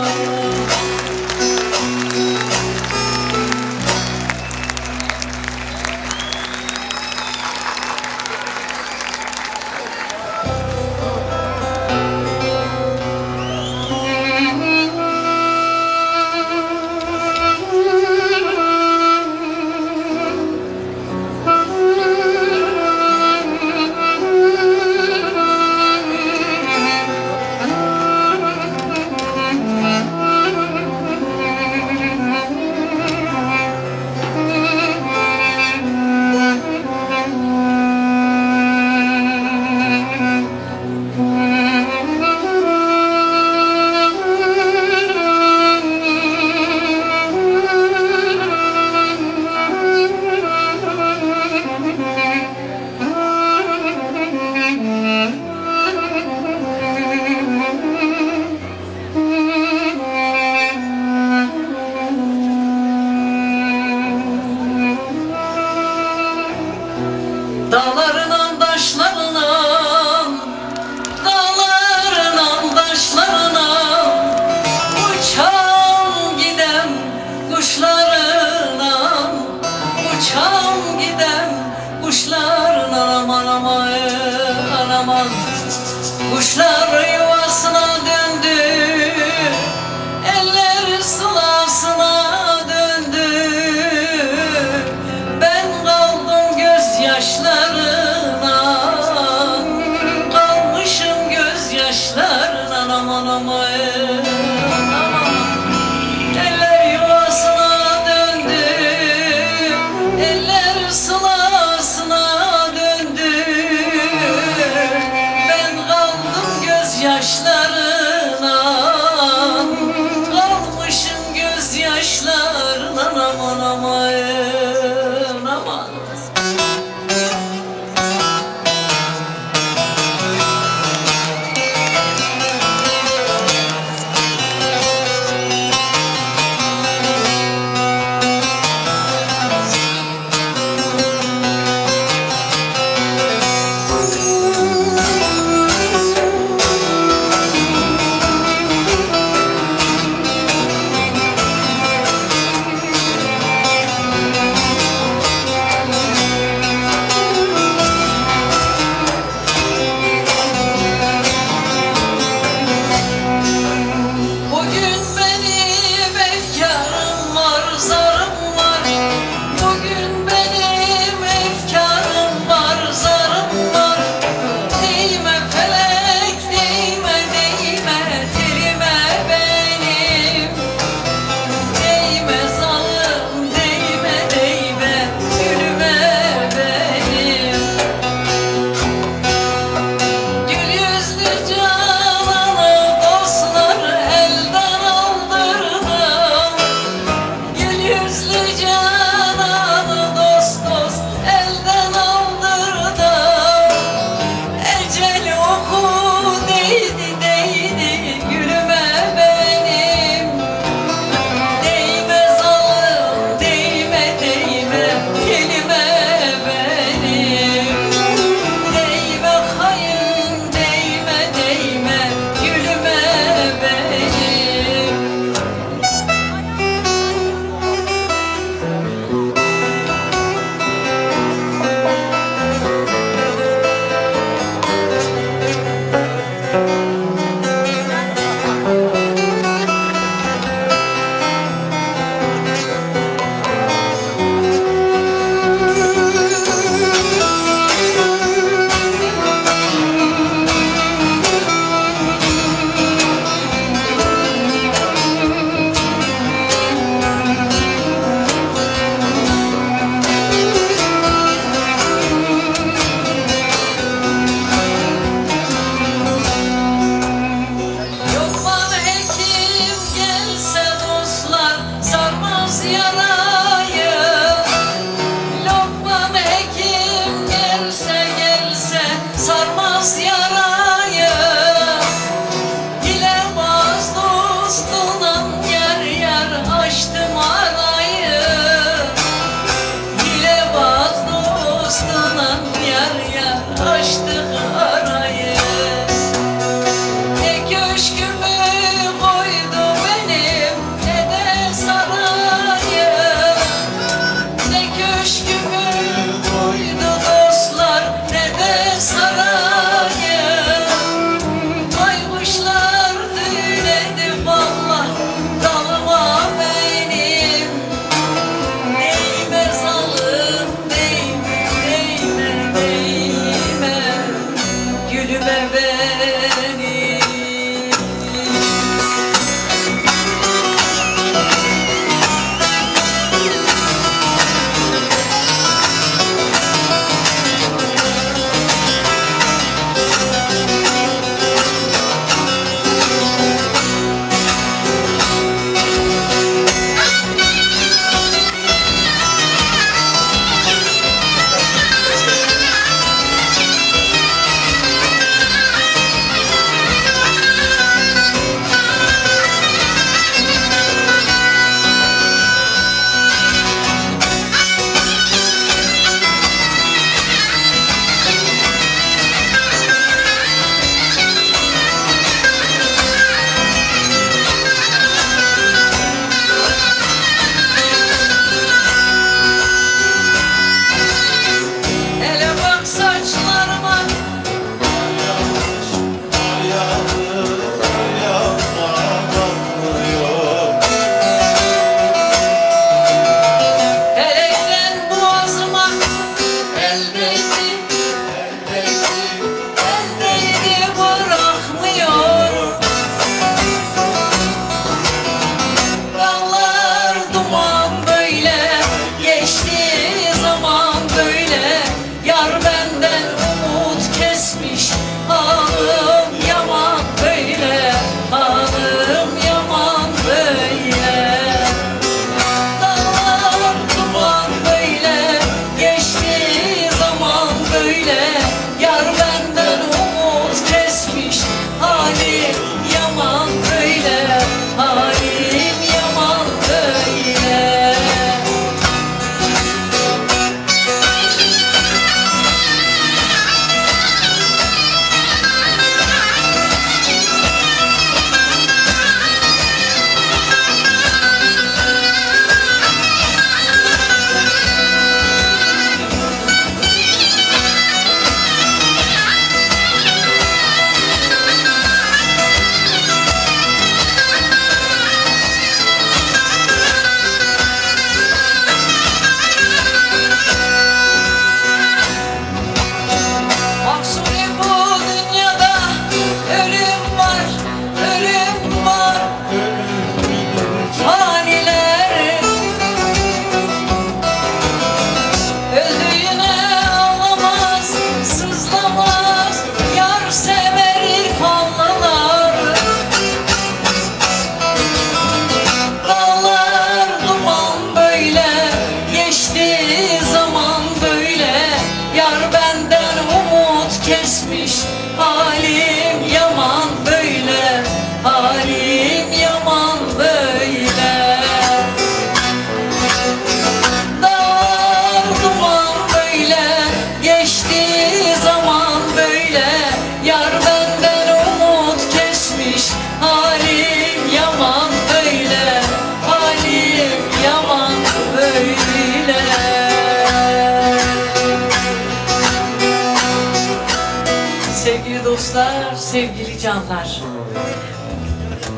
sevgili canlar.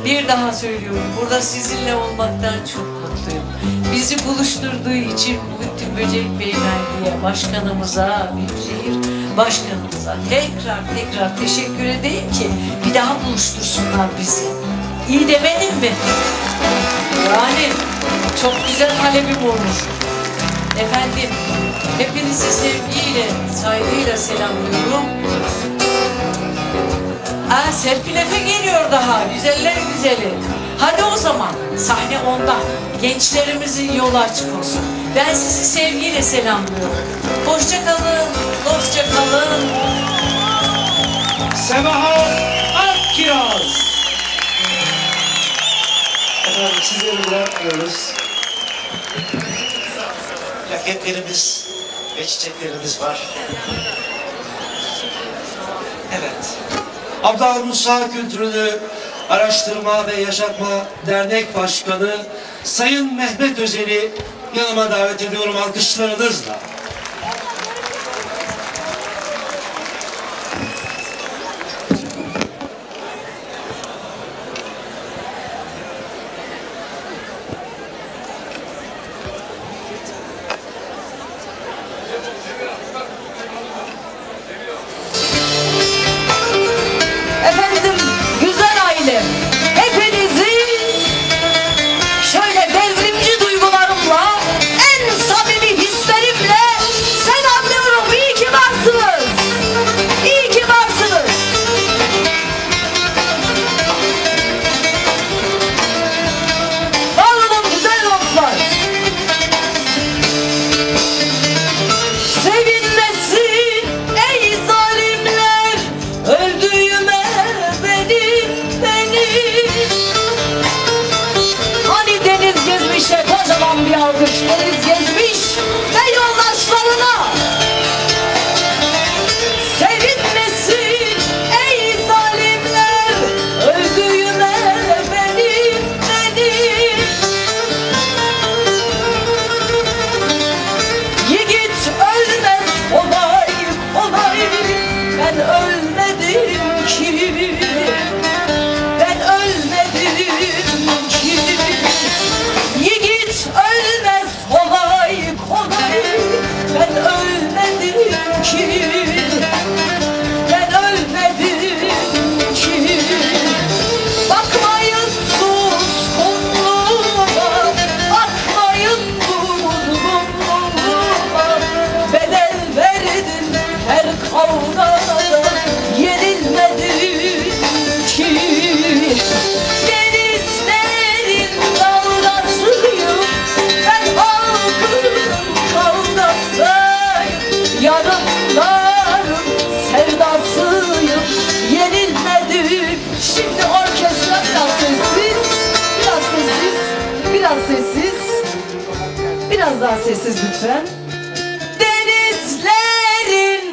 Bir daha söylüyorum, burada sizinle olmaktan çok mutluyum. Bizi buluşturduğu için Muhittin Böcek Beyefendi'ye, başkanımıza, Büyükşehir Başkanımıza tekrar teşekkür edeyim ki bir daha buluştursunlar bizi. İyi demedim mi? Yani çok güzel talebim olur. Efendim, hepinizi sevgiyle, saygıyla selamlıyorum. Serpil Efe geliyor daha, güzeller güzeli. Hadi o zaman, sahne onda. Gençlerimizin yolu açık olsun. Ben sizi sevgiyle selamlıyorum. Hoşça kalın, dostça kalın. Semahat Akkiraz. Efendim sizleri bırakmıyoruz. Plaketlerimiz ve çiçeklerimiz var. Evet. Abdal Musa Kültürünü Araştırma ve Yaşatma Dernek Başkanı Sayın Mehmet Özel'i yanıma davet ediyorum alkışlarınızla. Efendim, güzel ailem, hepinizi şöyle devrimci duygularımla, en samimi hislerimle selamlıyorum. İyi ki varsınız. İyi ki varsınız. Var olun güzel dostlar. Sevinmesin ey zalimler, öldüğüme beni. Hani deniz gezmişe kocaman bir alkış, deniz gezmiş ve yoldaşlarına. Sevinmesin ey zalimler, öldüğüme beni. Yiğit ölmez olay, ben ölmedim ki. Ben ölmedim ki. Yiğit ölmez kolay, ben ölmedim ki. Ben ölmedim ki. Bakmayın suskunluğuma, bakmayın durgunluğuma. Bedel verdim her kavgada, yenilmedim ki. Denizlerin dalgasıyım, ben halkın kavgasıyım. Yarınların sevdasıyım, yenilmedim. Şimdi orkestra biraz sessiz, biraz sessiz. Biraz daha sessiz lütfen. Denizlerin,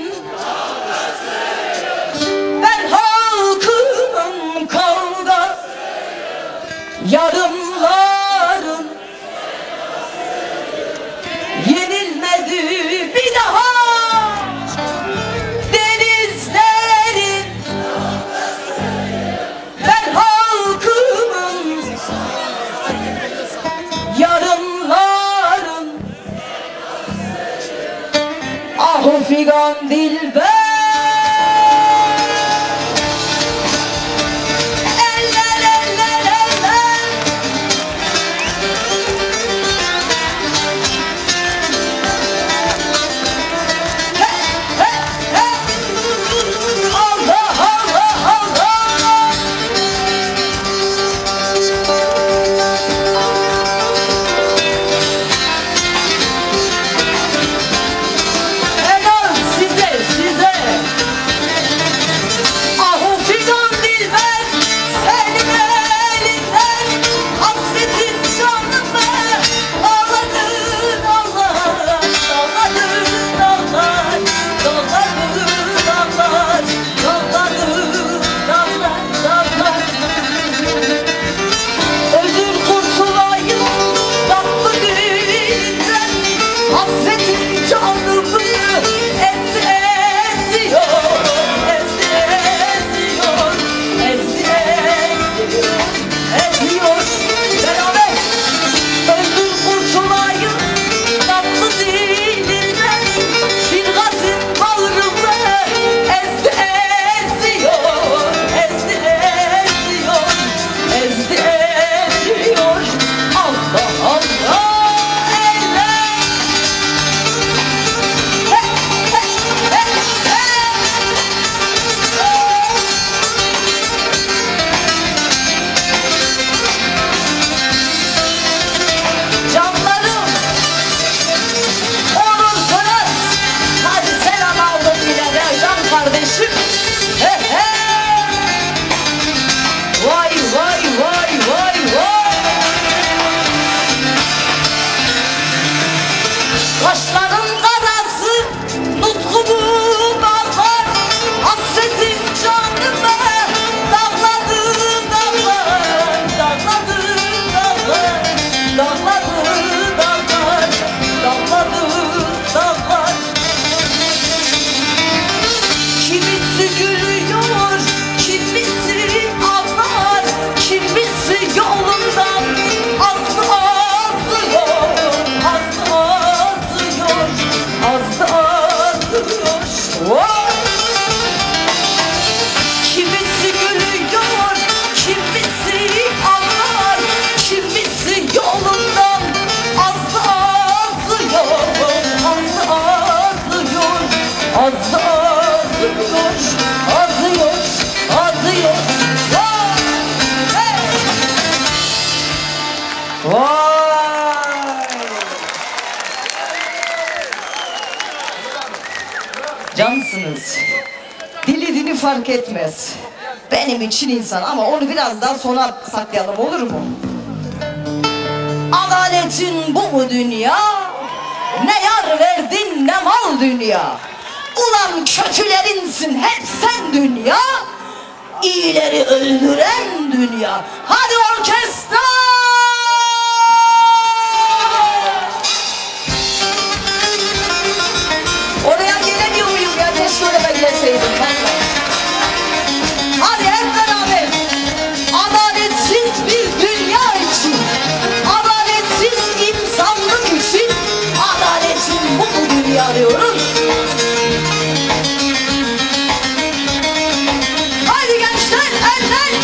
ben halkımın kavga, yarınların yenilmedi. Bir daha. Denizlerin, ben halkımın, yarınların. Ahu figan dilber, eller. Allah. Helal size. Vay! Cansınız. Dili dili fark etmez. Benim için insan ama onu biraz daha sona saklayalım, olur mu? Adaletin bu mu dünya? Ne yar verdin ne mal dünya. Ulan kötülerinsin hep sen dünya. İyileri öldüren dünya. Hadi orkestra! Oraya gelemiyor muyum ya? Keşke öyle ben gelseydim. Hadi hep beraber. Adaletsiz bir dünya için, adaletsiz insanlık için, adaletin bu dünya diyoruz. Haydi gençler, eller!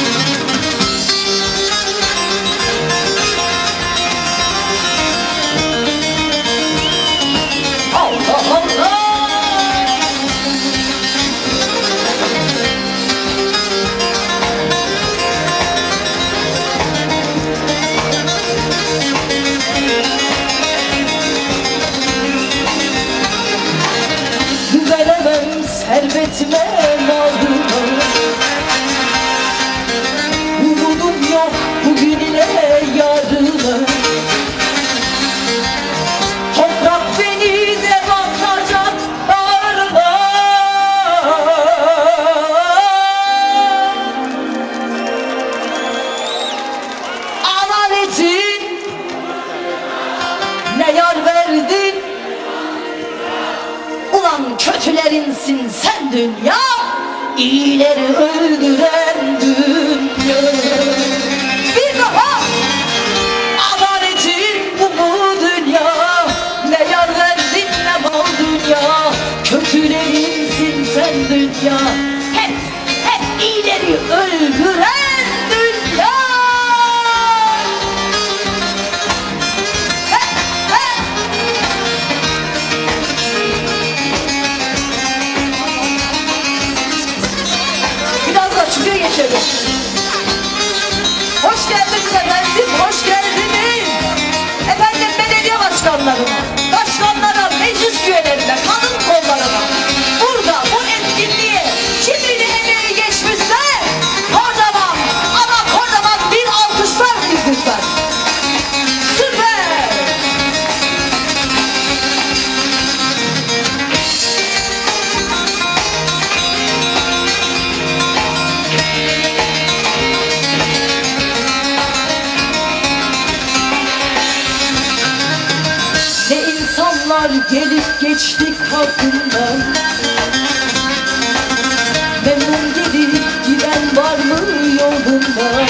Allah Allah! Veremem servetime mağduruma. Umudum yok bugün ile yarına. Toprak beni de basacak bağrına. Adaletin ne yar verdin. Ulan kötülerinsin sen dünya, iyileri öldüren dünya. Bir daha! Adaletin bu mu dünya? Ne yar verdin ne mal dünya. Kötülerinsin sen dünya, hep iyileri öldüren dünya. Şuraya geçelim. Hoş geldiniz efendim, hoş geldiniz. Efendim belediye başkanlarına, başkanlara, meclis üyelerine, kadın kollarına, burada bu etkinliğe kimin emeği geçmişse kocaman ama kocaman bir alkışlar bizimler. Süper! Gelip geçtik hakkından. Memnun gelip giden var mı yolunda?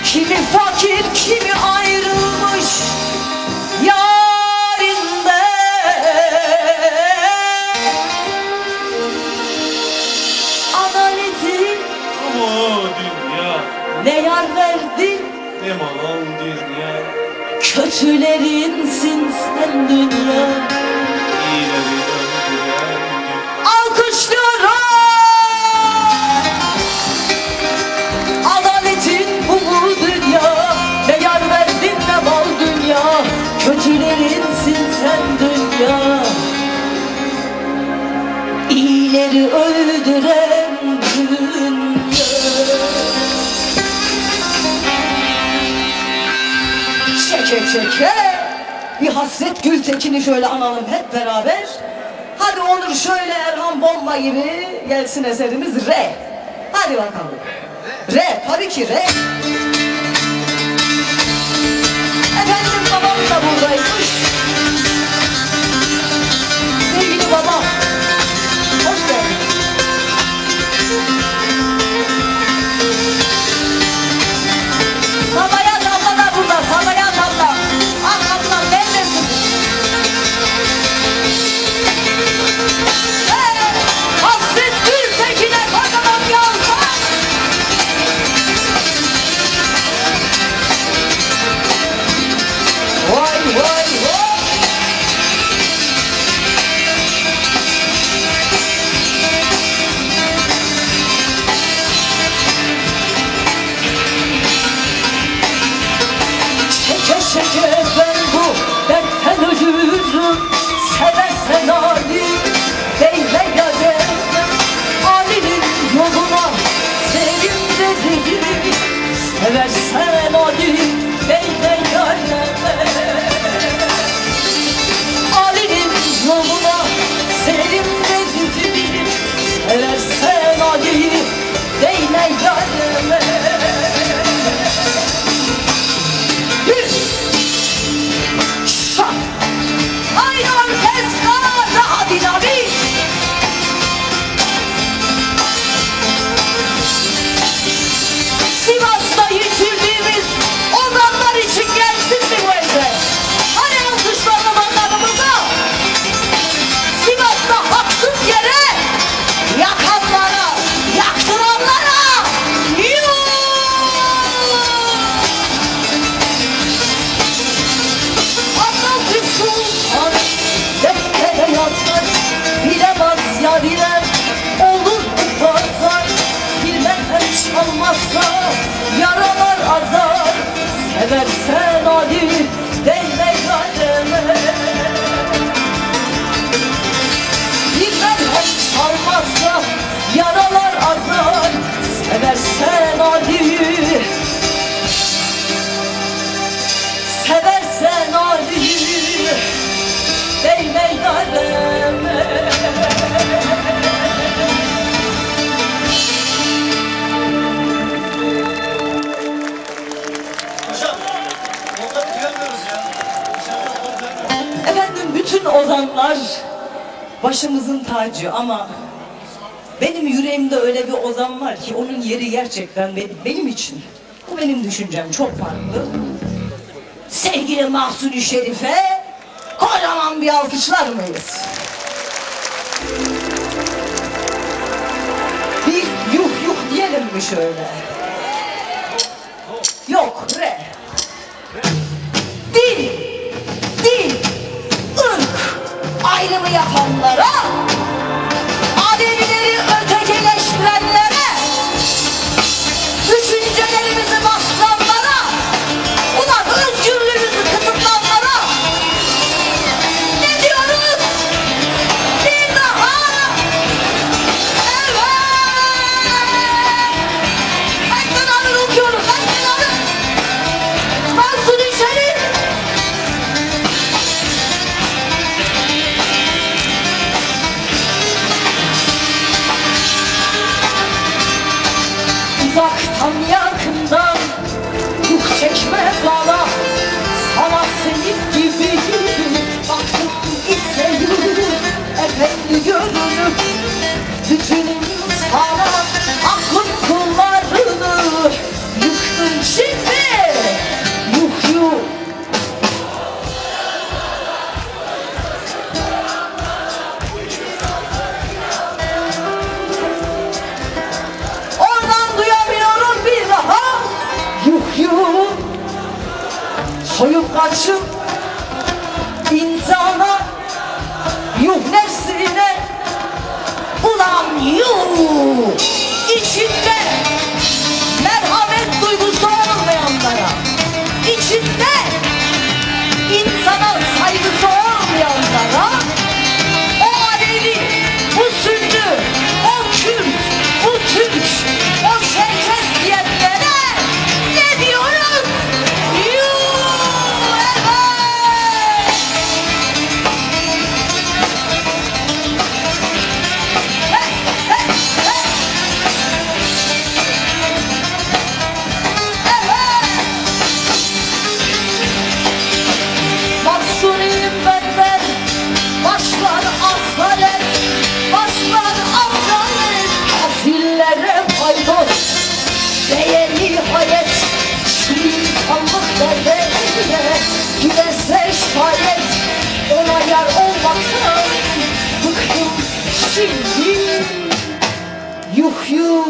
Kimi fakir, kimi ayrılmış yarinden. Adaletin Ama dünya ne yar verdin, ne mal dünya. kötülerinsin sen dünya. İyileri öldüren Alkışlıyorum. Adaletin bu mu dünya? Ne yar verdin ne mal dünya. Kötülerinsin sen dünya. İyileri öldüren dünya. Çeke. Bir Hasret Gültekin'i şöyle analım hep beraber. Hadi Onur şöyle Erhan bomba gibi gelsin eserimiz Re. Hadi bakalım. Re, tabii ki Re. Efendim babam da buradaymış. Sevgili babam. Hoş geldin. Sabaya tabla da burada. Sabaya tabla. Al tabla neredesin? Hasret Gültekin'e kocaman bir alkış. seversen Ali değme yareme. Ali'nin yoluna senin de gücüm, seversen Ali değme yareme. Şah! Haydi orkestra, daha dinamik! Sivas'ta yitirdiğimiz ozanlar için gelsin mi bu eser? Hani alkışlarla bakanımıza? Sivas'ta haksız yere yakanlara, yaktıranlara yuh! Anlatır sultan deftere yazar, bilemez yariler olur ufaklar. Bilmeden çalmazsa yaralar azar, seversen Ali değme kaleme. Bilmeden çalmazsa yaralar azar, seversen Ali, seversen Ali değme kaleme. Efendim bütün ozanlar başımızın tacı ama benim yüreğimde öyle bir ozan var ki onun yeri gerçekten benim için. Bu benim düşüncem, çok farklı. Sevgili Mahsuni Şerif'e kocaman bir alkışlar mıyız? Bir yuh yuh diyelim mi şöyle? Yok, re. Dil, ırk ayrımı yapanlara, Alevileri ötekileştirenlere, düşüncelerimizi bastıranlara, ulan özgürlüğümüzü kısıtlanlara ne diyoruz? Bir daha! Evet! Ben de okuyorum, Mahsuni Şerif! Uzaktan yakından yük çekme bana, sana senin gibi baktım ise yürü, efendi görünür bütün sana aklın kullarını yıktım şimdi yuh yuh. Oradan duyamıyorum bir daha yuh yuh. Soyup kaçıp insana, yuh nefsine, ulan yuh. İçinde merhamet duygusu olmayanlara, içinde insana saygısı olmayanlara, o Alevi, bu Sünni, o Kürt, bu Türk, o Çerkes diyenlere ne diyoruz? Yuh! Evet! Hey, hey, hey! Evet! Mahsuniyim benden, başlar asalet, başlar asalet, kafirlere paydos, neye nihayet, şu insanlık derdine, giderse şayet, ona yar olmaktan, bıktım şimdi, yuh yuh.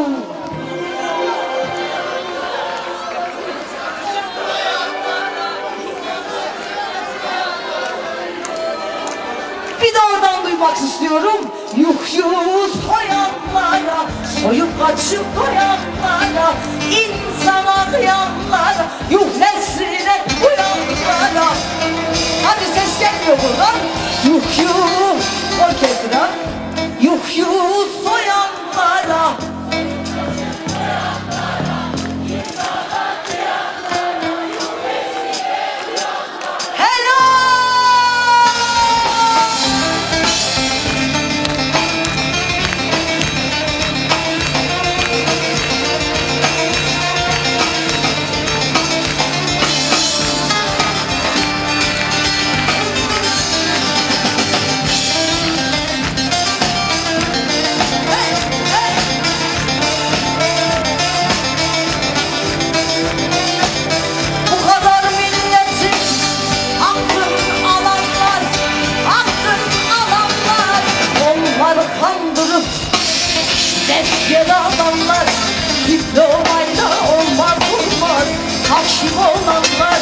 Bir de oradan duymak istiyorum. Yuh yuh soyanlara, soyup kaçıp doyanlara, insana kıyanlara, yuh nesline uyanlara. Hadi ses gelmiyor buradan. Yuh yuh orkestra. Yuh yuh soyanlara. hakim olanlar,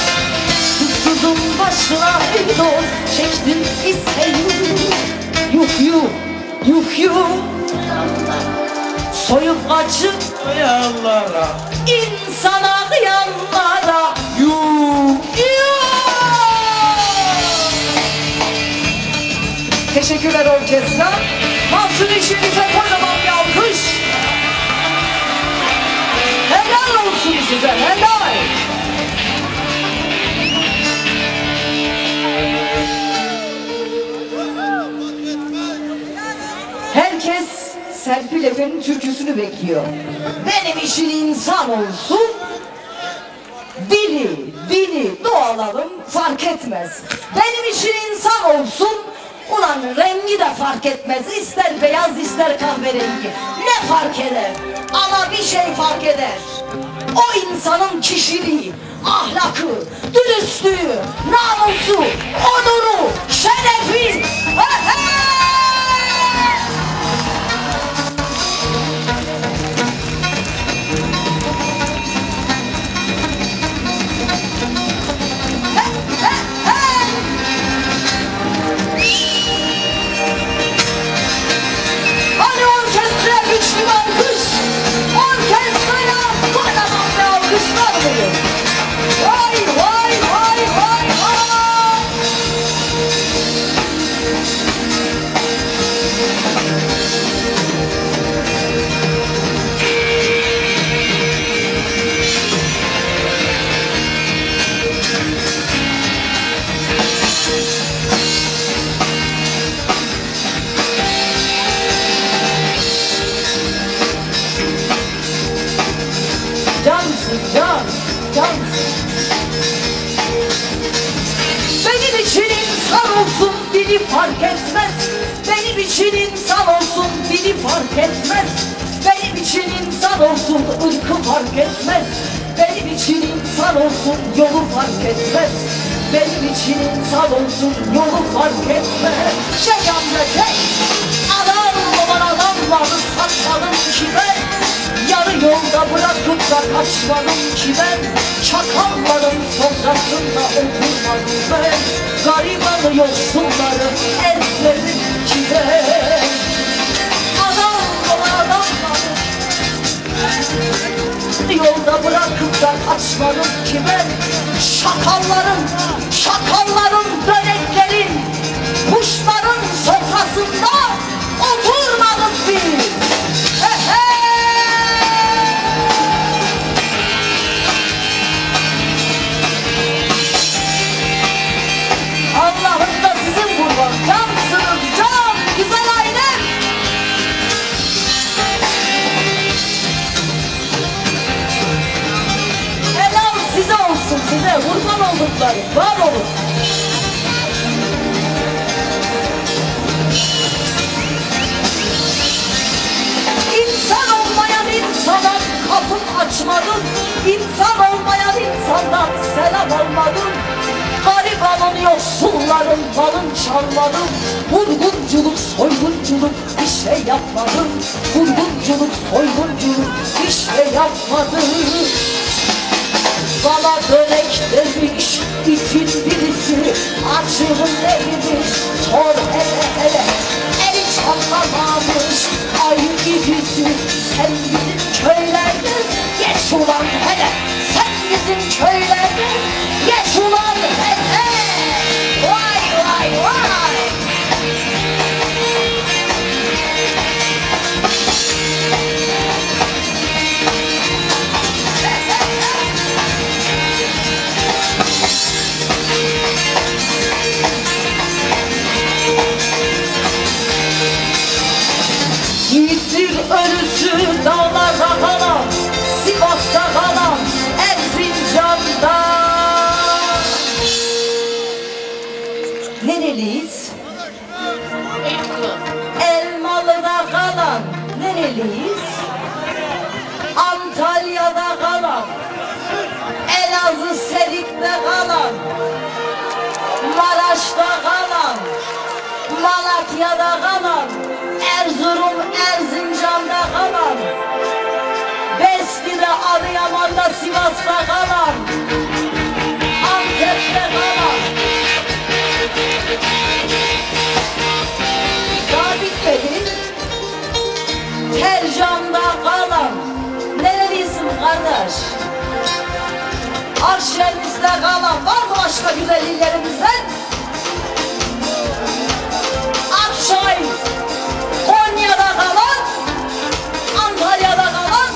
tutturdum başına dost, çektim isteğimi. Yuh soyup açıp Yanlara. insana kıyanlara. Teşekkürler orkestra. Mahsun işinize kocaman bir alkış. Helal olsun size, helal. Herkes Serpil Efe'nin türküsünü bekliyor. Benim için insan olsun, dili, doğalarım fark etmez. Benim için insan olsun, ulan rengi de fark etmez. İster beyaz ister kahverengi. Ne fark eder? Ama bir şey fark eder. O insanın kişiliği, ahlakı, dürüstlüğü, namusu, onuru, şerefi. Hadi orkestra güçlü bir alkış. Orkestraya kocaman bir alkışlar verin. Vay. Cansın. Benim için insan olsun dili fark etmez. Benim için insan olsun dili fark etmez. Benim için insan olsun ırkı fark etmez. Benim için insan olsun yolu fark etmez. Benim için insan olsun yolu fark etmez. Adam baban adamları satmadım ki ben. Yarı yolda bırakıp da kaçmadım ki ben. Çakalların sofrasında oturmadım ben. Garibanı yoksulları ezmedim ki ben. Adam baban adamları yolda bırakıp da kaçmadım ki ben. Şakalların, döneklerin, kuşların sofrasında oturmadık biz. Allah'ım da sizin kurban, cansınız, can, güzel ailem. Helal size olsun, size kurban oldukları, var olun. İnsan olmayan insana kapı açmadım. İnsan olmayan insandan selam almadım. Garibanın yoksulların balın çalmadım. Vurgunculuk, soygunculuk bir şey yapmadım. Vurgunculuk, soygunculuk bir şey yapmadım. Bana dönek demiş itin birisi, açığın neymiş sor hele. Eli çatlamamış ayı gibisi. Sen bizim köylerde geç ulan hele. Sen bizim köylerde geç ulan hele. Vay. Yiğittir ölüsü dağlarda kalan, Sivas'ta kalan, Erzincan'da. Nereliyiz? Elmalı'da kalan. Nereliyiz? Antalya'da kalan, Elazığ Serik'te kalan, Maraş'ta kalan, Malatya'da kalan, Erzurum Erzincan'da kalan, Besni'de, Adıyaman'da, Sivas'ta kalan, karşılarımızda kalan var mı başka güzel illerimizden? Akçay, Konya'da kalan, Antalya'da kalan,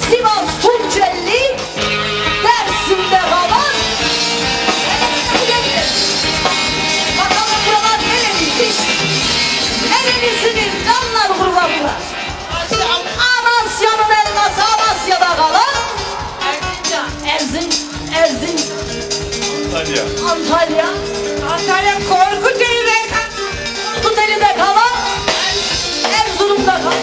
Sivas, Tunceli, Dersim'de kalan. Bakalım buralar nereymiş? Nerelisiniz canlar kurbanlar? Amasya'nın elması Amasya'da kalan. Erzin, Antalya, Korkuteli'de kalan, Erzurum'da kalan.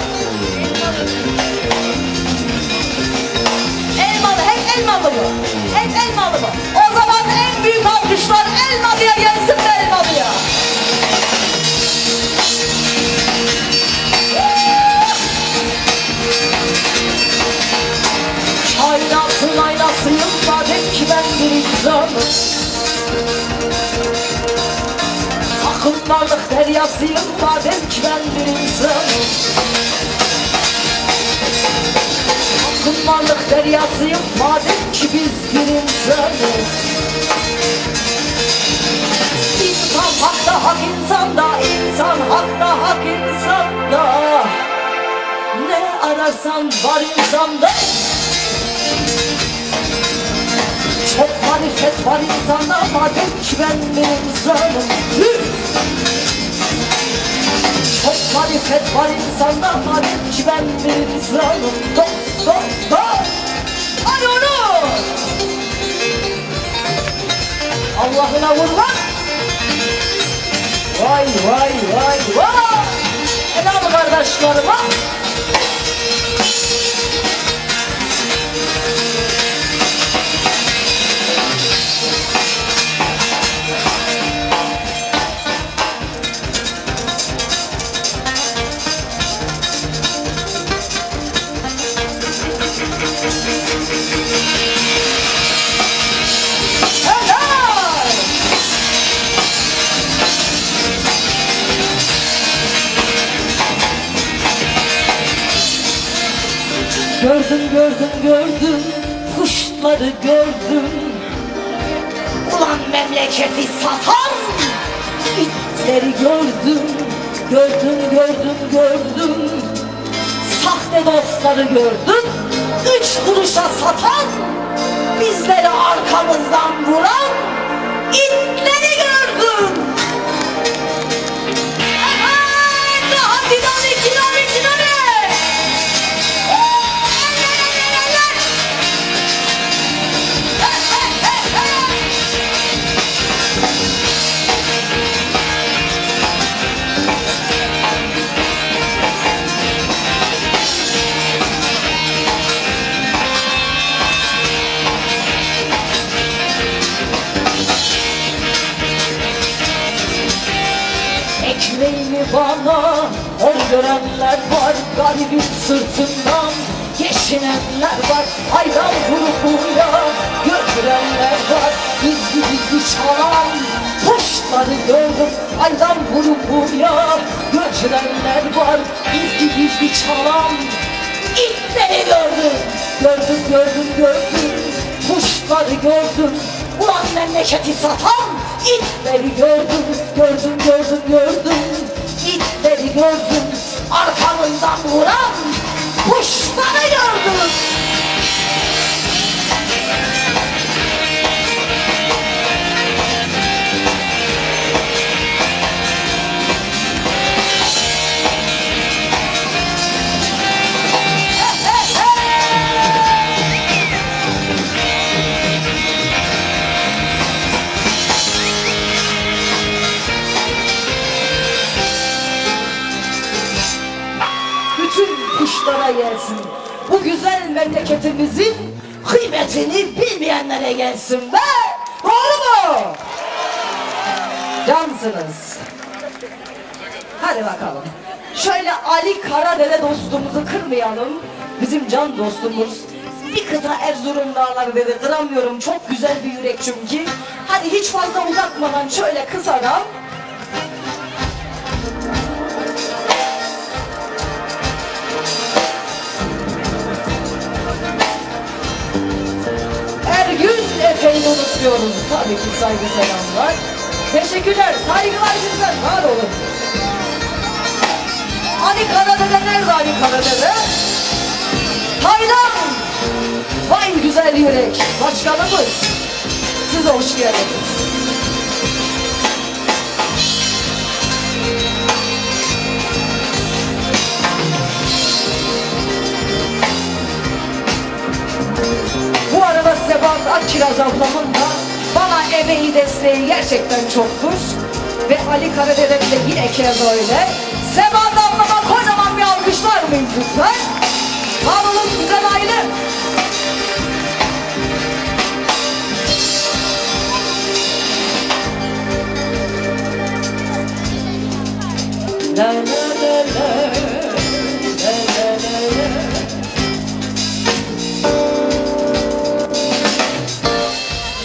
Elmalı, hep elmalı mı? Hep elmalı mı? O zaman en büyük alkışlar Elmalı'ya gelsin de Elmalı'ya. Kainatın aynasıyım madem ki ben bir insanım. Akıl varlık deryasıyım madem ki ben bir insanım. Akıl varlık deryasıyım madem ki biz bir insanız. İnsan hakta hak insanda, insan hakta hak insanda. Ne ararsan var insanda. Çok marifet var insanda madem ki ben bir insanım. Çok marifet var insanda madem ki ben bir insanım. Dost. Hadi onu. Allah'ına vur lan. Vay. Helal kardeşlerime. Gördüm, kuşları gördüm. Ulan memleketi satan itleri gördüm. Sahte dostları gördüm. 3 kuruşa satan, bizleri arkamızdan vuran itleri gördüm. Hadi ekmeğimi bana hor görenler var, garibin sırtından geçinenler var, ayran grubuyla götürenler var, gizli çalan kuşları gördüm, ayran grubuyla götürenler var, gizli çalan itleri gördüm, kuşları gördüm, ulan memleketi satan itleri gördüm, itleri gördüm, arkamızdan vuran kuşları gördüm. Kuşlara gelsin. Bu güzel memleketimizin kıymetini bilmeyenlere gelsin be. Doğru mu? Cansınız. Hadi bakalım. Şöyle Ali Karadere dostumuzu kırmayalım. Bizim can dostumuz. Bir kıta Erzurum dağları dedi. Kıramıyorum. Çok güzel bir yürek çünkü. Hadi hiç fazla uzatmadan şöyle kısadan. Her gün Karadere'yi unutmuyoruz. Tabii ki saygı selamlar. Teşekkürler, saygılar bizden. Var olun. Ali Karadere nerede Ali Karadere? Taylan! Vay güzel yürek, başkanımız. Size hoş geldiniz. Bu arada Sebat Akkiraz ablamın da bana emeği desteği gerçekten çoktur. Ve Ali Karadere'nin de yine keza öyle. Sebat ablama kocaman bir alkışlar mıyız lütfen? Var olun güzel aile. La la la la, la la la la.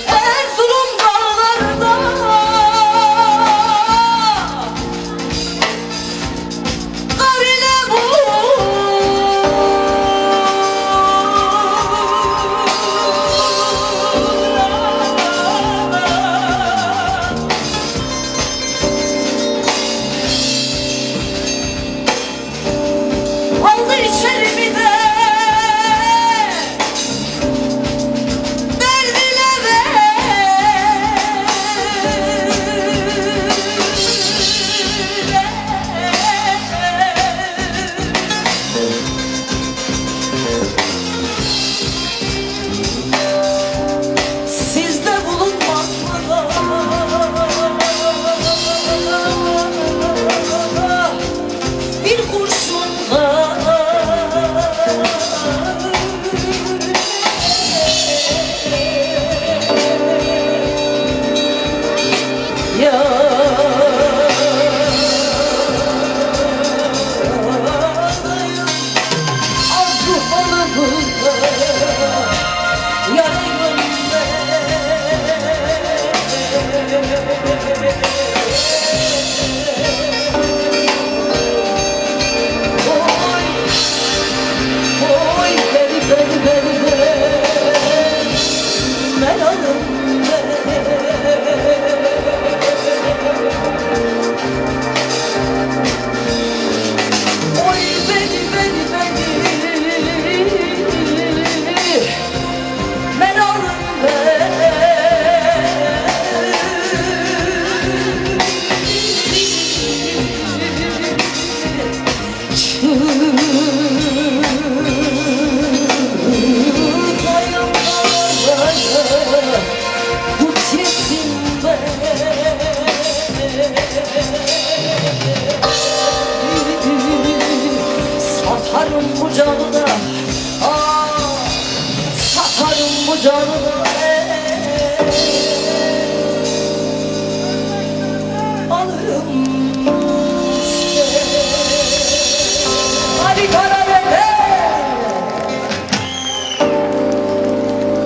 Erzurum dağlarında kar ile aldı içerimi de sizde bulunmaz mı bir kurşunla ya satarım bu canına, satarım bu canına, alırım Ali Karadere.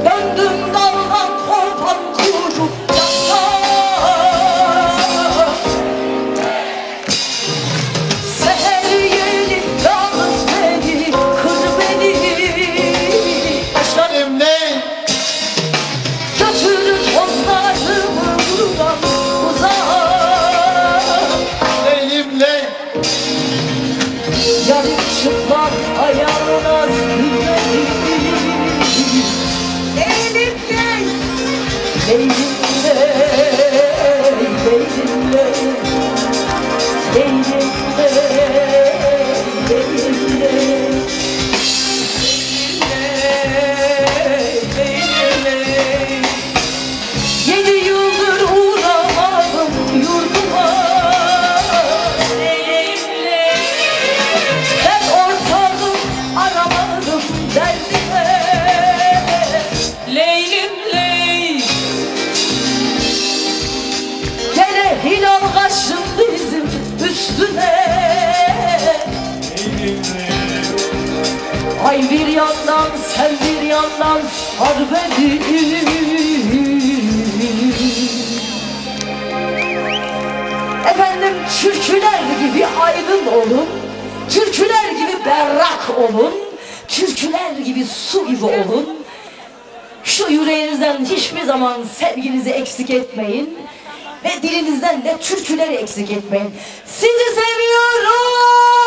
Döndüm daldan korkan kuyruk seher yeli yalnız beni, kır beni. Başkanım ne? Götürür tozlarımı buradan uzak. Elimle Yarım çıplak ayağına sürmedim. Elimle, elimle, elimle, yedi yıldır uğramadım yurduma. Ben ortağım aramadım derdime. Leylim ley, gene hilal kaşın bizim üstüne. Ay bir yandan sen bir yandan sar beni. Efendim türküler gibi aydın olun, türküler gibi berrak olun, türküler gibi su gibi olun. Şu yüreğinizden hiçbir zaman sevginizi eksik etmeyin. Ve dilinizden de türküleri eksik etmeyin. Sizi seviyorum.